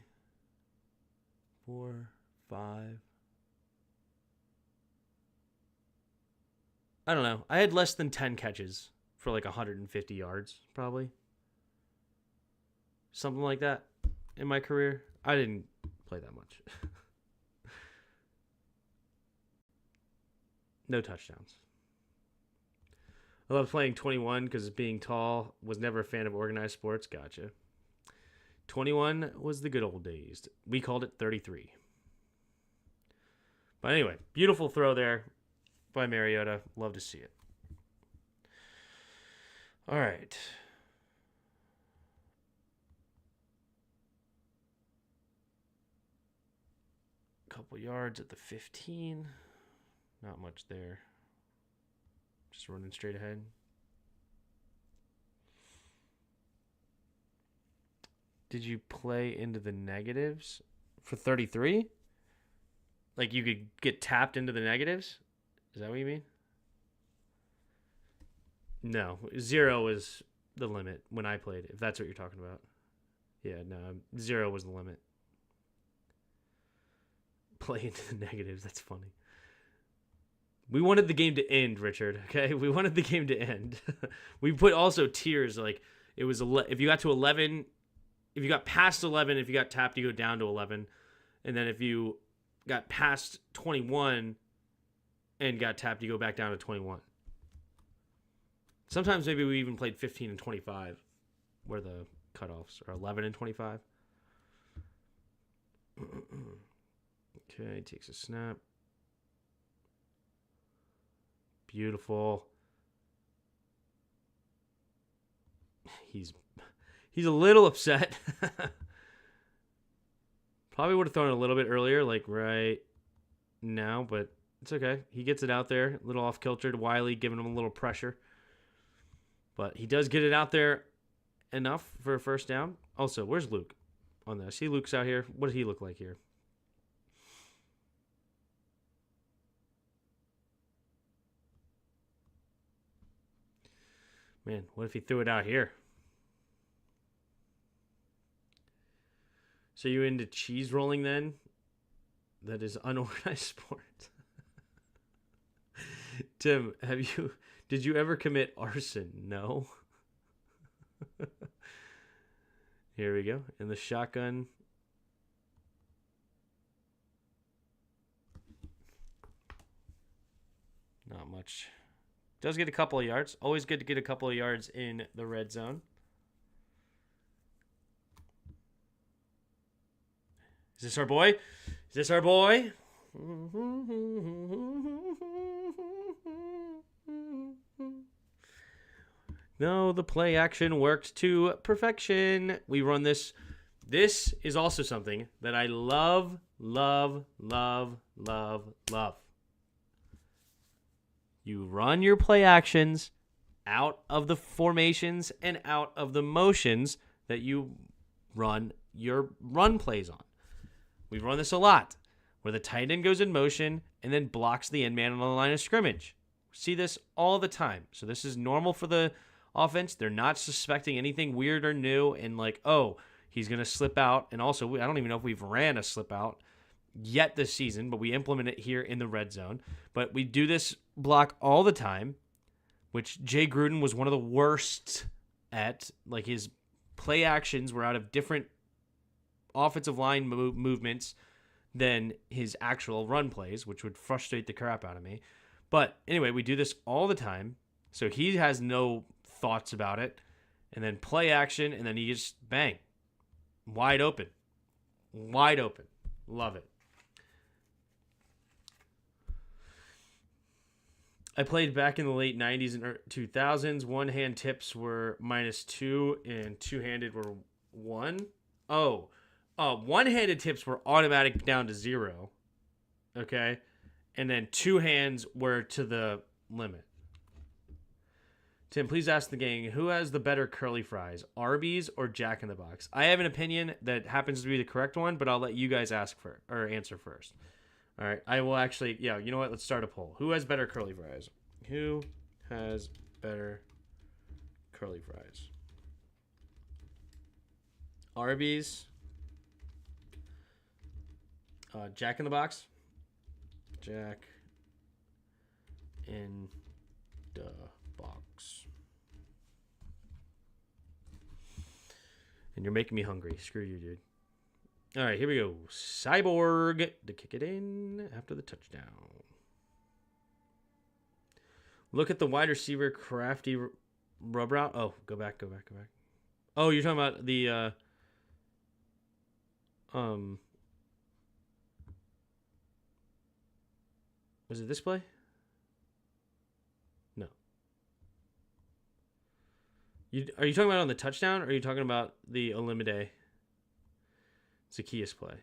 4, 5. I don't know. I had less than 10 catches for like 150 yards, probably. Something like that in my career. I didn't play that much. No touchdowns. I love playing 21 because being tall. Was never a fan of organized sports. Gotcha. 21 was the good old days. We called it 33. But anyway, beautiful throw there by Mariota. Love to see it. All right. Couple yards at the 15. Not much there. Just running straight ahead. Did you play into the negatives for 33? Like you could get tapped into the negatives? Is that what you mean? No, 0 was the limit when I played, if that's what you're talking about. Yeah, no, 0 was the limit. Play into the negatives, that's funny. We wanted the game to end, Richard, okay? We wanted the game to end. We put also tiers, like it was if you got to 11, if you got past 11, if you got tapped, you go down to 11. And then if you got past 21 and got tapped, you go back down to 21. Sometimes maybe we even played 15 and 25, where the cutoffs are 11 and 25. Okay, takes a snap. Beautiful. He's a little upset. Probably would have thrown it a little bit earlier, like right now, but it's okay. He gets it out there, a little off kilter to Wiley, giving him a little pressure. But he does get it out there enough for a first down. Also, where's Luke on this? See Luke's out here. What does he look like here? Man, what if he threw it out here? So you into cheese rolling then? That is unorganized sport. Tim, did you ever commit arson? No. Here we go. In the shotgun. Not much. Does get a couple of yards. Always good to get a couple of yards in the red zone. Is this our boy? Is this our boy? No, the play action worked to perfection. We run this. This is also something that I love, love, love, love, love. You run your play actions out of the formations and out of the motions that you run your run plays on. We run this a lot, where the tight end goes in motion and then blocks the end man on the line of scrimmage. See this all the time. So this is normal for the offense. They're not suspecting anything weird or new and like, oh, he's going to slip out. And also, I don't even know if we've ran a slip out yet this season, but we implement it here in the red zone. But we do this block all the time, which Jay Gruden was one of the worst at. Like his play actions were out of different offensive line movements than his actual run plays, which would frustrate the crap out of me. But anyway, we do this all the time. So he has no thoughts about it. And then play action, and then he just bang. Wide open. Wide open. Love it. I played back in the late 90s and 2000s. One-hand tips were -2 and two-handed were 1. One-handed tips were automatic down to 0. Okay? And then two hands were to the limit. Tim, please ask the gang, who has the better curly fries, Arby's or Jack in the Box? I have an opinion that happens to be the correct one, but I'll let you guys answer first. All right, I will actually, you know what? Let's start a poll. Who has better curly fries? Who has better curly fries? Arby's. Jack in the Box. Jack in the Box. And you're making me hungry. Screw you, dude. All right, here we go. Cyborg to kick it in after the touchdown. Look at the wide receiver crafty rub route. Oh, go back. Oh, you're talking about the was it this play? No. Are you talking about on the touchdown, or are you talking about the Olamide Zacchaeus play?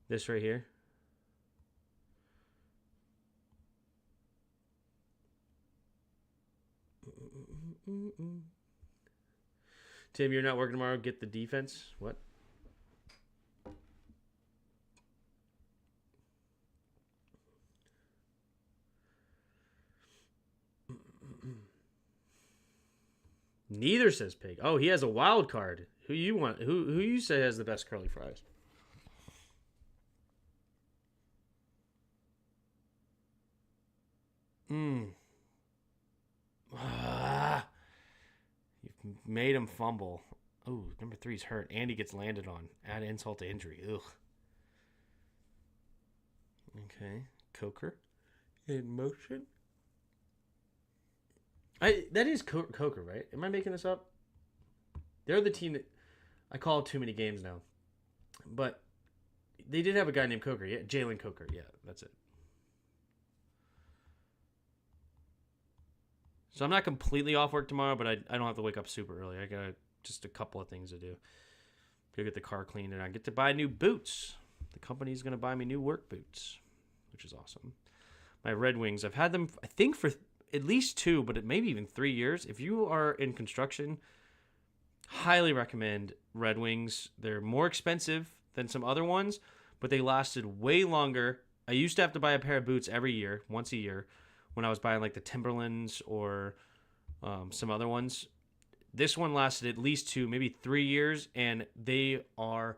This right here. Tim, you're not working tomorrow. Get the defense. What? Neither says Pig. Oh, he has a wild card. Who you want? Who you say has the best curly fries? You've made him fumble. Oh, number 3's hurt. And he gets landed on. Add insult to injury. Ugh. Okay. Coker. In motion. That is Coker, right? Am I making this up? They're the team that... I call too many games now. But they did have a guy named Coker. Yeah, Jalen Coker. Yeah, that's it. So I'm not completely off work tomorrow, but I don't have to wake up super early. I got just a couple of things to do. Go get the car cleaned, and I get to buy new boots. The company's going to buy me new work boots, which is awesome. My Red Wings, I've had them, I think, for at least 2, but maybe even 3 years. If you are in construction, highly recommend Red Wings. They're more expensive than some other ones, but they lasted way longer. I used to have to buy a pair of boots every year, once a year, when I was buying like the Timberlands or some other ones. This one lasted at least 2, maybe 3 years, and they are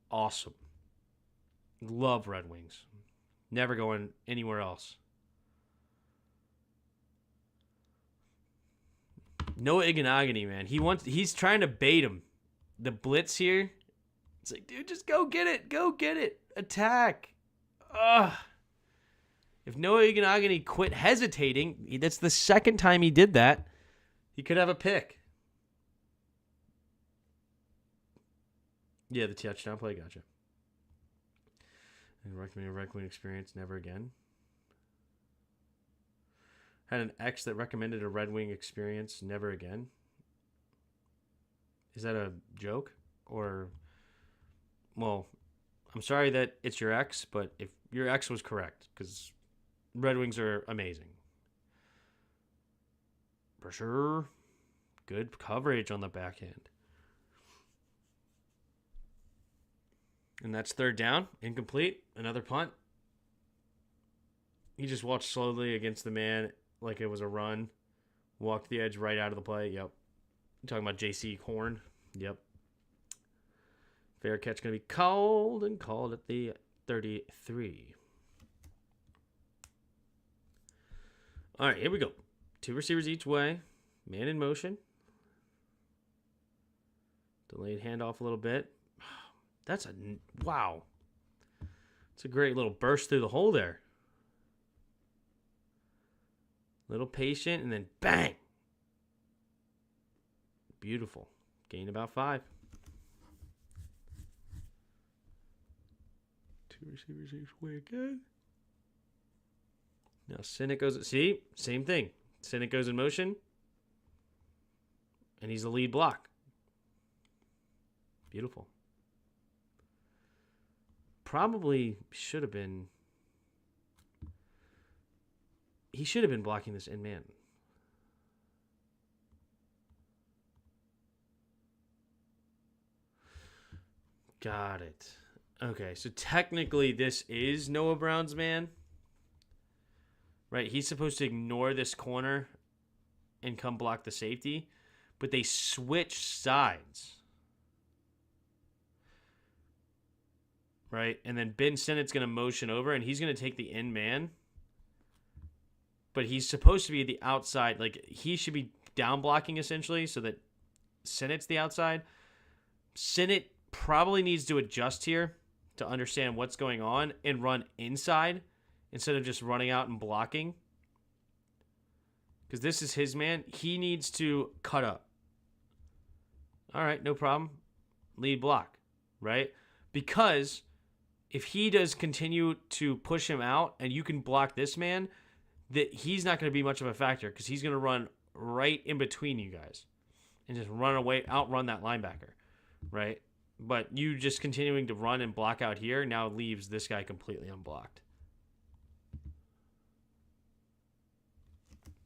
awesome. Love Red Wings. Never going anywhere else. Noah Iganagani, man. He's trying to bait him. The Blitz here. It's like, dude, just go get it. Go get it. Attack. Ugh. If Noah Iganagani quit hesitating, that's the second time he did that, he could have a pick. Yeah, the touchdown play, gotcha. And recommend a Red Wing experience, never again. Had an ex that recommended a Red Wing experience, never again. Is that a joke? Or, well, I'm sorry that it's your ex, but if your ex was correct, because Red Wings are amazing. For sure. Good coverage on the back end. And that's third down. Incomplete. Another punt. He just walked slowly against the man like it was a run. Walked the edge right out of the play. Yep. I'm talking about J.C. Horn. Yep. Fair catch going to be called and called at the 33. All right, here we go. 2 receivers each way. Man in motion. Delayed handoff a little bit. Wow. It's a great little burst through the hole there. Little patient, and then bang. Beautiful. Gain about 5. 2 receivers each way again. Now Sinnott goes, see, same thing. Sinnott goes in motion, and he's the lead block. Beautiful. Probably should have been. He should have been blocking this in man. Got it. Okay, so technically this is Noah Brown's man. Right, he's supposed to ignore this corner and come block the safety, but they switch sides. Right, and then Ben Sinnott's going to motion over, and he's going to take the in man. But he's supposed to be the outside. Like, he should be down blocking, essentially, so that Sinnott's the outside. Sinnott probably needs to adjust here to understand what's going on and run inside instead of just running out and blocking. Because this is his man. He needs to cut up. All right, no problem. Lead block, right? Because if he does continue to push him out and you can block this man, that he's not going to be much of a factor because he's going to run right in between you guys and just run away, outrun that linebacker, right? But you just continuing to run and block out here now leaves this guy completely unblocked.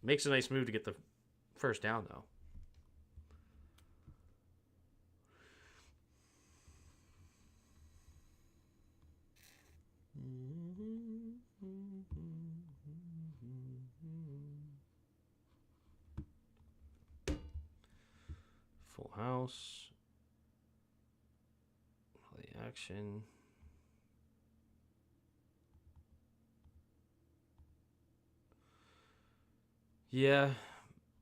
Makes a nice move to get the first down, though. Full house. Play action. Yeah,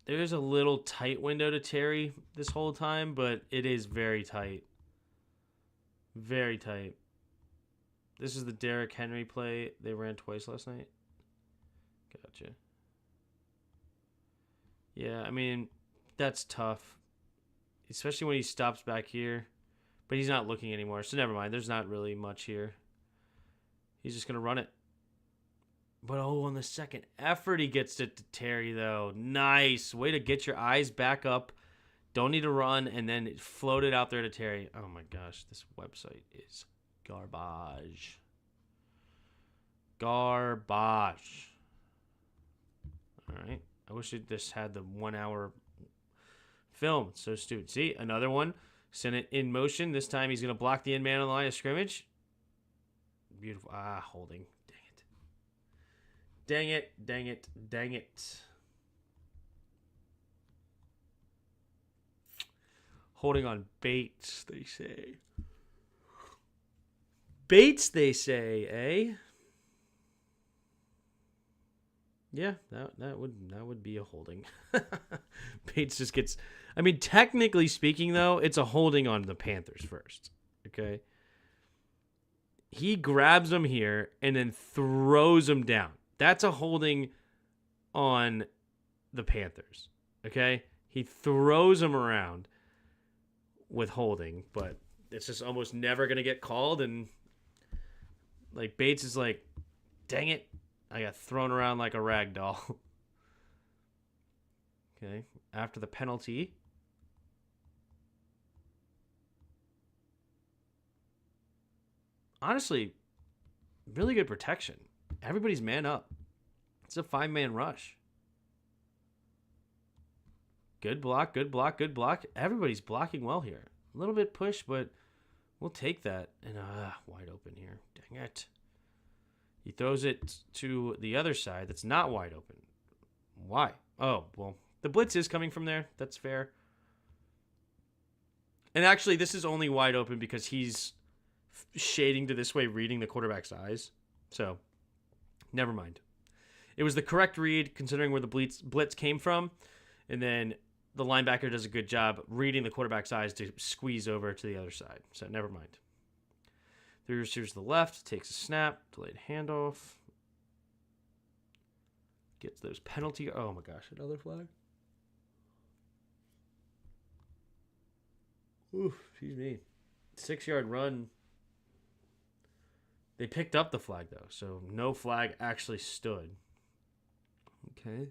there's a little tight window to Terry this whole time, but it is very tight. Very tight. This is the Derrick Henry play. They ran twice last night. Gotcha. Yeah, I mean, that's tough. Especially when he stops back here. But he's not looking anymore, so never mind. There's not really much here. He's just going to run it. But, oh, on the second effort, he gets it to Terry, though. Nice. Way to get your eyes back up. Don't need to run, and then float it out there to Terry. Oh, my gosh. This website is garbage. Garbage. All right. I wish it just had the 1 hour film. It's so stupid. See, another one. Send it in motion. This time he's going to block the end man on the line of scrimmage. Beautiful. Ah, holding. Dang it, dang it, dang it. Holding on Bates, they say. Bates, they say, eh? Yeah, that would be a holding. Bates just gets... I mean, technically speaking, though, it's a holding on the Panthers first. Okay? He grabs him here and then throws him down. That's a holding on the Panthers, okay? He throws him around with holding, but it's just almost never going to get called. And, like, Bates is like, dang it, I got thrown around like a rag doll. Okay, after the penalty. Honestly, really good protection. Everybody's man up. It's a 5-man rush. Good block, good block, good block. Everybody's blocking well here. A little bit push, but we'll take that. And wide open here. Dang it. He throws it to the other side that's not wide open. Why? Oh, well, the blitz is coming from there. That's fair. And actually, this is only wide open because he's shading to this way, reading the quarterback's eyes. So... never mind. It was the correct read considering where the blitz came from. And then the linebacker does a good job reading the quarterback's eyes to squeeze over to the other side. So never mind. The receiver to the left. Takes a snap. Delayed handoff. Gets those penalty. Oh my gosh. Another flag. Oof. Excuse me. 6-yard run. They picked up the flag, though, so no flag actually stood. Okay.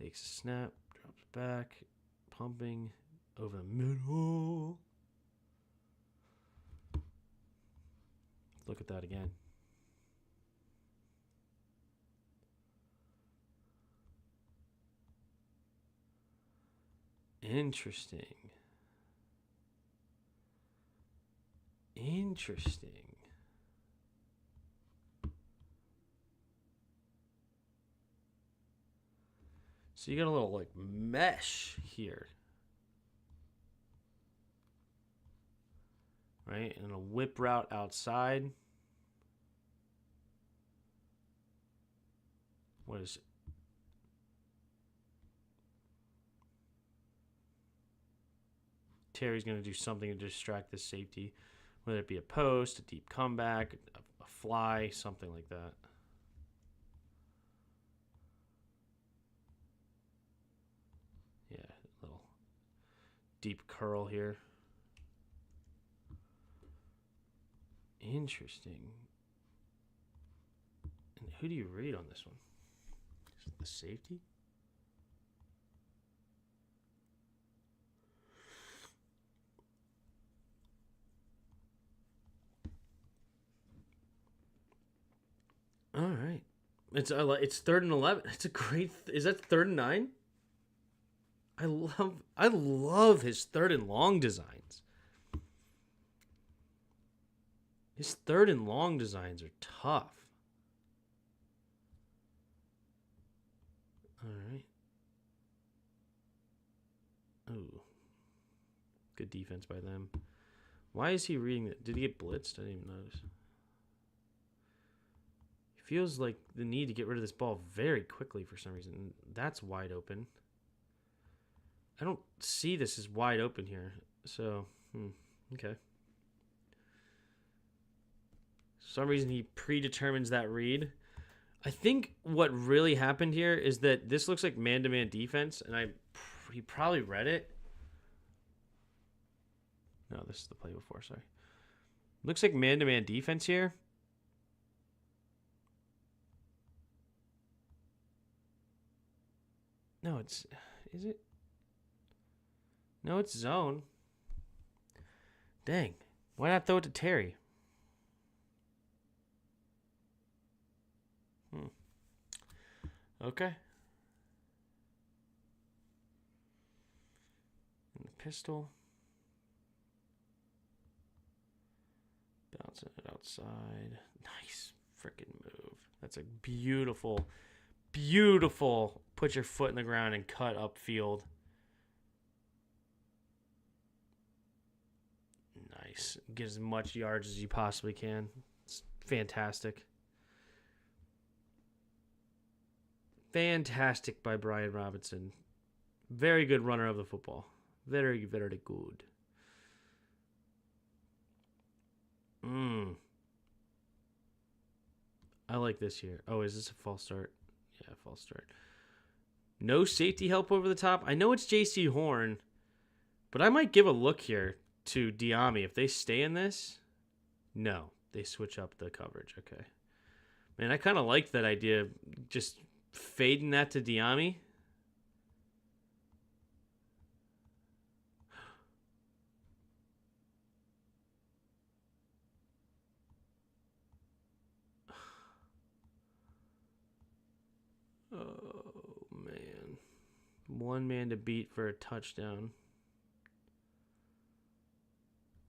Takes a snap, drops back, pumping over the middle. Look at that again. Interesting. Interesting. So you got a little like mesh here. Right? And a whip route outside. What is it? Terry's going to do something to distract this safety, whether it be a post, a deep comeback, a a fly, something like that. Yeah, little deep curl here. Interesting. And who do you read on this one? Is it the safety? All right. It's 3rd and 11. It's a great. Is that 3rd and 9? I love his 3rd and long designs. His 3rd and long designs are tough. All right. Oh. Good defense by them. Why is he reading it? Did he get blitzed? I didn't even notice. Feels like the need to get rid of this ball very quickly for some reason. That's wide open. I don't see this as wide open here. So, okay. For some reason he predetermines that read. I think what really happened here is that this looks like man-to-man defense, and he probably read it. No, this is the play before, sorry. Looks like man-to-man defense here. No, is it? No, it's zone. Dang. Why not throw it to Terry? Okay. And the pistol. Bouncing it outside. Nice freaking move. That's a beautiful put your foot in the ground and cut upfield. Nice. Get as much yards as you possibly can. It's fantastic. Fantastic by Brian Robinson. Very good runner of the football. Very, very good. I like this here. Oh, is this a false start? Yeah, false start. No safety help over the top. I know it's J.C. Horn, but I might give a look here to Diami. If they stay in this, no, they switch up the coverage. Okay. Man, I kind of liked that idea. Just fading that to Diami. Oh, man. One man to beat for a touchdown.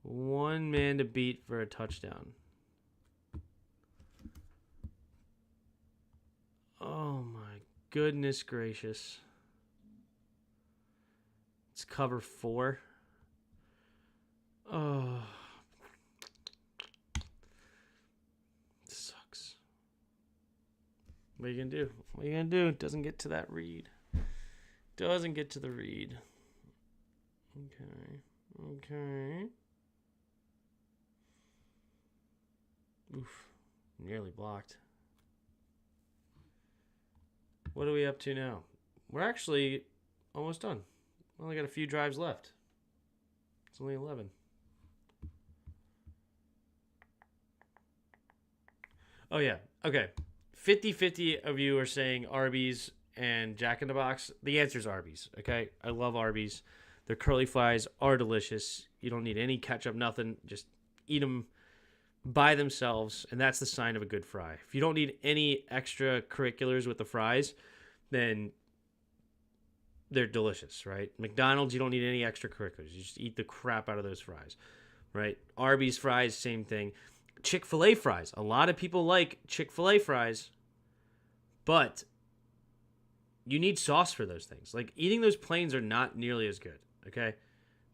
One man to beat for a touchdown. Oh, my goodness gracious. It's cover 4. Oh. Sucks. What are you going to do? What are you going to do? It doesn't get to that read. Doesn't get to the read. Okay. Oof. Nearly blocked. What are we up to now? We're actually almost done. We only got a few drives left. It's only 11. Oh, yeah. Okay. 50-50 of you are saying Arby's and Jack in the Box. The answer is Arby's, okay? I love Arby's. Their curly fries are delicious. You don't need any ketchup, nothing. Just eat them by themselves, and that's the sign of a good fry. If you don't need any extracurriculars with the fries, then they're delicious, right? McDonald's, you don't need any extracurriculars. You just eat the crap out of those fries, right? Arby's fries, same thing. Chick-fil-A fries. A lot of people like Chick-fil-A fries, but you need sauce for those things. Like, eating those plains are not nearly as good, okay?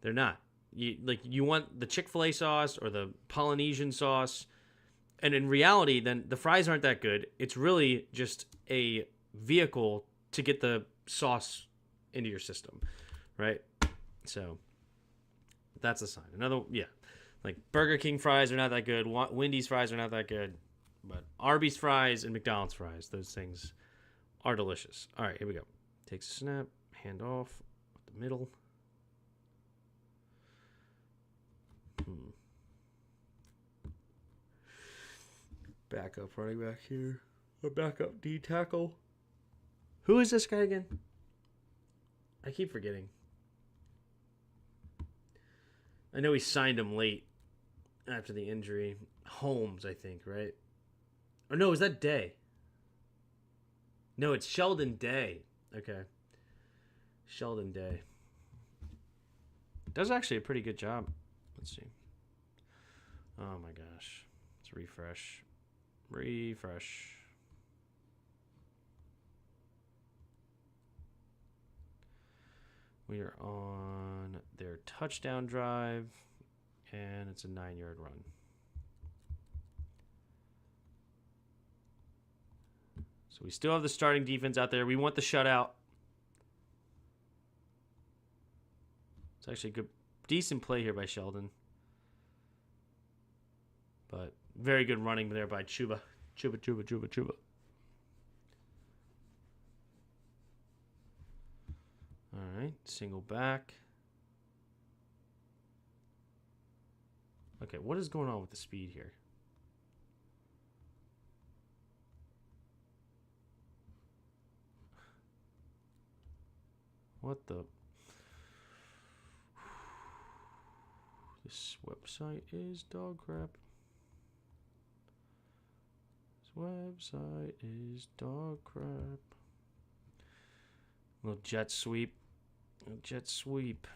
They're not. You want the Chick-fil-A sauce or the Polynesian sauce, and in reality, then the fries aren't that good. It's really just a vehicle to get the sauce into your system, right? So that's a sign. Like Burger King fries are not that good. Wendy's fries are not that good. But Arby's fries and McDonald's fries, those things are delicious. All right, here we go. Takes a snap, hand off, the middle. Backup running back here. A backup D tackle. Who is this guy again? I keep forgetting. I know he signed him late after the injury. Holmes, I think, right? Or no, is that Day? No, it's Sheldon Day. Okay. Sheldon Day. Does actually a pretty good job. Let's see. Oh my gosh. Let's refresh. Refresh. We are on their touchdown drive, and it's a 9-yard run. So we still have the starting defense out there. We want the shutout. It's actually a good, decent play here by Sheldon. But very good running there by Chuba. Chuba. All right, single back. Okay, what is going on with the speed here? What the? This website is dog crap. This website is dog crap. Little jet sweep. Jet sweep.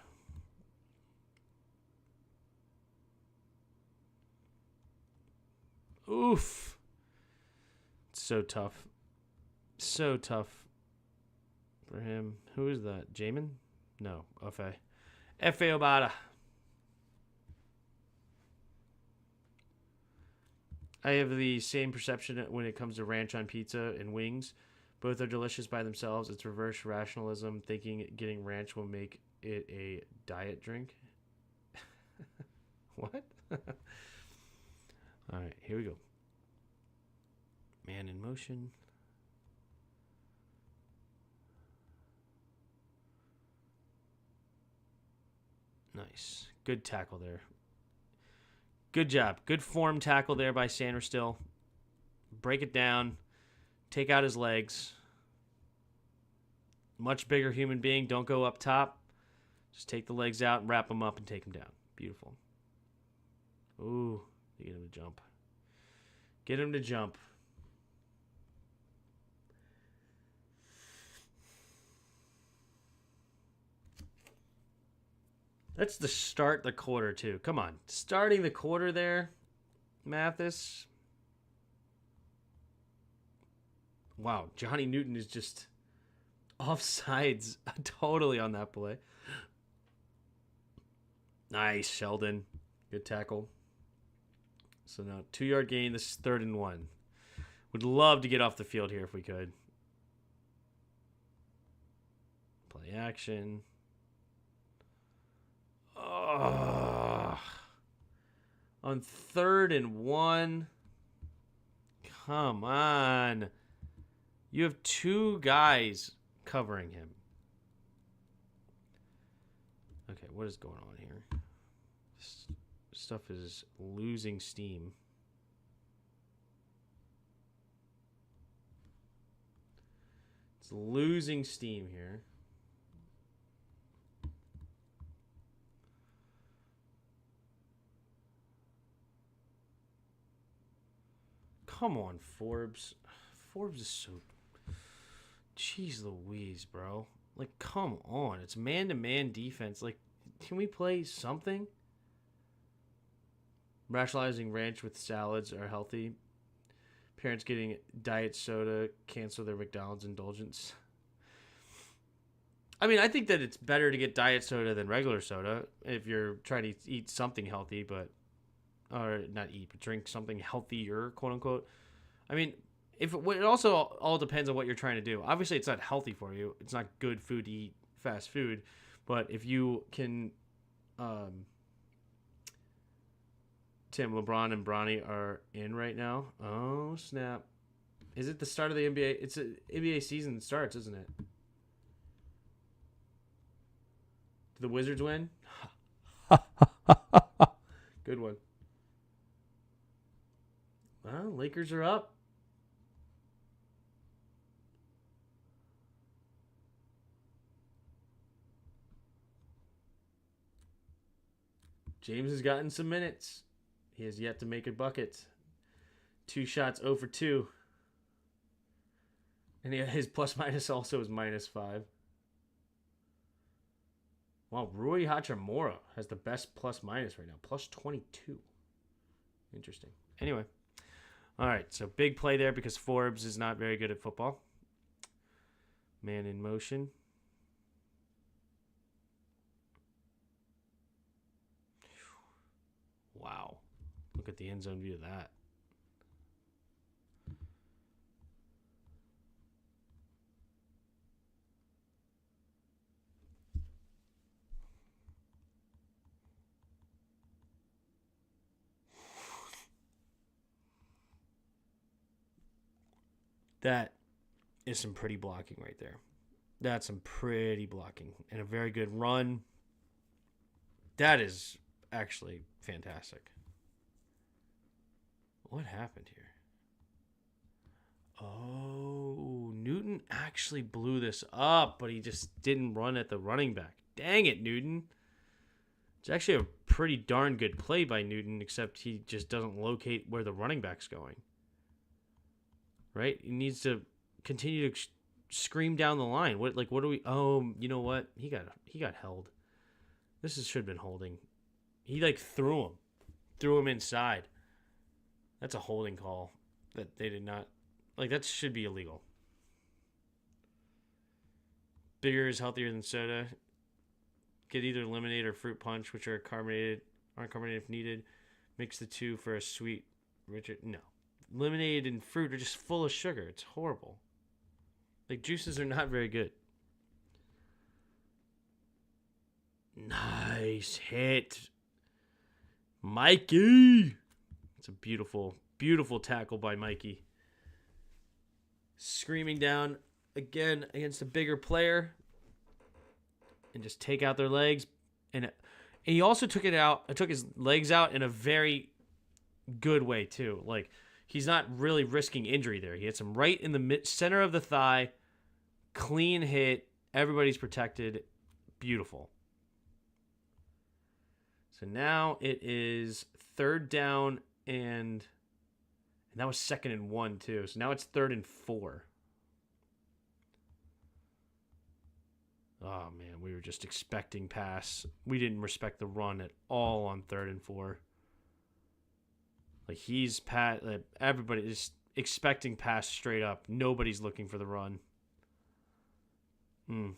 Oof. It's so tough. So tough for him. Who is that? Jamin? No. F.A. F.A. Obata. I have the same perception when it comes to ranch on pizza and wings. Both are delicious by themselves. It's reverse rationalism, thinking getting ranch will make it a diet drink. What? All right, here we go. Man in motion. Nice. Good tackle there. Good job. Good form tackle there by Sanderstill. Break it down. Take out his legs. Much bigger human being. Don't go up top. Just take the legs out and wrap them up and take them down. Beautiful. Ooh, you get him to jump. Get him to jump. That's the start the quarter, too. Come on. Starting the quarter there, Mathis. Wow, Johnny Newton is just offsides totally on that play. Nice, Sheldon. Good tackle. So now 2-yard gain. This is 3rd and 1. Would love to get off the field here if we could. Play action. Oh. On 3rd and 1. Come on. You have 2 guys covering him. Okay, what is going on here? This stuff is losing steam. It's losing steam here. Come on, Forbes. Forbes is so... Jeez Louise, bro. Like, come on. It's man-to-man defense. Like, can we play something? Rationalizing ranch with salads are healthy. Parents getting diet soda cancel their McDonald's indulgence. I mean, I think that it's better to get diet soda than regular soda if you're trying to eat something healthy, but... Or not eat, but drink something healthier, quote-unquote. I mean... It also all depends on what you're trying to do. Obviously, it's not healthy for you. It's not good food to eat fast food. But if you can Tim, LeBron and Bronny are in right now. Oh, snap. Is it the start of the NBA? It's a NBA season starts, isn't it? Did the Wizards win? Good one. Well, Lakers are up. James has gotten some minutes. He has yet to make a bucket. 2 shots, 0 for 2. And his plus-minus also is -5. Wow, Rui Hachimura has the best plus-minus right now. +22. Interesting. Anyway. All right, so big play there because Forbes is not very good at football. Man in motion. Wow. Look at the end zone view of that. That is some pretty blocking right there. That's some pretty blocking and a very good run. That is actually fantastic. What happened here? Oh, Newton actually blew this up, but he just didn't run at the running back. Dang it, Newton. It's actually a pretty darn good play by Newton, except he just doesn't locate where the running back's going. Right? He needs to continue to scream down the line. What do we... Oh, you know what? He got held. This should have been holding. He, threw him inside. That's a holding call that they did not... that should be illegal. Bigger is healthier than soda. Get either lemonade or fruit punch, which are carbonated, aren't carbonated if needed. Mix the two for a sweet, richer... No. Lemonade and fruit are just full of sugar. It's horrible. Juices are not very good. Nice hit. Mikey. It's a beautiful, beautiful tackle by Mikey. Screaming down again against a bigger player. And just take out their legs. And he also took his legs out in a very good way, too. He's not really risking injury there. He hits him right in the center of the thigh. Clean hit. Everybody's protected. Beautiful. So now it is 3rd down and that was 2nd and 1 too. So now it's 3rd and 4. Oh man, we were just expecting pass. We didn't respect the run at all on 3rd and 4. Everybody is expecting pass straight up. Nobody's looking for the run. And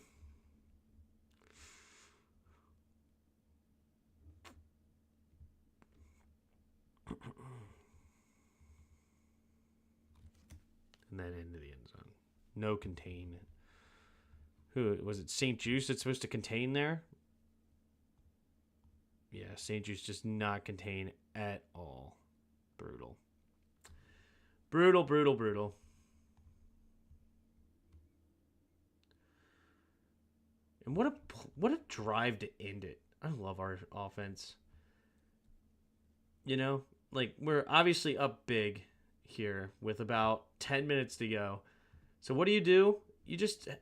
then into the end zone. No contain. Who was it? St. Juice that's supposed to contain there? Yeah, St. Juice just not contain at all. Brutal. Brutal, brutal, brutal. And what a drive to end it. I love our offense. We're obviously up big here with about 10 minutes to go. So what do? You just a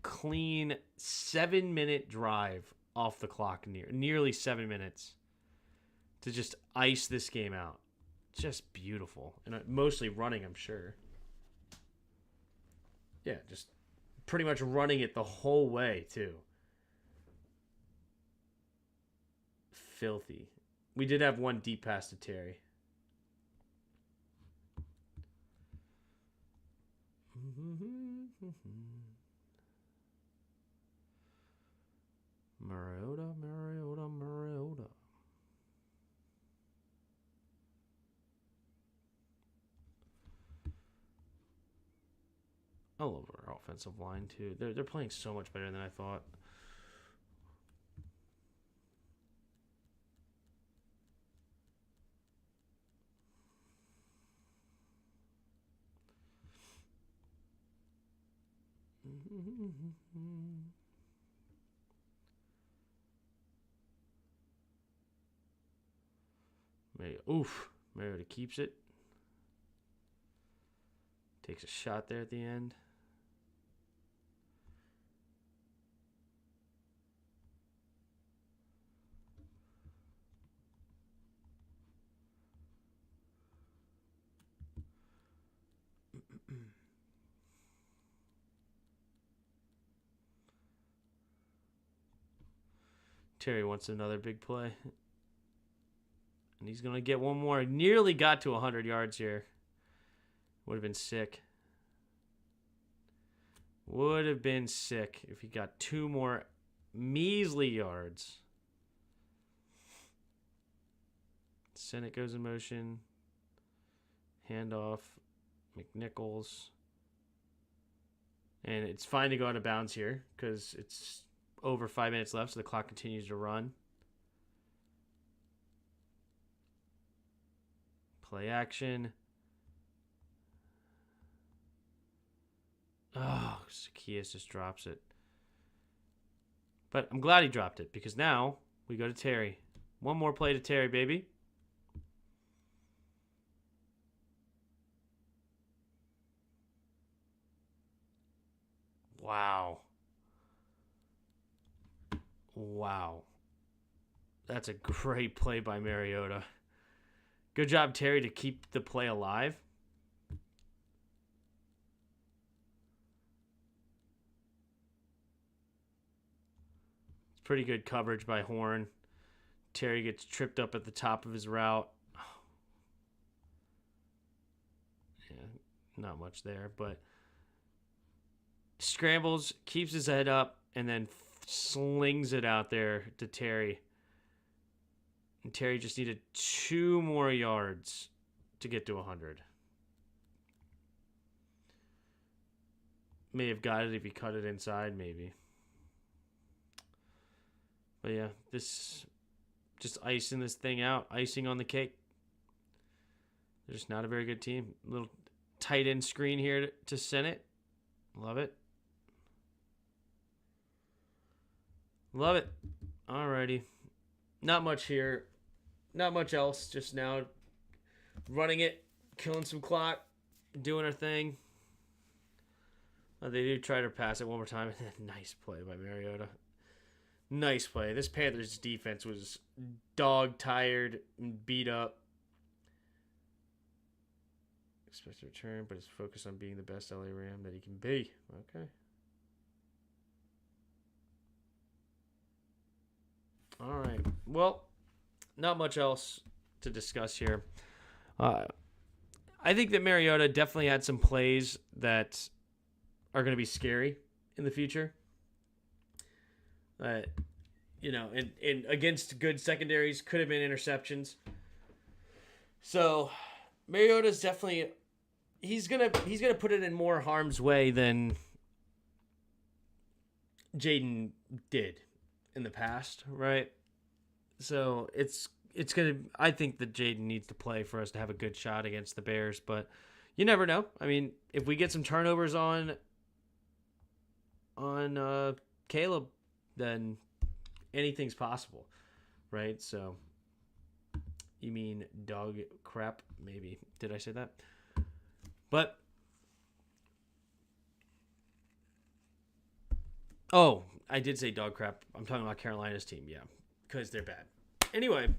clean 7-minute drive off the clock, nearly 7 minutes to just ice this game out. Just beautiful. And mostly running, I'm sure. Yeah, just pretty much running it the whole way, too. Filthy. We did have one deep pass to Terry. Mariota. I love our offensive line too. They're playing so much better than I thought. Mariota keeps it. Takes a shot there at the end. Terry wants another big play. And he's going to get one more. Nearly got to 100 yards here. Would have been sick. Would have been sick if he got 2 more measly yards. Senate goes in motion. Handoff. McNichols. And it's fine to go out of bounds here because it's over 5 minutes left, so the clock continues to run. Play action. Oh, Zacchaeus just drops it. But I'm glad he dropped it because now we go to Terry. One more play to Terry, baby. Wow. Wow. That's a great play by Mariota. Good job, Terry, to keep the play alive. It's pretty good coverage by Horn. Terry gets tripped up at the top of his route. Yeah, not much there, but scrambles, keeps his head up, and then slings it out there to Terry. And Terry just needed 2 more yards to get to 100. May have got it if he cut it inside, maybe. But yeah, this just icing this thing out, icing on the cake. They're just not a very good team. Little tight end screen here to Senate. Love it. Love it. Alrighty. Not much here. Not much else. Just now running it, killing some clock, doing our thing. They do try to pass it one more time. Nice play by Mariota. Nice play. This Panthers defense was dog-tired and beat up. Expects a return, but is focused on being the best LA Ram that he can be. Okay. All right. Well, not much else to discuss here. I think that Mariota definitely had some plays that are going to be scary in the future. In against good secondaries, could have been interceptions. So Mariota's definitely he's gonna put it in more harm's way than Jayden did in the past, right? So it's gonna. I think that Jayden needs to play for us to have a good shot against the Bears, but you never know. I mean, if we get some turnovers on Caleb, then anything's possible, right? So you mean dog crap? Maybe did I say that? But oh, I did say dog crap. I'm talking about Carolina's team, yeah, because they're bad. Anyway,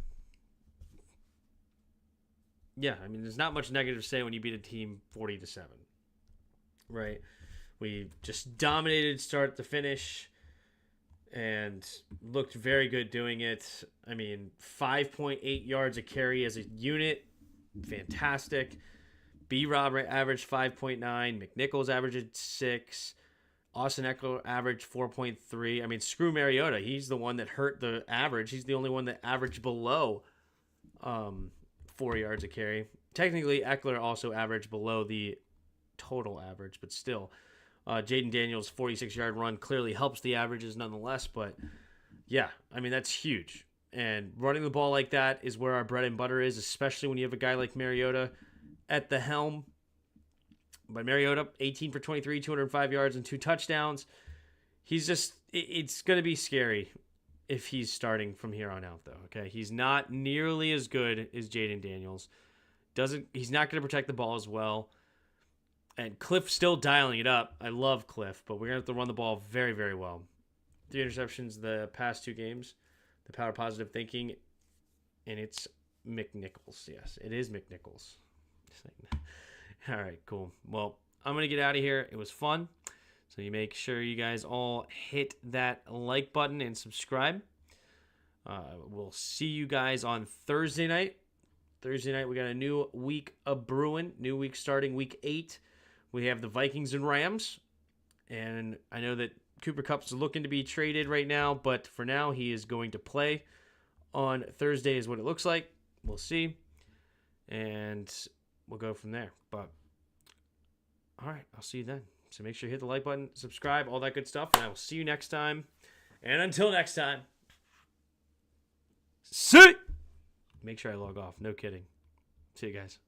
yeah, I mean, there's not much negative to say when you beat a team 40-7, right? We just dominated start to finish and looked very good doing it. I mean, 5.8 yards a carry as a unit, fantastic. B-Rob averaged 5.9. McNichols averaged 6. Austin Eckler averaged 4.3. I mean, screw Mariota. He's the one that hurt the average. He's the only one that averaged below 4 yards a carry. Technically, Eckler also averaged below the total average, but still. Jayden Daniels' 46-yard run clearly helps the averages nonetheless, but yeah, I mean, that's huge. And running the ball like that is where our bread and butter is, especially when you have a guy like Mariota at the helm. But Mariota, 18 for 23, 205 yards and 2 touchdowns. He's just, it's going to be scary if he's starting from here on out, though. Okay, he's not nearly as good as Jayden Daniels. He's not going to protect the ball as well. And Cliff's still dialing it up. I love Cliff, but we're going to have to run the ball very, very well. 3 interceptions the past 2 games. The power positive thinking, and it's McNichols. Yes, it is McNichols. All right, cool. Well, I'm going to get out of here. It was fun. So you make sure you guys all hit that like button and subscribe. We'll see you guys on Thursday night. Thursday night, we got a new week of brewing. New week starting week 8. We have the Vikings and Rams. And I know that Cooper Kupp's looking to be traded right now, but for now, he is going to play on Thursday is what it looks like. We'll see. And we'll go from there. But, all right, I'll see you then. So make sure you hit the like button, subscribe, all that good stuff, and I will see you next time. And until next time, see! Make sure I log off. No kidding. See you guys.